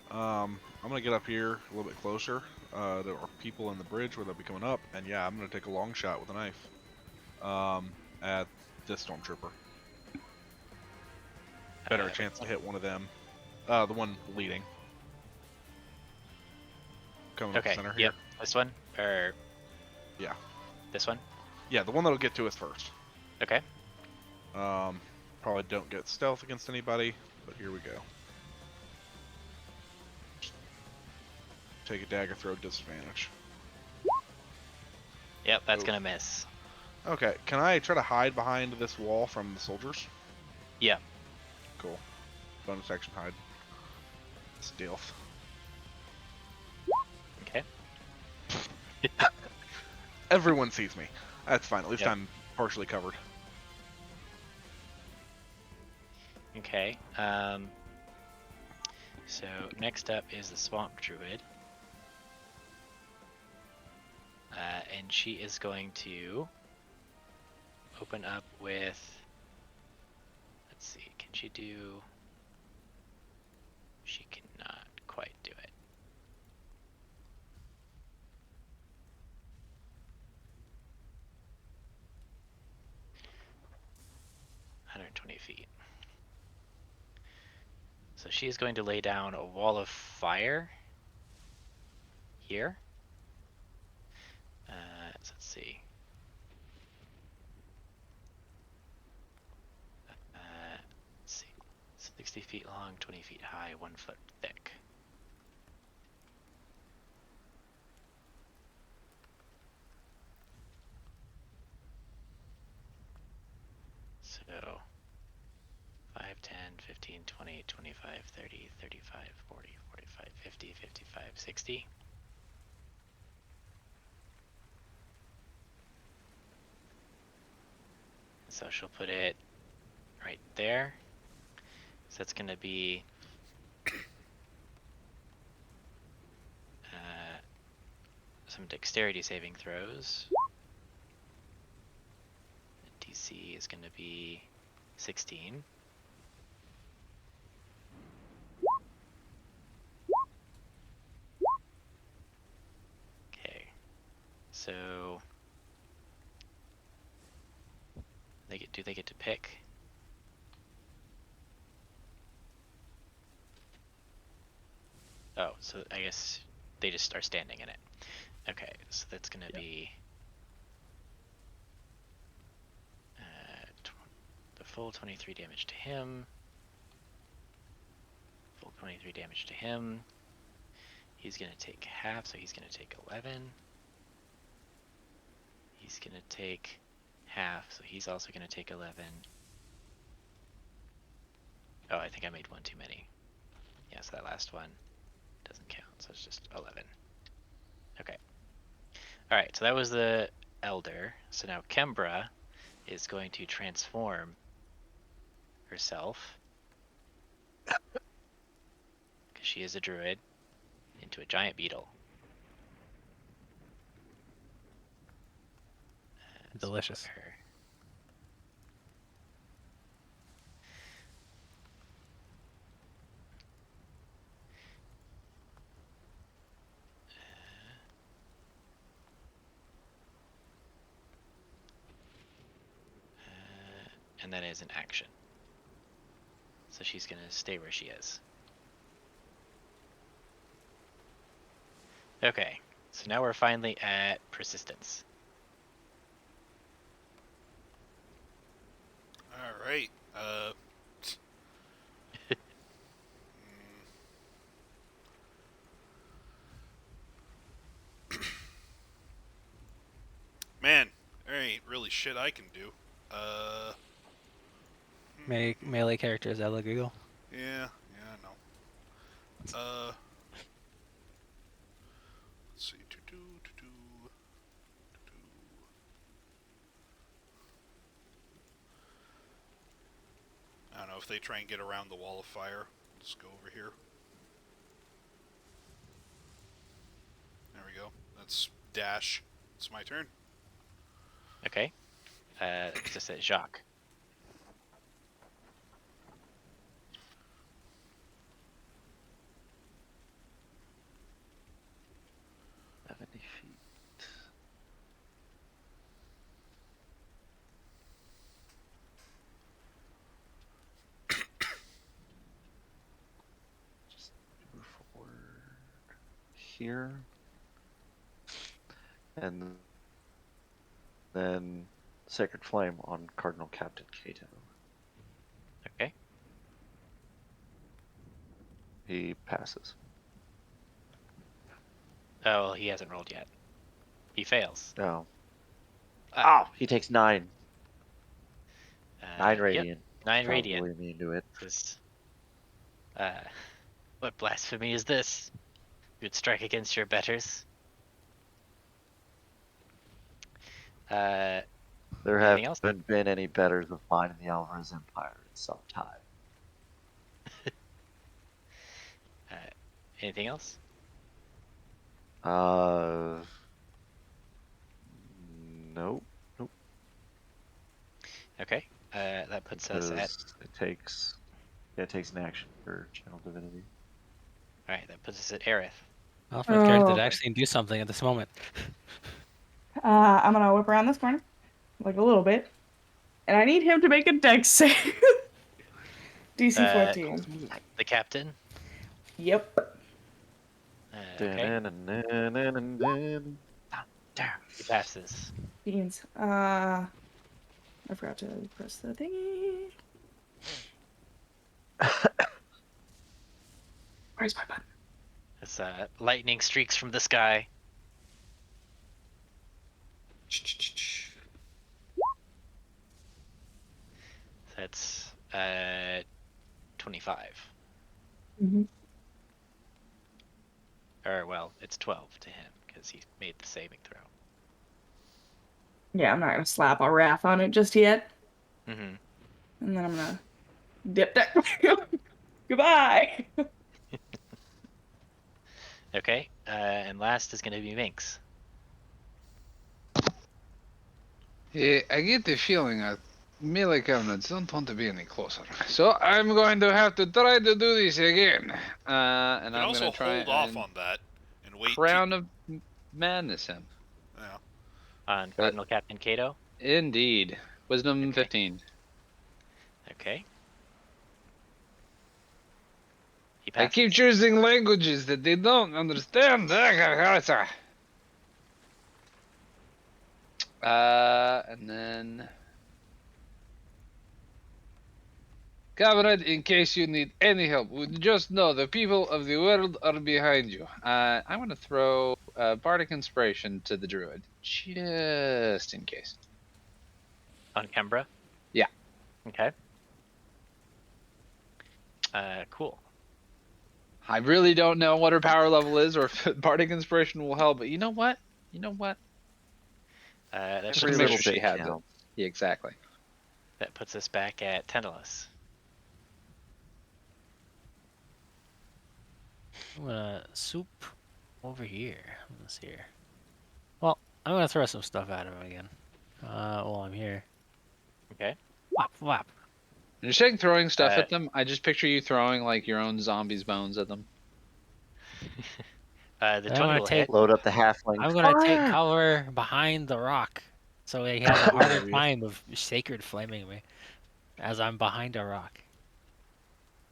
I'm gonna get up here a little bit closer. There are people in the bridge where they'll be coming up, and yeah, I'm gonna take a long shot with a knife. At this stormtrooper. Better chance to hit one of them. The one leading. Coming up the Okay, center here. yep, this one? Or... Yeah. This one? Yeah, the one that'll get to us first. Okay. Probably don't get stealth against anybody, but here we go. Take a dagger throw, disadvantage. Yep, that's Oh. gonna miss. Okay, can I try to hide behind this wall from the soldiers? Yeah. Cool. Bonus action hide. Stealth. Okay. Everyone sees me. That's fine. At least Yep. I'm partially covered. Okay. So next up is the Swamp Druid. And she is going to open up with, let's see, can she do, she cannot quite do it. feet. So she is going to lay down a wall of fire here. So let's see. Let's see. 60 feet long, 20 feet high, 1 foot thick. So 5, 10, 15, 20, 25, 30, 35, 40, 45, 50, 55, 60. So she'll put it right there. So that's going to be some dexterity saving throws. DC AC is going to be 16. Okay, so do they get to pick? Oh, so I guess they just are standing in it. Okay, so that's going to be the full 23 damage to him. Full 23 damage to him. He's going to take half, so he's going to take 11. He's going to take half, so he's also going to take 11. Oh, I think I made one too many. Yeah, so that last one doesn't count, so it's just 11. Okay. Alright, so that was the Elder. So now Kembra is going to transform herself, because she is a druid, into a giant beetle. So we'll Delicious. put her- and that is an action. So she's going to stay where she is. Okay, so now we're finally at persistence. All right. Man, there ain't really shit I can do. Melee characters, Ella Google. Yeah, I know. Let's see. I don't know if they try and get around the wall of fire. Let's go over here. There we go. That's dash. It's my turn. Okay. Just at Jacques. 70 feet. Just move forward here. And then Sacred Flame on Cardinal Captain Cato. Okay. He passes. Oh, well, he hasn't rolled yet. He fails. Oh. Ah. He takes 9. 9 Yep, radiant. 9 Probably radiant. immune to it. What blasphemy is this? You would strike against your betters. There Anything else? haven't been any betters of mine in the Alvarez Empire in some time. Anything else? Nope. Okay. That puts us at. Because it takes an action for Channel Divinity. Alright, that puts us at Aerith. Alfred character to Oh. actually do something at this moment. I'm gonna whip around this corner, like a little bit, and I need him to make a dex save. DC 14. The captain. Yep. Okay. He passes. Beans. I forgot to press the thingy. Where's my button? As lightning streaks from the sky. That's 25. Mm-hmm. Or, well, it's 12 to him, because he made the saving throw. Yeah, I'm not gonna slap a wrath on it just yet. Mm-hmm. And then I'm gonna dip that. Goodbye! Okay, and last is going to be Minx. Yeah, I get the feeling melee cabinets don't want to be any closer. So I'm going to have to try to do this again. And You can I'm also going to try hold off and on that and wait. Crown of Madness him. Yeah. On Cardinal Captain Cato. Indeed. Wisdom Okay. 15. Okay. He I passes. keep choosing languages that they don't understand. And then Comrade, in case you need any help, just know the people of the world are behind you. I'm going to throw Bardic Inspiration to the Druid, just in case. On Kembra? Yeah. Okay. Cool. I really don't know what her power level is or if Bardic Inspiration will help, but you know what? That Just Every to puts make little sure us, she bit has it. counts. Yeah, exactly. that puts us back at Tendalus. I'm gonna soup over here. What's here? Well, I'm gonna throw some stuff at him again. While I'm here. Okay. Whop, whop. When you're saying throwing stuff Uh, at them, I just picture you throwing like your own zombies' bones at them. The Then 20 will hit. Load up the halfling. I'm gonna take Fire! cover behind the rock, so he has a harder time of sacred flaming me, as I'm behind a rock.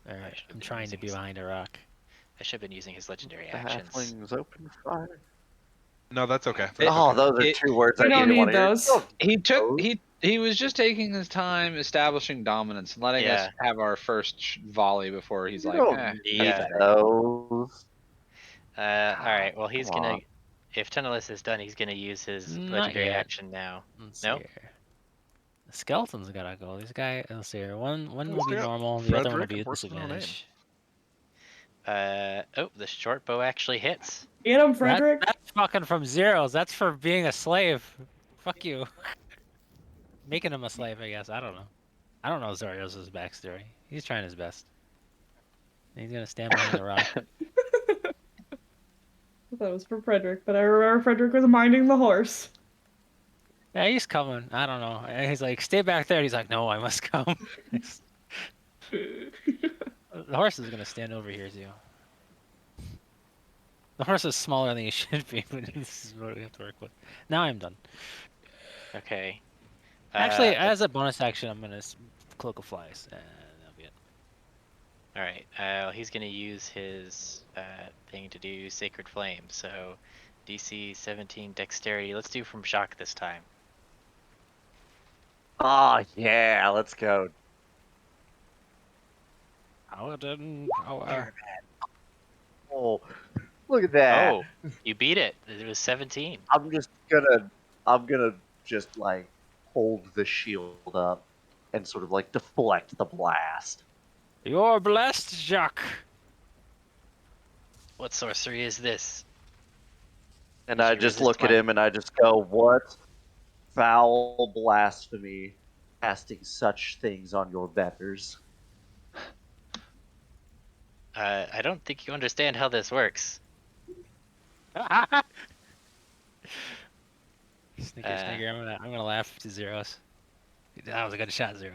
Or I should have I'm been trying to using be his- behind a rock. I should have been using his legendary The actions. halflings open fire. No, that's okay. It- Oh, okay. those are it- two words We I don't didn't want need to hear. those. Don't He took those. he was just taking his time establishing dominance and letting us Yeah. have our first volley before he's You like, don't eh, need that's Yeah. better. those. Alright, well, he's Come gonna. on. If Tendalus is done, he's gonna use his Not legendary yet. action now. Let's Nope. see here. The skeleton's gotta go. This guy, let's see here. One Well, will be yeah, normal, the other one will Frederick be a and Horse's no name. disadvantage. Oh, the short bow actually hits. Get him, Frederick. That's fucking from zeros. That's for being a slave. Fuck you. Making him a slave, I guess. I don't know. I don't know Zorios' backstory. He's trying his best. He's gonna stand behind the rock. I thought it was for Frederick, but I remember Frederick was minding the horse. Yeah, he's coming. I don't know. And he's like, stay back there. He's like, no, I must come. The horse is gonna stand over here too. The horse is smaller than he should be, but this is what we have to work with. Now I'm done. Okay. Actually, as a bonus action, I'm gonna cloak of flies. That'll be it. Alright, he's gonna use his thing to do Sacred Flame. So, DC 17 Dexterity. Let's do from shock this time. Oh, yeah, let's go. Paladin power. Oh, look at that. Oh, you beat it. It was 17. I'm gonna just like hold the shield up and sort of like deflect the blast. You're blessed, Jacques. What sorcery is this? And Did I you just resist look at my- him and I just go, "What foul blasphemy, casting such things on your betters." I don't think you understand how this works. Snicker, snicker. I'm gonna laugh to zeros. That was a good shot, Zero.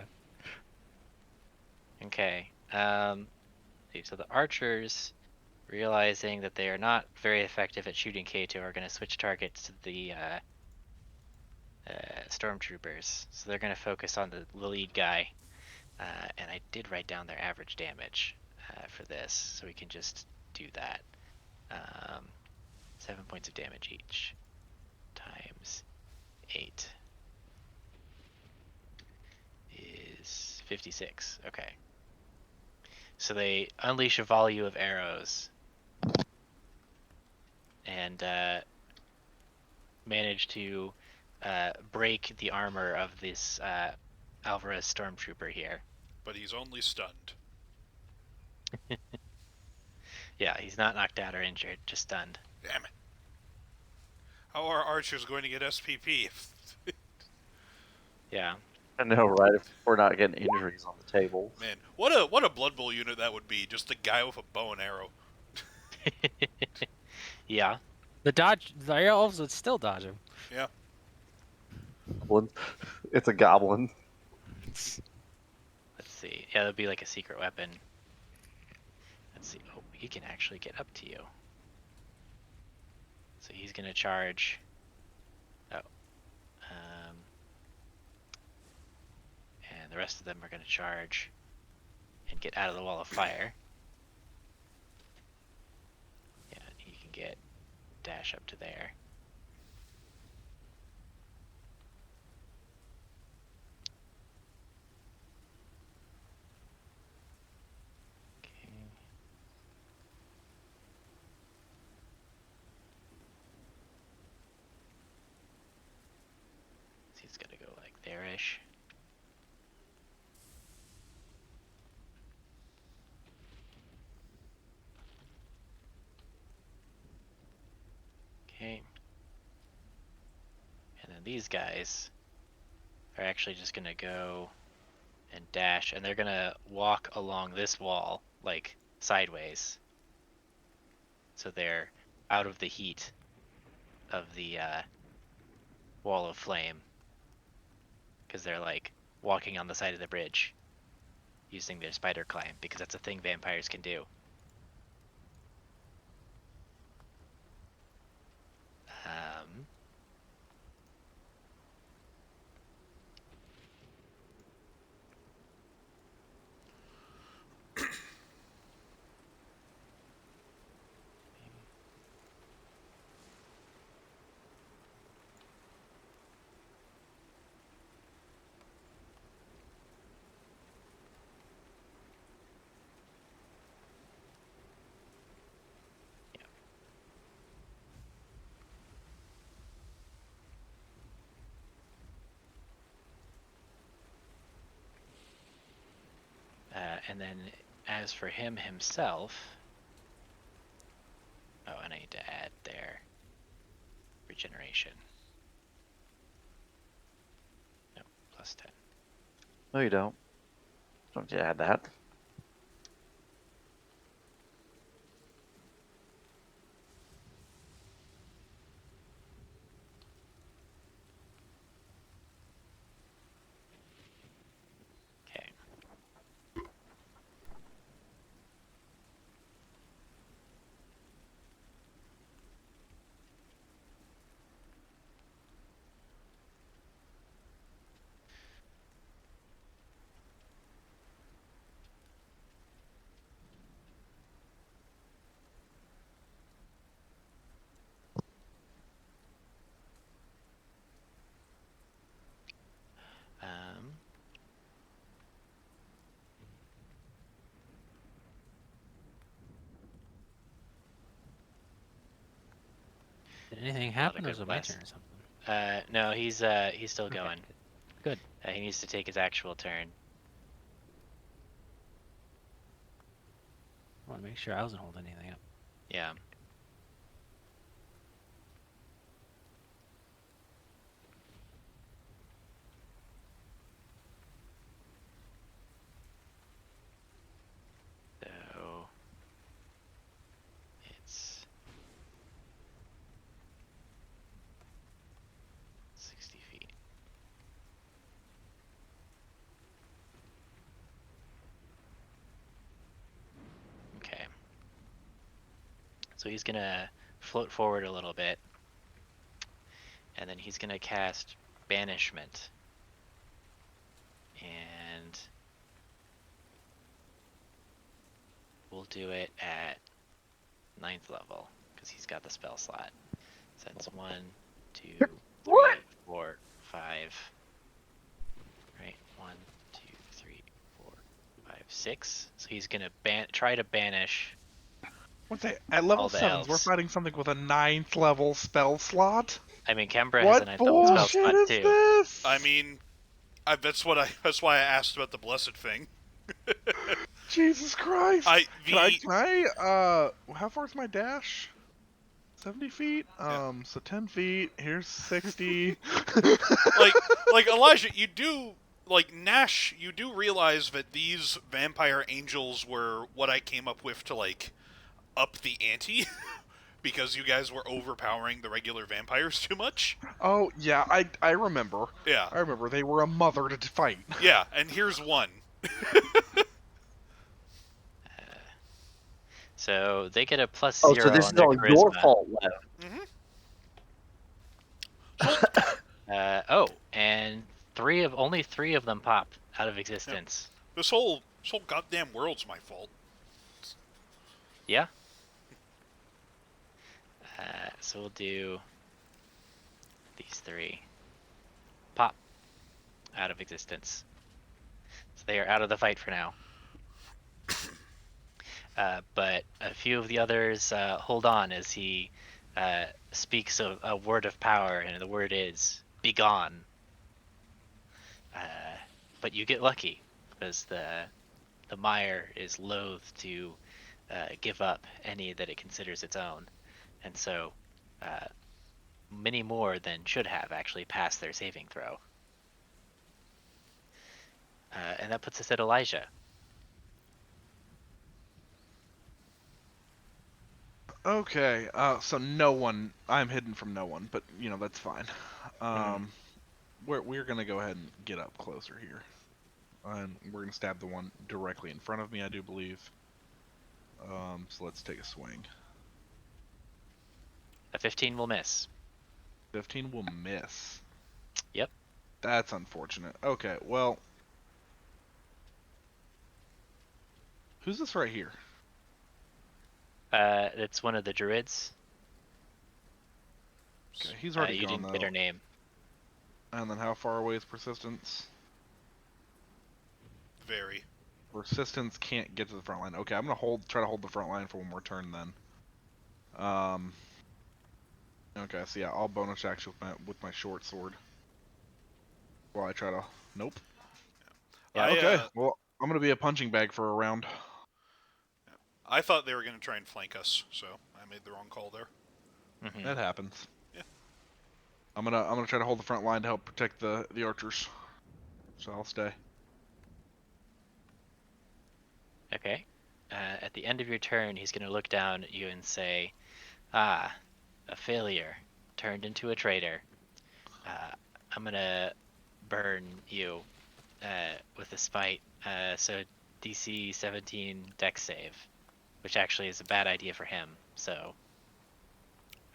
Okay. So the archers, realizing that they are not very effective at shooting Kato, are going to switch targets to the stormtroopers. So they're going to focus on the lead guy. And I did write down their average damage for this, so we can just do that. 7 points of damage each times 8 is 56. Okay. So they unleash a volley of arrows and manage to break the armor of this Alvarez stormtrooper here. But he's only stunned. Yeah, he's not knocked out or injured, just stunned. Damn it. How are archers going to get SPP? Yeah. I know, right? If we're not getting injuries on the table. Man, what a Blood Bowl unit that would be. Just the guy with a bow and arrow. Yeah. The elves would still dodge him. Goblin. It's a goblin. Let's see. Yeah, that'll be like a secret weapon. Let's see. Oh, he can actually get up to you. So he's gonna charge. Oh. And the rest of them are gonna charge and get out of the wall of fire. Yeah, he can get dash up to there. Okay. So he's gonna go like there-ish. Okay. And then these guys are actually just gonna go and dash, and they're gonna walk along this wall, like sideways. So they're out of the heat of the wall of flame. Because they're like walking on the side of the bridge using their spider climb, because that's a thing vampires can do. And then as for him himself, oh, and I need to add their regeneration. No, +10. No, you don't. Don't you add that? Okay. Did anything Lot of happen, or good was it my quests. turn or something? No, he's still Okay, going. good. He needs to take his actual turn. I want to make sure I wasn't holding anything up. Yeah. So it's 60 feet. Okay. So he's gonna float forward a little bit, and then he's gonna cast Banishment. And we'll do it at 9th level, because he's got the spell slot. So that's 1, 2, 3, 4, 5. Right, 1, 2, 3, 4, 5, 6. So he's gonna try to banish. What's that? At level All the 7s, we're elves. fighting something with a 9th level spell slot? I mean, Kembra has a What 9th level spell bullshit slot is too. this? I mean, that's why I asked about the blessed thing. Jesus Christ! Can I, how far is my dash? 70 feet? Yeah. So 10 feet, here's 60. like Elijah, you do Nash, you do realize that these vampire angels were what I came up with to up the ante. because you guys were overpowering the regular vampires too much. Oh yeah, I remember. Yeah, I remember they were a mother to fight. yeah, and here's one. So they get a +0 Oh, so this on is their all charisma. your fault, Lev. Oh, and only three of them pop out of existence. This whole goddamn world's my fault. Yeah. So we'll do these three. Pop out of existence. So they are out of the fight for now. But a few of the others hold on as he speaks a word of power, and the word is "begone." But you get lucky because the mire is loath to give up any that it considers its own, and so many more than should have actually passed their saving throw. And that puts us at Elijah. Okay, so no one. I'm hidden from no one, but that's fine. We're gonna go ahead and get up closer here, and we're gonna stab the one directly in front of me, I do believe. So let's take a swing. A 15 will miss. 15 will miss. Yep. That's unfortunate. Okay, well, who's this right here? It's one of the druids. Okay, he's already You gone didn't though. get her name. And then how far away is persistence? Very. Persistence can't get to the front line. Okay, I'm gonna try to hold the front line for one more turn then. Okay, so yeah, I'll bonus action with my short sword. While I try to. Nope. Yeah. Okay, well, I'm gonna be a punching bag for a round. I thought they were going to try and flank us, so I made the wrong call there. Mm-hmm. That happens. Yeah. I'm gonna try to hold the front line to help protect the archers. So I'll stay. Okay. At the end of your turn, he's going to look down at you and say, "Ah, a failure turned into a traitor. I'm going to burn you with a spite. So DC 17 Dex save, which actually is a bad idea for him. So,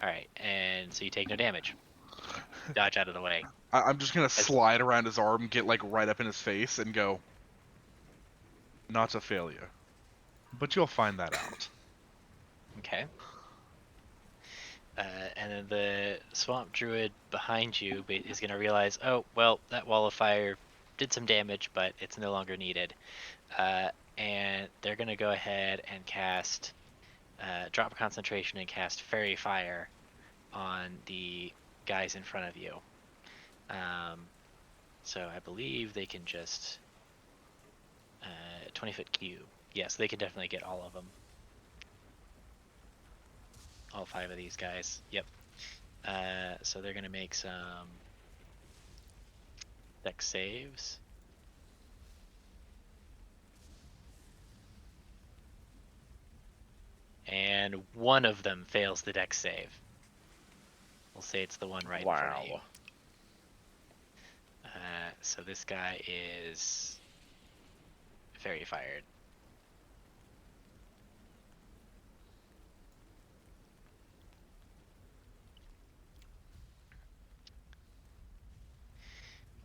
all right, and so you take no damage. Dodge out of the way. I'm just gonna slide around his arm, get like right up in his face, and go. Not a failure, but you'll find that out. Okay. And then the swamp druid behind you is going to realize, oh, well, that wall of fire did some damage, but it's no longer needed. And they're going to go ahead and cast, drop concentration and cast Fairy Fire on the guys in front of you. So I believe they can just 20-foot cube. Yes, they can definitely get all of them. All 5 of these guys. Yep. So they're gonna make some dex saves. And one of them fails the dex save. We'll say it's the one right in front of you. So this guy is very fired.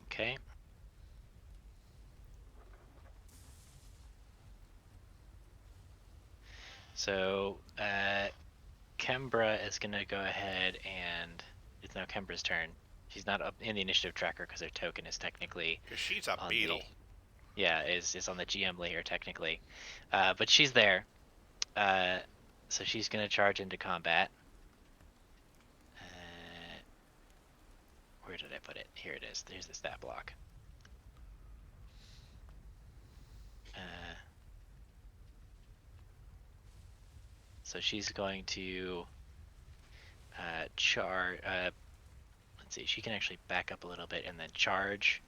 Okay. So Kembra is gonna go ahead and it's now Kembra's turn. She's not up in the initiative tracker because her token is technically Because she's a on beetle. is on the GM layer technically, but she's there. So she's gonna charge into combat. Where did I put it? Here it is. There's the stat block. So she's going to let's see, she can actually back up a little bit and then charge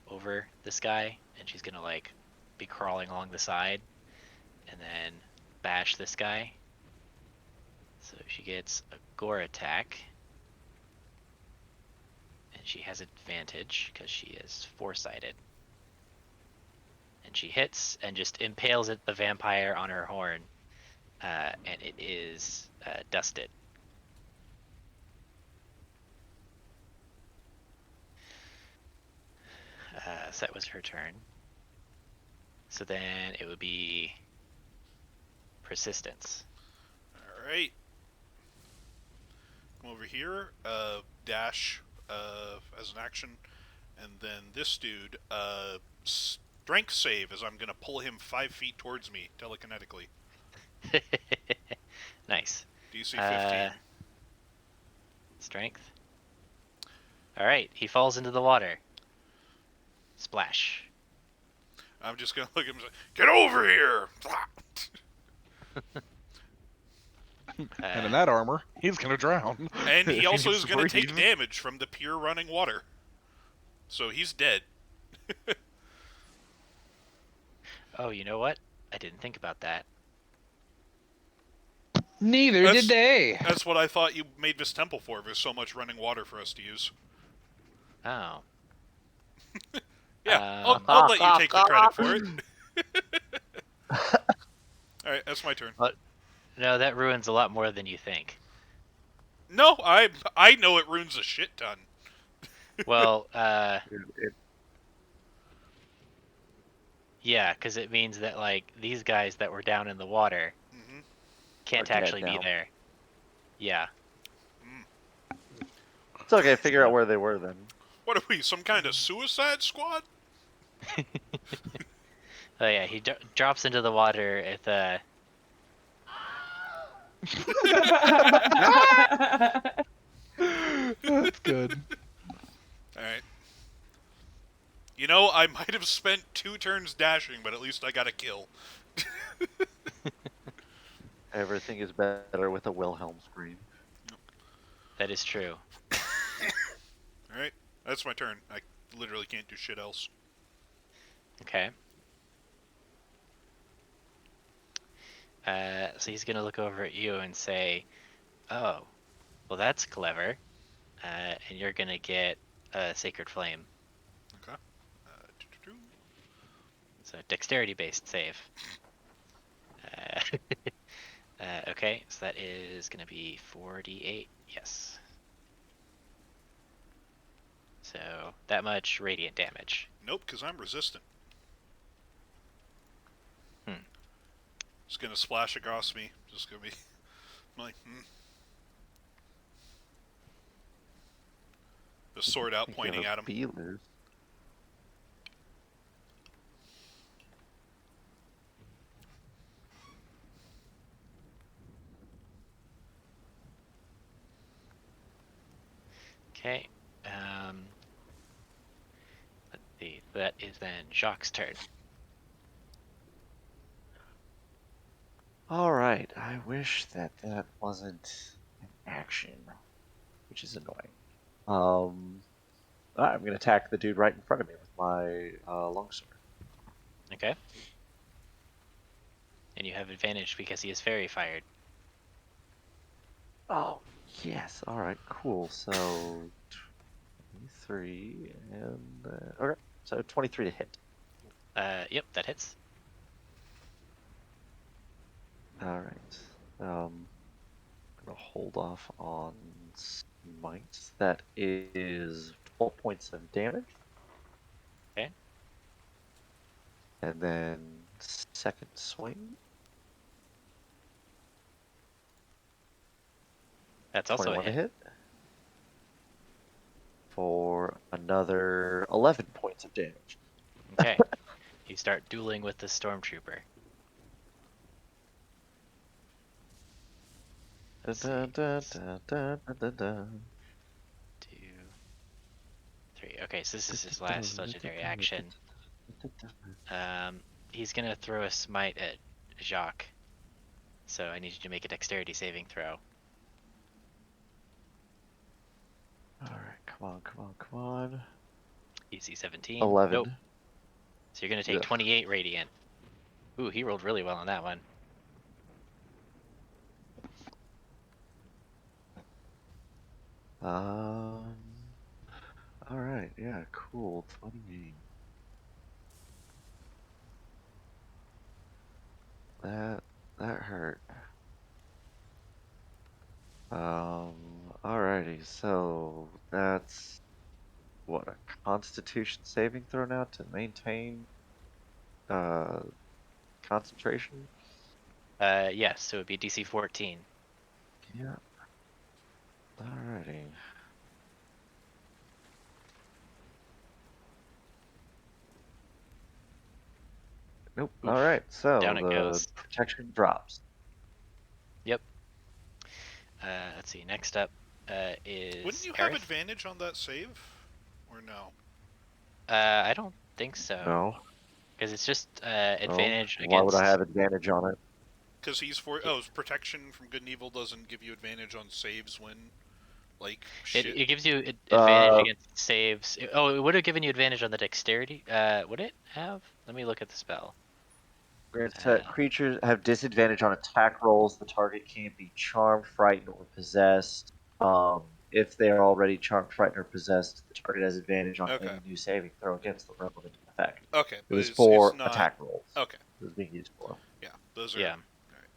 over this guy, and she's gonna like be crawling along the side and then bash this guy. So she gets a gore attack. And she has advantage because she is foresighted. And she hits and just impales the vampire on her horn. And it is dusted. So that was her turn. So then it would be persistence. All right. Come over here. Dash as an action, and then this dude. Strength save as I'm gonna pull him 5 feet towards me telekinetically. Nice. DC 15. Strength. All right, he falls into the water. Splash. I'm just gonna look at him and say, "Get over here!" And in that armor, he's gonna drown. And he also He's is gonna take breathe. damage from the pure running water. So he's dead. Oh, you know what? I didn't think about that. Neither That's- did they. That's what I thought you made this temple for. There's so much running water for us to use. Oh. Yeah, Um, I'll let you take the credit for it. Alright, that's my turn. No, that ruins a lot more than you think. No, I know it ruins a shit ton. Well, It, yeah, because it means that, like, these guys that were down in the water Mm-hmm. can't Are dead actually be now. there. Yeah. it's okay. Figure out where they were then. What are we, some kind of suicide squad? Oh, yeah, he drops into the water at the... That's good. Alright. You know, I might have spent 2 turns dashing, but at least I got a kill. Everything is better with a Wilhelm scream. That is true. Alright, that's my turn. I literally can't do shit else. Okay. So he's gonna look over at you and say, "Oh, well that's clever," and you're gonna get a Sacred Flame. Okay. It's a dexterity-based save. Okay, so that is gonna be 4d8. Yes. So that much radiant damage. Nope, because I'm resistant. Just gonna splash across me. Just gonna be like, The sword out, pointing at him. Feelers. Okay. Let's see. That is then Jacques' turn. All right. I wish that wasn't an action, which is annoying. I'm gonna attack the dude right in front of me with my longsword. Okay. And you have advantage because he is fairy fired. Oh yes. All right. Cool. So 23 and okay. So 23 to hit. Yep, that hits. All right. Gonna hold off on smite. That is 12 points of damage. Okay. And then second swing. That's also a 21 hit. to hit. For another 11 points of damage. Okay. You start dueling with the stormtrooper. Dun, dun, dun, dun, dun, dun, dun. 2, 3. Okay, so this is his last legendary action. He's gonna throw a smite at Jacques. So I need you to make a dexterity saving throw. Alright, come on. EC 17. 11. Nope. So you're gonna take Ugh. 28 radiant. Ooh, he rolled really well on that one. Um. All right. Yeah. Cool. 28. That hurt. Alrighty. So that's what, a Constitution saving throw now to maintain uh concentration. Yes, so it would be DC 14. Yeah. Alrighty. Nope. Oof. Alright, so Down it the goes. protection drops. Yep. Let's see. Next up is. Wouldn't you have Aerith. advantage on that save, or no? I don't think so. No. Because it's just No. advantage against. Why would I have advantage on it? Because protection from good and evil doesn't give you advantage on saves when, like, shit. It gives you advantage against saves. It would have given you advantage on the dexterity. Would it have? Let me look at the spell. Creatures have disadvantage on attack rolls. The target can't be charmed, frightened, or possessed. If they are already charmed, frightened, or possessed, the target has advantage on Okay. any new saving throw against the relevant effect. Okay, It but was it's for not... attack rolls. Okay. It was being used for. Yeah, those are... Yeah. Alright.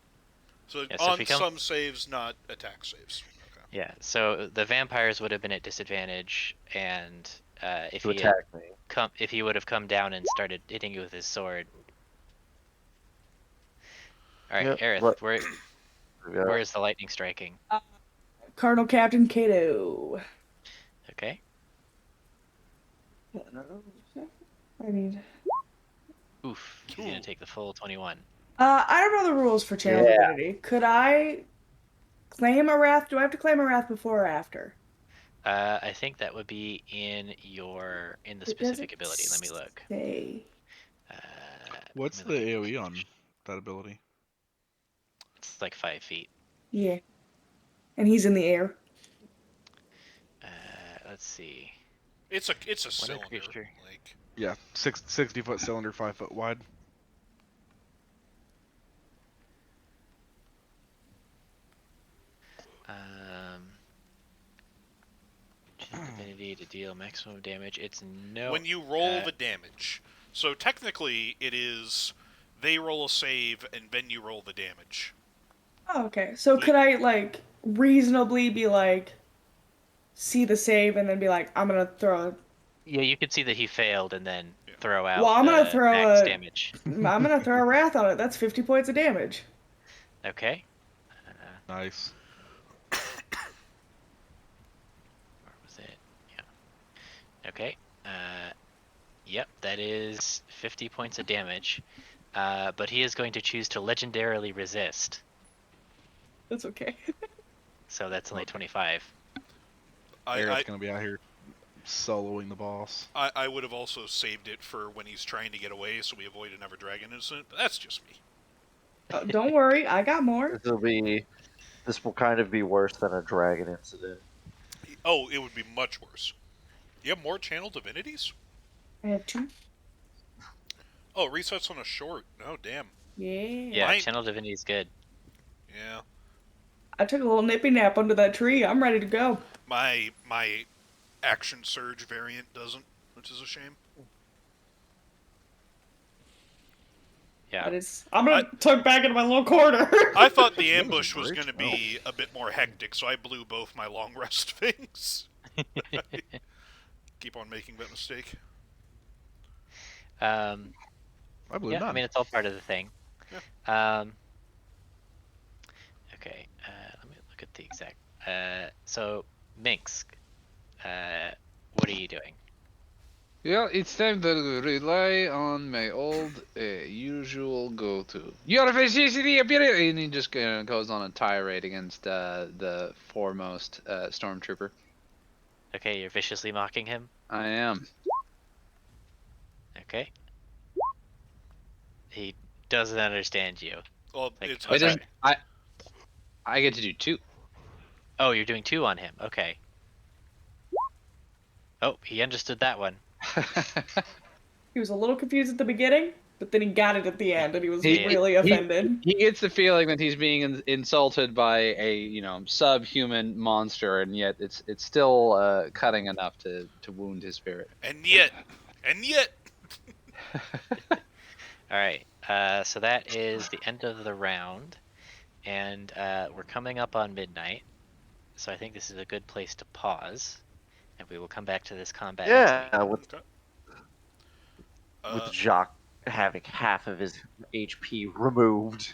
So Yeah, so if on he comes- some saves, not attack saves. Okay. Yeah. So the vampires would have been at disadvantage, and if To he had attack me. if he would have come down and started hitting you with his sword. All right, Yep, Aerith, what- where is the lightning striking? Colonel Captain Cato. Okay. I need. Oof. He's gonna take the full 21. I don't know the rules for Channel Yeah. Divinity. Could I claim a wrath? Do I have to claim a wrath before or after? I think that would be in the specific ability. Let me look. Say. What's let the me look at AoE on that ability? It's like 5 feet. Yeah. And he's in the air. Let's see. It's a When a cylinder. creature- Like, Yeah, 60-foot cylinder, 5 foot wide. Divinity to deal maximum damage. It's no. when you roll the damage. So technically, it is they roll a save and then you roll the damage. Oh, okay. So could I like reasonably be like, see the save and then be like, I'm gonna throw a Yeah, you could see that he failed and then throw out. Well, I'm gonna the throw max a- damage. I'm gonna throw a wrath on it. That's 50 points of damage. Okay. Nice. Where was it? Yeah. Okay. Yep, that is 50 points of damage. But he is going to choose to legendarily resist. That's okay. So that's only 25. Aerith's gonna be out here soloing the boss. I would have also saved it for when he's trying to get away, so we avoid another dragon incident. But that's just me. Don't worry, I got more. This will kind of be worse than a dragon incident. Oh, it would be much worse. You have more channel divinities? I have 2. Oh, resets on a short. Oh, damn. Yeah. Yeah, Mine- Channel Divinity is good. Yeah. I took a little nippy nap under that tree. I'm ready to go. My action surge variant doesn't, which is a shame. Yeah. I'm gonna tuck back into my little corner. I thought the That was a ambush was bridge? going to be a bit more hectic, so I blew both my long rest things. Keep on making that mistake. I blew Yeah, none. I mean it's all part of the thing. Yeah. Okay, let me look at the exact. So Minsk, what are you doing? Yeah, it's time to rely on my old usual go-to. Your efficiency ability, and he just goes on a tirade against the foremost stormtrooper. Okay, you're viciously mocking him. I am. Okay. He doesn't understand you. Well, Like, it's okay. It doesn't. I get to do 2. Oh, you're doing 2 on him. Okay. Oh, he understood that one. He was a little confused at the beginning, But then he got it at the end, and he was He- really offended. He gets the feeling that he's being insulted by a subhuman monster, and yet it's still cutting enough to wound his spirit. And yet. All right. So that is the end of the round, and we're coming up on midnight. So I think this is a good place to pause, and we will come back to this combat next week. Yeah, with Okay. Jacques having half of his HP removed.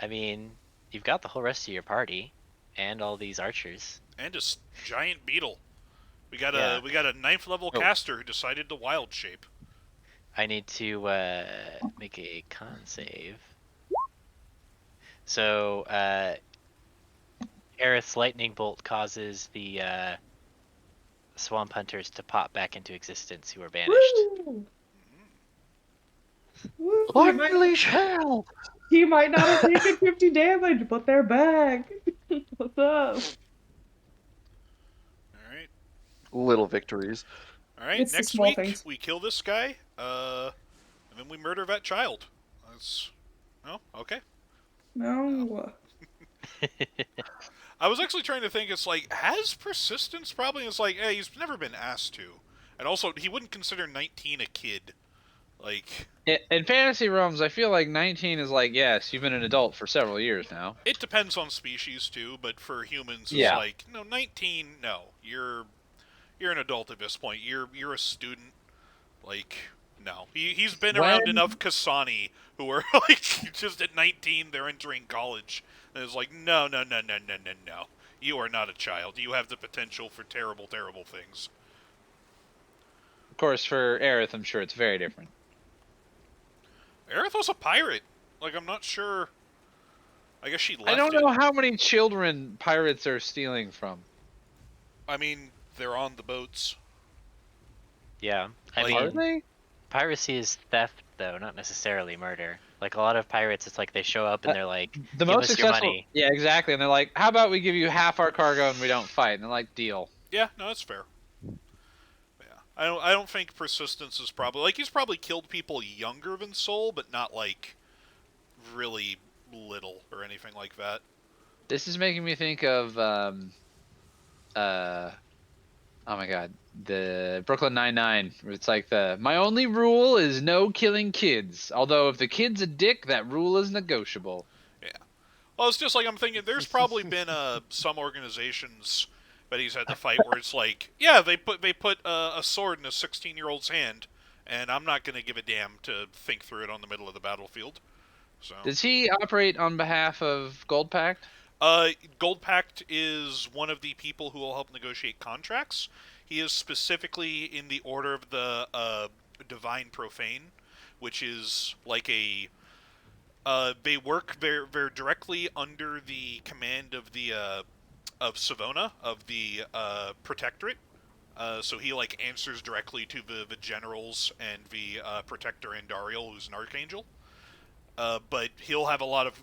I mean, you've got the whole rest of your party, and all these archers. And a giant beetle. We got Yeah. a 9th level Oh. caster who decided to wild shape. I need to make a con save. So, Aerith's lightning bolt causes the swamp hunters to pop back into existence who were banished. Woo! Woo! He might, Unleash hell! he might not have taken 50 damage, but they're back. What's up? Alright. Little victories. Alright, It's the next small week things. we kill this guy, and then we murder that child. That's... Oh, okay. No. I was actually trying to think, it's like, has persistence probably? It's like, hey, he's never been asked to. And also, he wouldn't consider 19 a kid. Like... In fantasy realms, I feel like 19 is like, yes, you've been an adult for several years now. It depends on species, too, but for humans, it's Yeah. like, no, 19, no. You're an adult at this point. You're a student. Like, no. He's been around enough Kasani who are, like, just at 19, they're entering college. And it's like, no. You are not a child. You have the potential for terrible, terrible things. Of course, for Aerith, I'm sure it's very different. Aerith was a pirate. Like, I'm not sure... I guess she left I don't it. know how many children pirates are stealing from. I mean, they're on the boats. Yeah, I Like- Are mean, they? piracy is theft, though, not necessarily murder. Like, a lot of pirates, it's like they show up and they're like, The give most us your successful. money. Yeah, exactly. And they're like, "How about we give you half our cargo and we don't fight?" And they're like, "Deal." Yeah, no, that's fair. Yeah, I don't think persistence is probably like he's probably killed people younger than Soul, but not like really little or anything like that. This is making me think of oh my god, the Brooklyn Nine-Nine, where it's like my only rule is no killing kids. Although if the kid's a dick, that rule is negotiable. Well, it's just like I'm thinking. There's probably been some organizations that he's had to fight where it's like, yeah, they put a sword in a 16-year-old's hand, and I'm not gonna give a damn to think through it on the middle of the battlefield. So. Does he operate on behalf of Gold Pact? Gold Pact is one of the people who will help negotiate contracts. He is specifically in the Order of the Divine Profane, which is like a... they work they're directly under the command of the of Savona, of the Protectorate. So he like answers directly to the generals and the Protector Andariel, who's an archangel. But he'll have a lot of...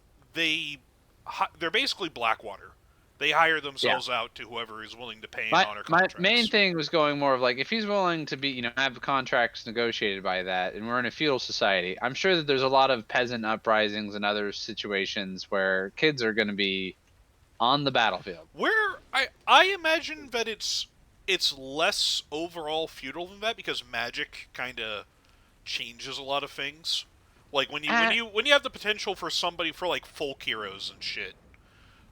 They're basically Blackwater. They hire themselves out to whoever is willing to pay and honor My contracts. main thing was going more of like, if he's willing to be, have contracts negotiated by that, and we're in a feudal society, I'm sure that there's a lot of peasant uprisings and other situations where kids are going to be on the battlefield. Where I imagine that it's less overall feudal than that, because magic kind of changes a lot of things. Like when you have the potential for somebody for like folk heroes and shit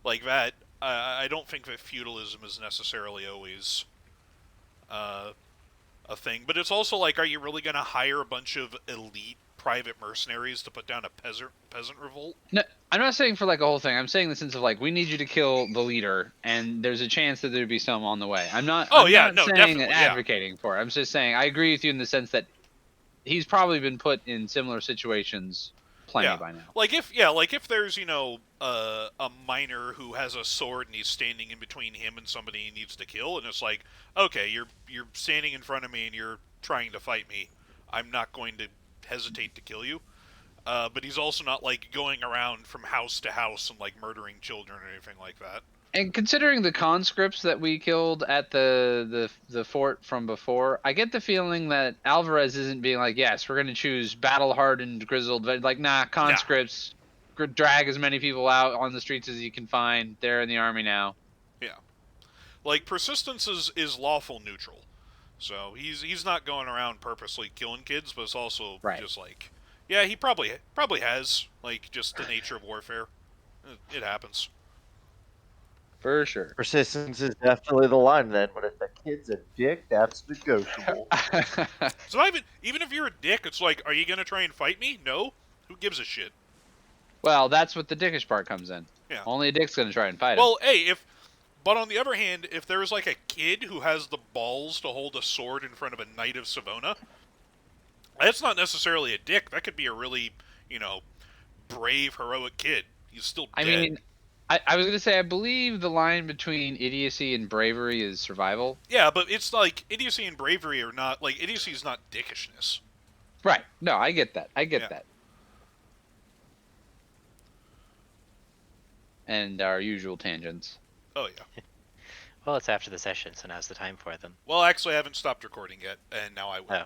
like that. I don't think that feudalism is necessarily always a thing. But it's also like, are you really going to hire a bunch of elite private mercenaries to put down a peasant revolt? No, I'm not saying for like a whole thing. I'm saying in the sense of like, we need you to kill the leader, and there's a chance that there'd be some on the way. I'm not. Oh, I'm yeah, not no, saying definitely, and yeah. advocating for it. I'm just saying I agree with you in the sense that he's probably been put in similar situations plenty by now. Like if there's a miner who has a sword and he's standing in between him and somebody he needs to kill, and it's like, okay, you're standing in front of me and you're trying to fight me. I'm not going to hesitate to kill you. But he's also not like going around from house to house and like murdering children or anything like that. And considering the conscripts that we killed at the fort from before, I get the feeling that Alvarez isn't being like, yes, we're going to choose battle-hardened, grizzled, like, nah, conscripts, drag as many people out on the streets as you can find. They're in the army now. Yeah. Like, persistence is lawful neutral. So he's not going around purposely killing kids, but it's also just like, yeah, he probably has, like, just the nature of warfare. It happens. For sure. Persistence is definitely the line then, but if the kid's a dick, that's negotiable. So not even if you're a dick, it's like, are you gonna try and fight me? No. Who gives a shit? Well, that's what the dickish part comes in. Yeah. Only a dick's gonna try and fight him. Well, hey, but on the other hand, if there's like a kid who has the balls to hold a sword in front of a knight of Savona, that's not necessarily a dick. That could be a really, brave, heroic kid. He's still dead. I mean, I was going to say, I believe the line between idiocy and bravery is survival. Yeah, but it's like, idiocy and bravery are not, like, idiocy is not dickishness. Right. No, I get that. I get that. And our usual tangents. Oh, yeah. Well, it's after the session, so now's the time for them. Well, actually, I haven't stopped recording yet, and now I will. Oh.